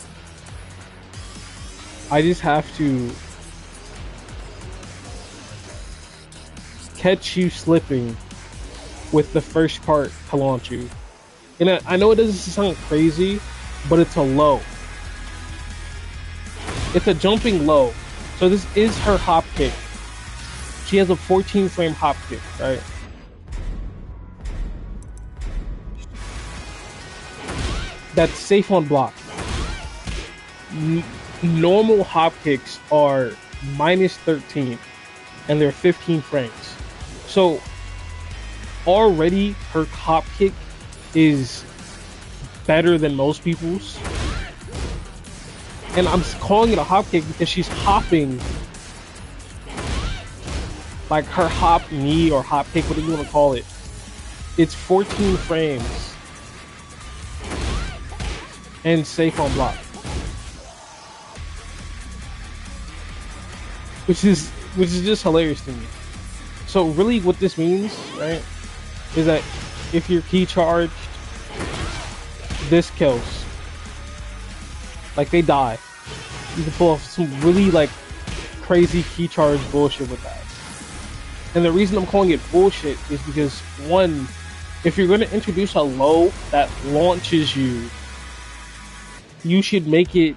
catch you slipping with the first part to launch you. And I know it doesn't sound crazy, but it's a low. It's a jumping low. So this is her hop kick. She has a 14 frame hop kick, right? That's safe on block. Normal hop kicks are minus 13 and they're 15 frames. So already her hop kick is better than most people's. And I'm calling it a hop kick because she's hopping, like her hop knee or hop kick, whatever you want to call it. It's 14 frames and safe on block, which is just hilarious to me. So really, what this means, right, is that if you're key charged, this kills. Like, they die. You can pull off some really, like, crazy key charge bullshit with that. And the reason I'm calling it bullshit is because, one, if you're going to introduce a low that launches you, you should make it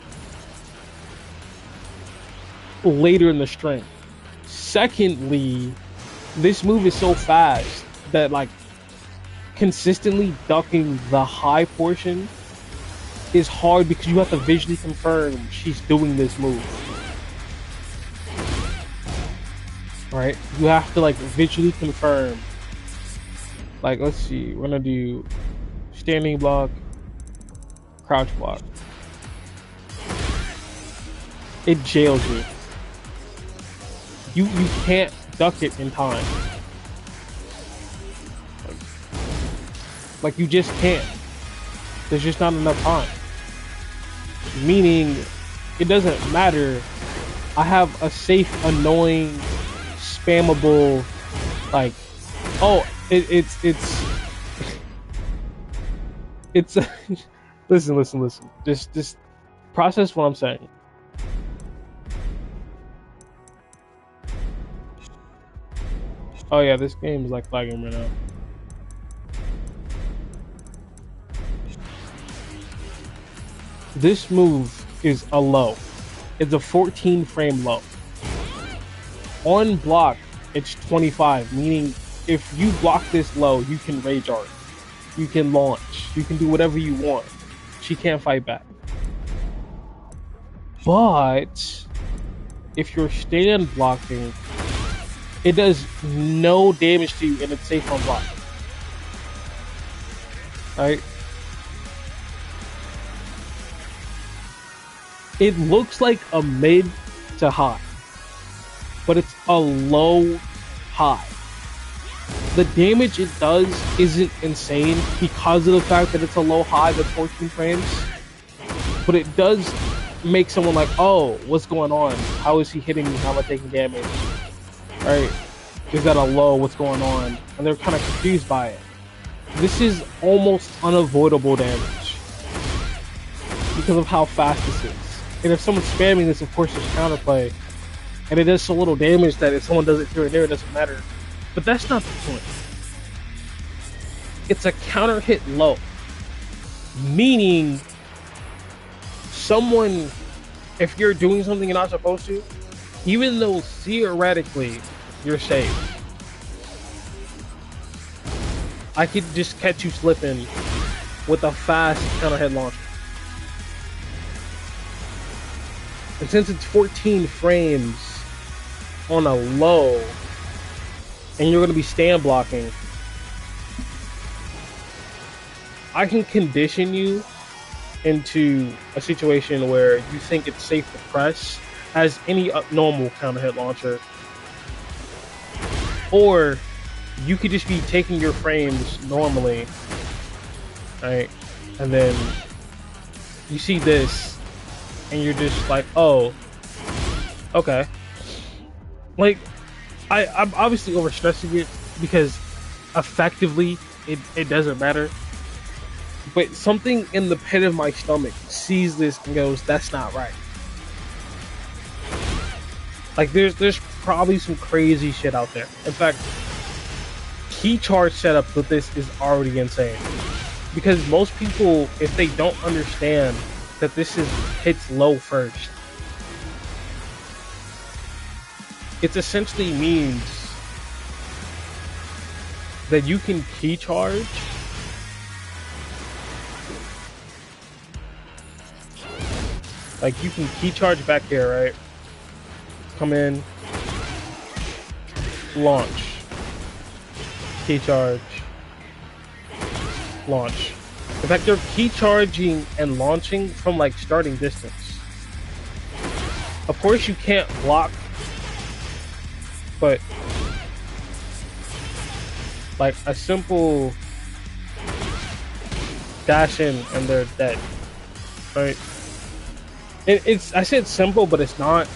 later in the string. Secondly, this move is so fast that, like, consistently ducking the high portion is hard because you have to visually confirm she's doing this move. Right? You have to, like, visually confirm. Like, let's see, we're gonna do standing block, crouch block. It jails you. You can't duck it in time. Like, you just can't. There's just not enough time. Meaning, it doesn't matter. I have a safe, annoying, spammable, like, oh, it's It's listen. Just process what I'm saying. Oh yeah, this game is like flagging right now. This move is a low. It's a 14 frame low. On block, it's 25, meaning if you block this low, you can rage art, you can launch, you can do whatever you want. She can't fight back. But if you're stand blocking, it does no damage to you and it's safe on block. Right? It looks like a mid to high, but it's a low high. The damage it does isn't insane because of the fact that it's a low high that's 14 frames, but it does make someone like, oh, what's going on? How is he hitting me? How am I taking damage? Right? Is that a low? What's going on? And they're kind of confused by it. This is almost unavoidable damage because of how fast this is. And if someone's spamming this, of course, there's counterplay. And it does so little damage that if someone does it here and there, it doesn't matter. But that's not the point. It's a counter hit low. Meaning, someone, if you're doing something you're not supposed to, even though theoretically you're safe, I could just catch you slipping with a fast counter hit launcher. And since it's 14 frames on a low, and you're going to be stand blocking, I can condition you into a situation where you think it's safe to press as any normal counter hit launcher. Or you could just be taking your frames normally, right? And then you see this, and you're just like, oh, okay. Like, I'm obviously overstressing it because effectively it doesn't matter. But something in the pit of my stomach sees this and goes, that's not right. Like, there's probably some crazy shit out there. In fact, key charge setup with this is already insane. Because most people, if they don't understand that this is hits low first, it essentially means that you can key charge like you can key charge back here, right? Come in, launch, key charge, launch. In fact, they're key charging and launching from like starting distance. Of course you can't block, but like a simple dash in and they're dead, right? It's I said simple, but it's not.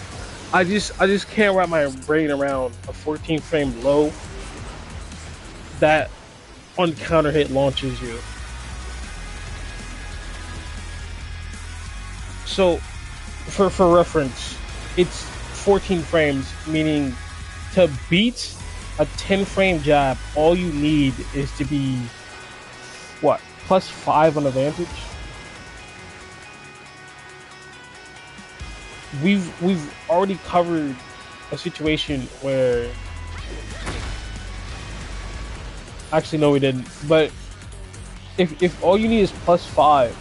I just can't wrap my brain around a 14 frame low that on counter hit launches you. So for reference, it's 14 frames, meaning to beat a 10 frame jab, all you need is to be what, +5 on advantage. We've already covered a situation where, actually no we didn't, but if all you need is +5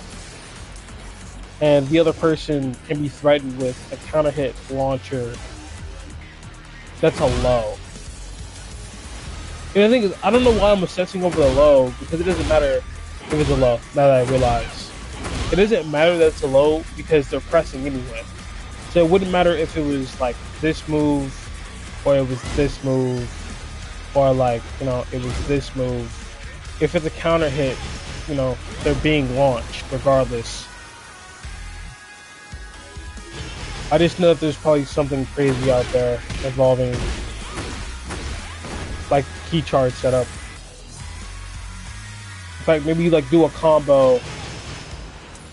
and the other person can be threatened with a counter hit launcher, that's a low. And the thing is, I don't know why I'm obsessing over the low, because it doesn't matter if it's a low, now that I realize. It doesn't matter that it's a low because they're pressing anyway. So it wouldn't matter if it was like this move, or it was this move, or like, you know, it was this move. If it's a counter hit, you know, they're being launched regardless. I just know that there's probably something crazy out there involving like key charge setup. fact, maybe you like do a combo,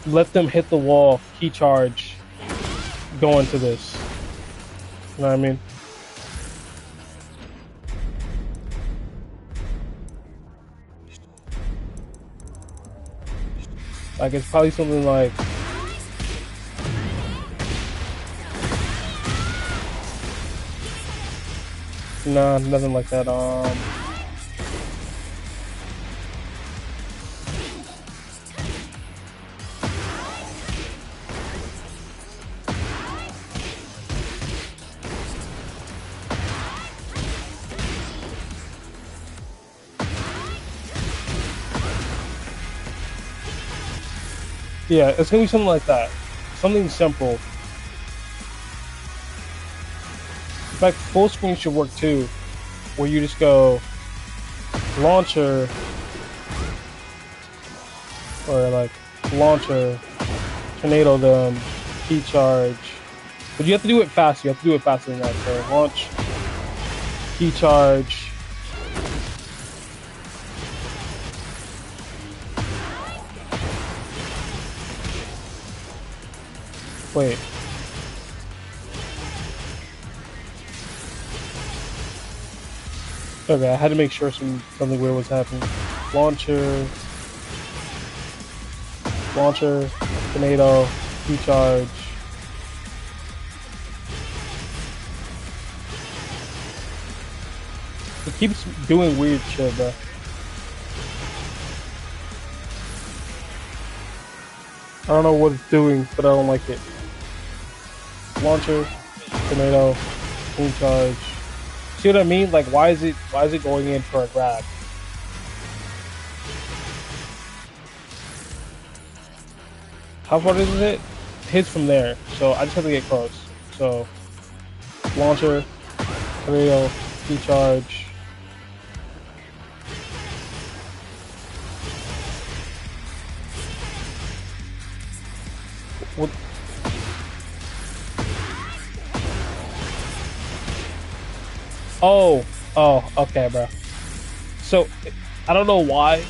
let them hit the wall, key charge, go into this. You know what I mean? Like it's probably something like nah, nothing like that. Yeah, it's gonna be something like that. Something simple. In fact, full screen should work too, where you just go launcher or like launcher, tornado them, key charge. But you have to do it fast. You have to do it faster than that. So launch, key charge. Wait. Okay, I had to make sure something weird was happening. Launcher, tornado, key charge. It keeps doing weird shit, bro. I don't know what it's doing, but I don't like it. Launcher, tornado, key charge. See what I mean? Like, why is it going in for a grab? How far is it? Hits from there, so I just have to get close. So, launcher, tornado, key charge. What? Oh, okay, bro. So, I don't know why,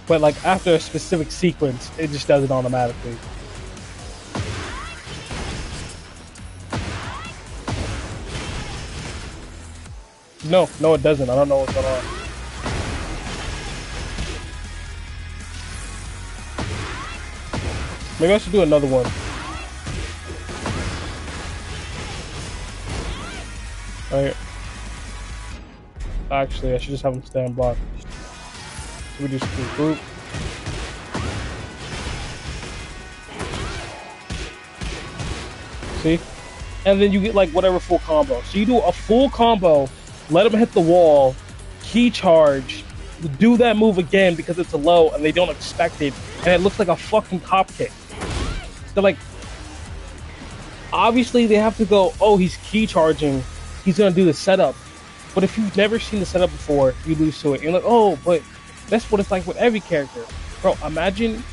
but like after a specific sequence, it just does it automatically. No, it doesn't. I don't know what's going on. Maybe I should do another one. Alright. Actually, I should just have him stand block. So we just group. See? And then you get like whatever full combo. So you do a full combo, let him hit the wall, key charge, do that move again because it's a low and they don't expect it, and it looks like a fucking cop kick. They're like, obviously they have to go, oh, he's key charging, he's gonna do the setup. But if you've never seen the setup before, you lose to it. And you're like, oh, but that's what it's like with every character. Bro, imagine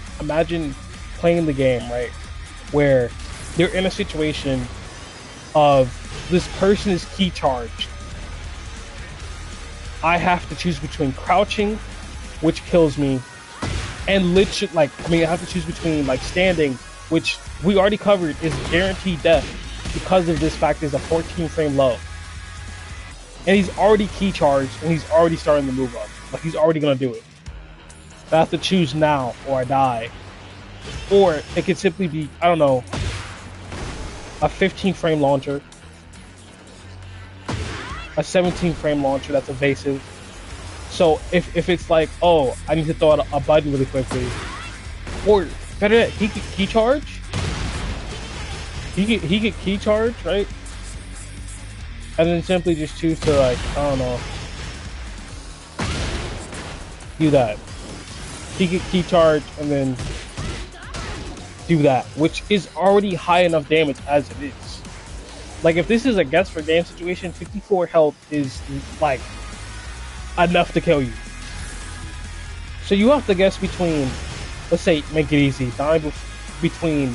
playing the game, right? Where you're in a situation of this person is key charged. I have to choose between crouching, which kills me, and literally, like, I mean, I have to choose between, like, standing, which we already covered is guaranteed death because of this fact is a 14 frame low. And he's already key charged, and he's already starting to move up. Like, he's already gonna do it. I have to choose now, or I die. Or it could simply be, I don't know, a 15 frame launcher, a 17 frame launcher that's evasive. So if it's like, oh, I need to throw out a button really quickly, or better yet, he could key charge. He could key charge, right? And then simply just choose to, like, I don't know, do that. He could key charge and then do that, which is already high enough damage as it is. Like, if this is a guess for game situation, 54 health is like enough to kill you. So you have to guess between, let's say, make it easy, between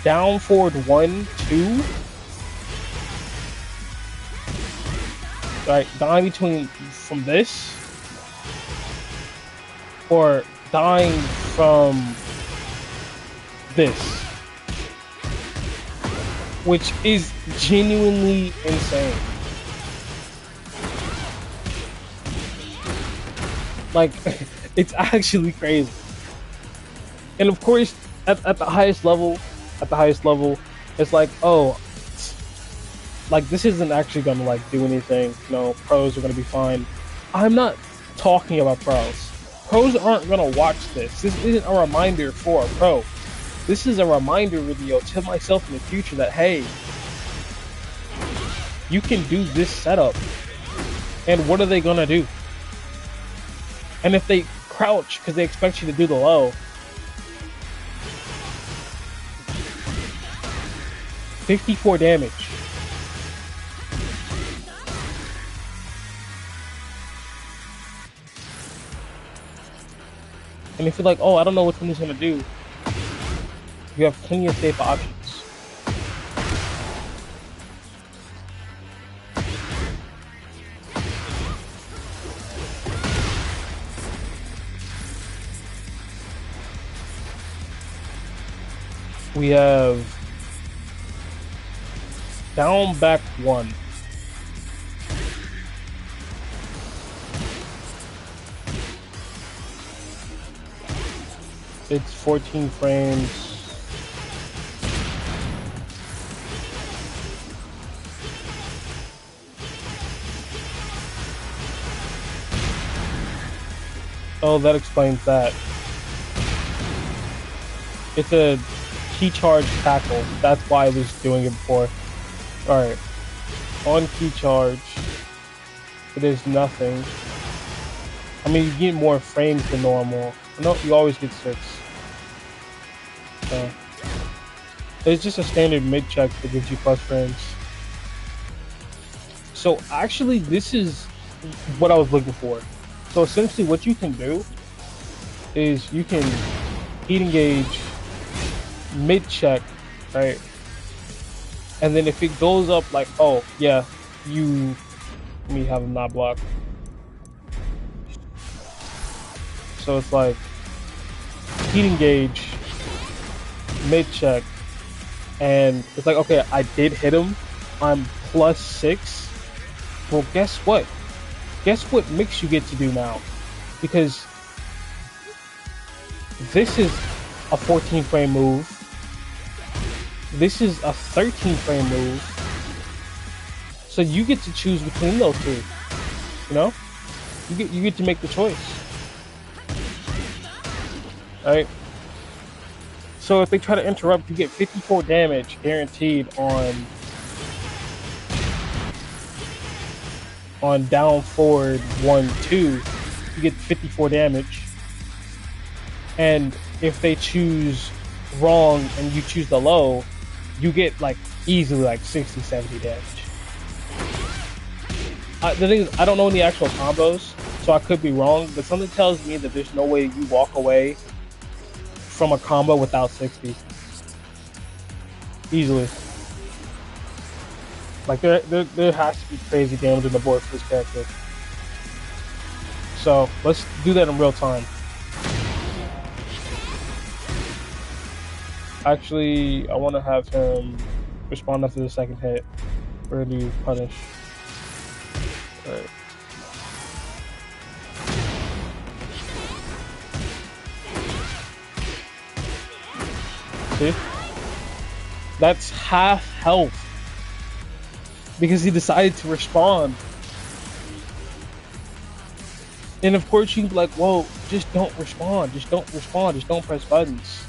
down forward 1, 2. Right, dying between from this or dying from this, which is genuinely insane. Like, it's actually crazy. And of course, at the highest level, it's like, oh, like this isn't actually gonna like do anything. Pros are gonna be fine. I'm not talking about pros. Pros aren't gonna watch this. This isn't a reminder for a pro. This is a reminder video to myself in the future that, hey, you can do this setup. And what are they gonna do? And if they crouch because they expect you to do the low, 54 damage. And if you're like, oh, I don't know which one he's gonna do, you have plenty of safe options. We have down back 1. It's 14 frames. Oh, that explains that. It's a key charge tackle. That's why I was doing it before. Alright. On key charge, it is nothing. I mean, you get more frames than normal. No, you always get 6. So, it's just a standard mid check that gives you plus frames. So actually, this is what I was looking for. So essentially, what you can do is you can heat engage mid check, right? And then if it goes up like, oh yeah, let me have him not block. So it's like heat engage mid check, and it's like, okay, I did hit him. I'm plus 6. Well, guess what? Guess what mix you get to do now? Because this is a 14 frame move. This is a 13 frame move. So you get to choose between those two. You know? You get to make the choice. Alright? So if they try to interrupt, you get 54 damage guaranteed on down forward 1-2. You get 54 damage. And if they choose wrong and you choose the low, you get like easily like 60-70 damage. The thing is, I don't know any actual combos, so I could be wrong, but something tells me that there's no way you walk away from a combo without 60. Easily. Like there has to be crazy damage on the board for this character. So let's do that in real time. Actually, I want to have him respond after the second hit. Or do punish? Alright. See? That's half health. Because he decided to respond. And of course you can be like, whoa, just don't respond. Just don't respond. Just don't press buttons.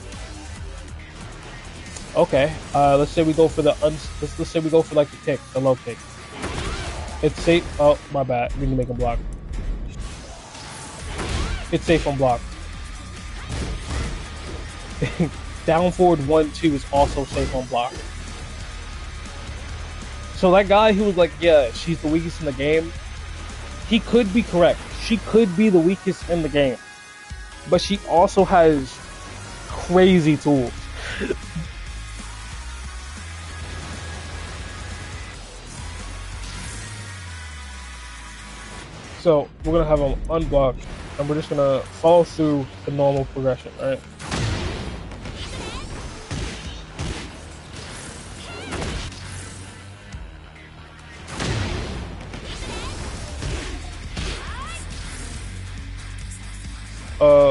Okay, let's say we go for the let's say we go for like the kick, the low kick. It's safe. Oh, my bad. We need to make him block. It's safe on block. Down forward 1-2 is also safe on block. So that guy who was like, yeah, she's the weakest in the game, he could be correct. She could be the weakest in the game, but she also has crazy tools. So we're gonna have him unblock And we're just gonna follow through the normal progression, right?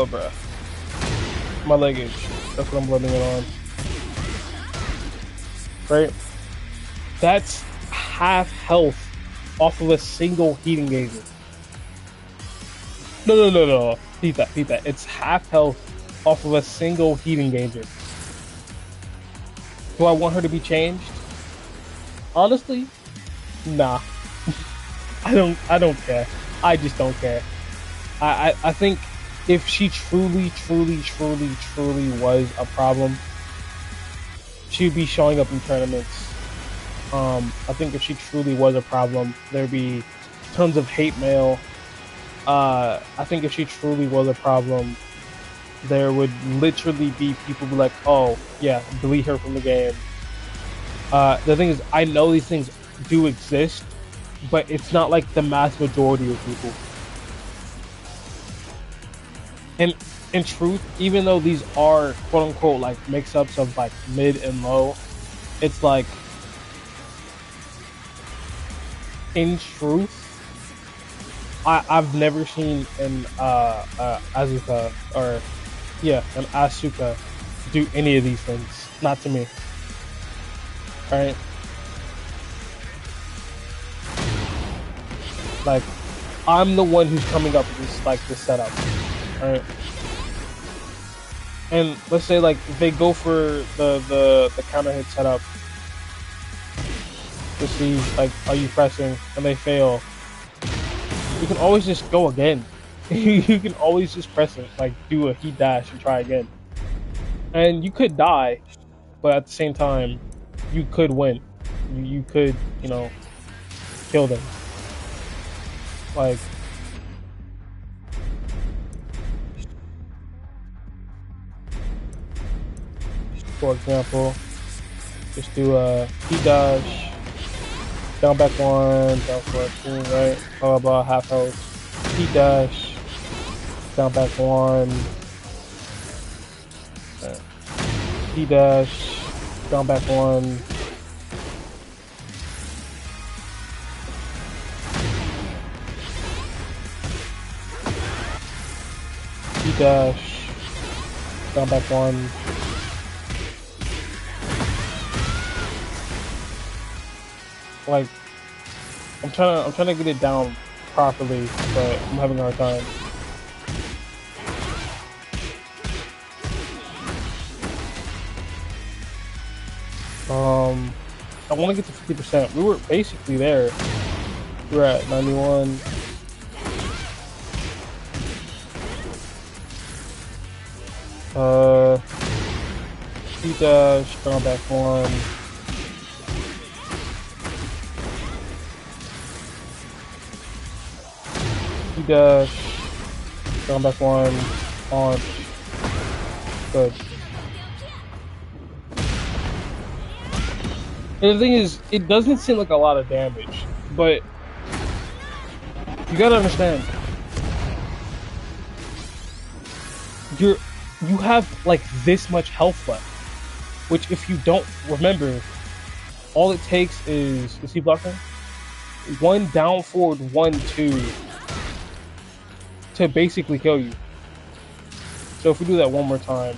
Bruh. My leg itch. That's what I'm letting it on. Right? That's half health off of a single heat engager. No. Beat that. It's half health off of a single heat engager. Do I want her to be changed? Honestly, nah. I don't care. I just don't care. I think if she truly was a problem, she'd be showing up in tournaments. I think if she truly was a problem, there'd be tons of hate mail. I think if she truly was a problem, there would literally be people be like, "Oh, yeah, delete her from the game." The thing is, I know these things do exist, but it's not like the mass majority of people. And in truth, even though these are quote unquote like mix-ups of like mid and low, it's like in truth, I've never seen an Azuka or yeah, an Asuka do any of these things. Not to me. Right? Like I'm the one who's coming up with this like this setup. Right? And let's say like they go for the counter hit setup to see like are you pressing and they fail. You can always just go again. You can always just press it, like do a heat dash and try again. And you could die, but at the same time, you could win. You could, you know, kill them. Like, for example, just do a heat dash, down back one, down 14, right? Blah, blah, half health, heat dash, down back one, heat dash, down back one, heat dash, down back one. Like, I'm trying to get it down properly, but I'm having a hard time. I want to get to 50%. We were basically there. We're at 91. Heat dash, down back one. Heat dash, down back one. Launch. Good. And the thing is, it doesn't seem like a lot of damage, but you gotta understand, you have like this much health left, which if you don't remember, all it takes is he blocking? One down forward, 1-2 to basically kill you. So if we do that one more time.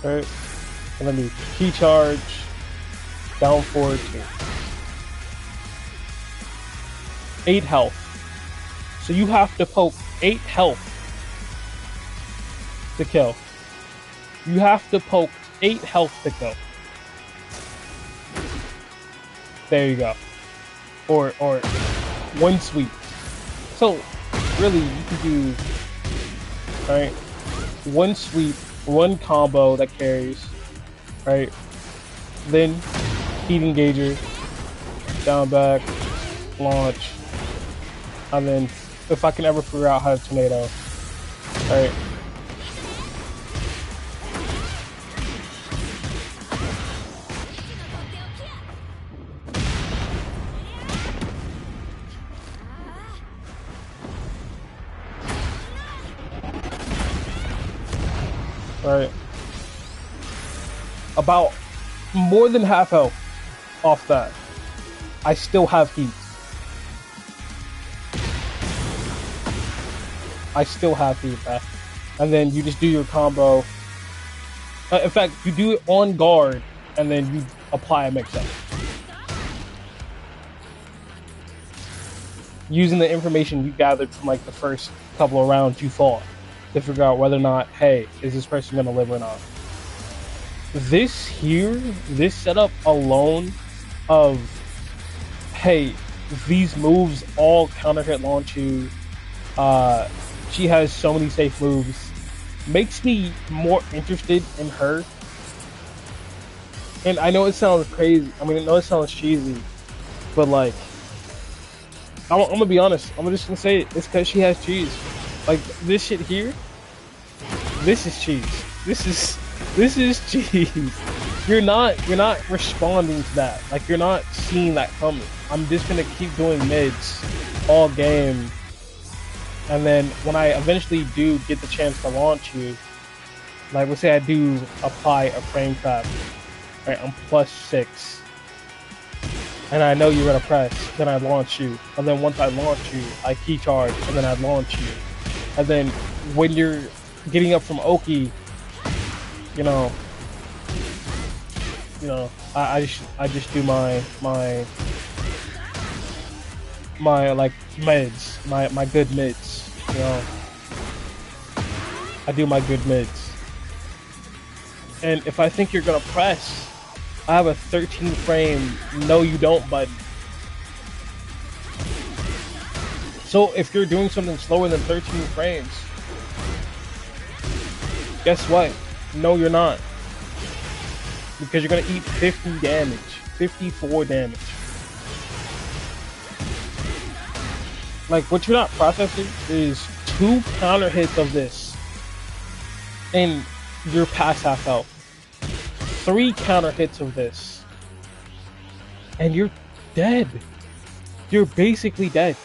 Right, and then do key charge, down forward 2. 8 health. So you have to poke 8 health to kill. You have to poke 8 health to kill. There you go. or one sweep. So really, you can do right one sweep, one combo that carries, right? Then heat engager, down back, launch, and then if I can ever figure out how to tornado, right? Right. About more than half health off that. I still have heat. I still have heat, man. And then you just do your combo. In fact, you do it on guard, and then you apply a mix-up. Using the information you gathered from like the first couple of rounds you fought to figure out whether or not, hey, is this person gonna live or not? This here, this setup alone of, hey, these moves all counter hit launch you. She has so many safe moves. Makes me more interested in her. And I know it sounds crazy. I mean, I know it sounds cheesy, but like, I'm gonna be honest. I'm just gonna say it. It's because she has cheese. Like this shit here. This is cheese. This is cheese. You're not responding to that. Like you're not seeing that coming. I'm just gonna keep doing mids all game, and then when I eventually do get the chance to launch you, like let's say I do apply a frame trap, right? I'm +6, and I know you're gonna press. Then I launch you, and then once I launch you, I key charge, and then I launch you, and then when you're getting up from Oki, you know, I just do my like mids, my good mids, you know. I do my good mids. And if I think you're gonna press, I have a 13 frame no you don't button. So if you're doing something slower than 13 frames, guess what? No, you're not. Because you're gonna eat 50 damage. 54 damage. Like, what you're not processing is 2 counter hits of this, and you're past half health. 3 counter hits of this, and you're dead. You're basically dead.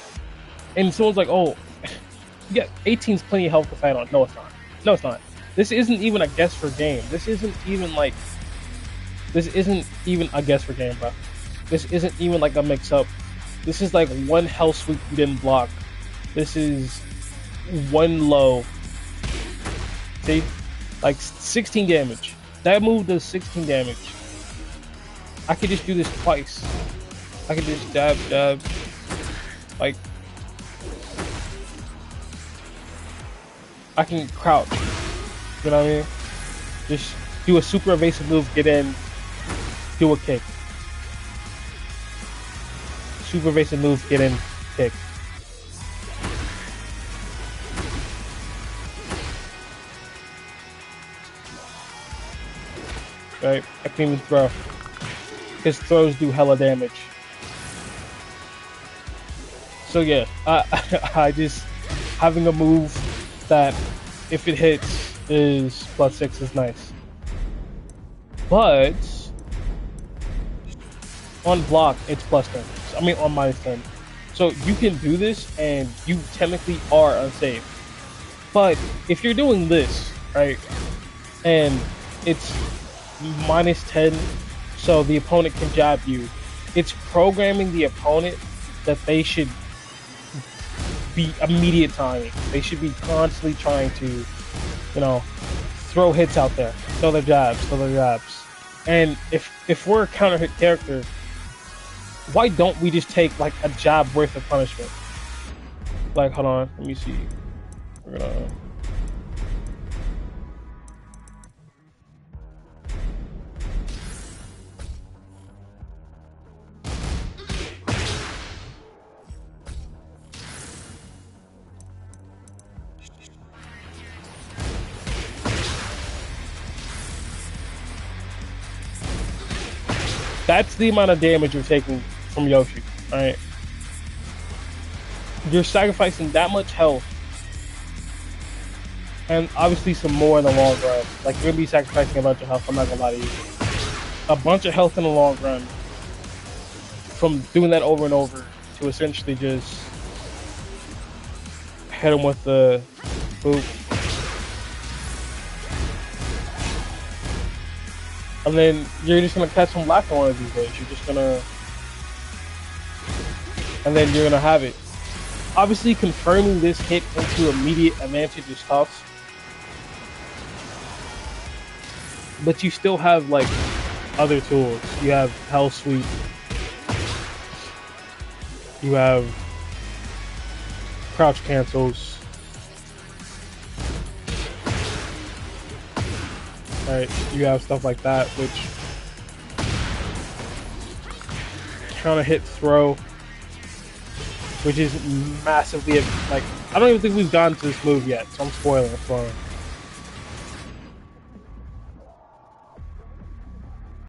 And someone's like, oh, yeah, 18's plenty of health to fight on. No, it's not. No, it's not. This isn't even a guess for game. This isn't even a guess for game, bro. This isn't even like a mix up. This is like one health sweep you didn't block. This is one low. See? Like 16 damage. That move does 16 damage. I could just do this twice. I could just dab. Like, I can crouch. You know what I mean? Just do a super evasive move, get in, do a kick. Super evasive move, get in, kick. Right? I can even throw. His throws do hella damage. So yeah, I just having a move that if it hits is +6 is nice. But on block it's +10. I mean on -10. So you can do this and you technically are unsafe. But if you're doing this, right, and it's -10, so the opponent can jab you, it's programming the opponent that they should be immediate timing. They should be constantly trying to, you know, throw hits out there, throw their jabs. And if we're a counter hit character, why don't we just take like a jab worth of punishment? Like, hold on, let me see. We're gonna. That's the amount of damage you're taking from Yoshi. All right, you're sacrificing that much health, and obviously some more in the long run. Like you're gonna be sacrificing a bunch of health. I'm not gonna lie to you. A bunch of health in the long run from doing that over and over to essentially just hit him with the boop. And then you're just gonna catch him lacking one of these days. You're just gonna, and then you're gonna have it. Obviously, confirming this hit into immediate advantage is tough, but you still have like other tools. You have Hell Sweep. You have crouch cancels. Right, you have stuff like that, which kind of hit throw, which is massively like I don't even think we've gotten to this move yet, so I'm spoiling it for him.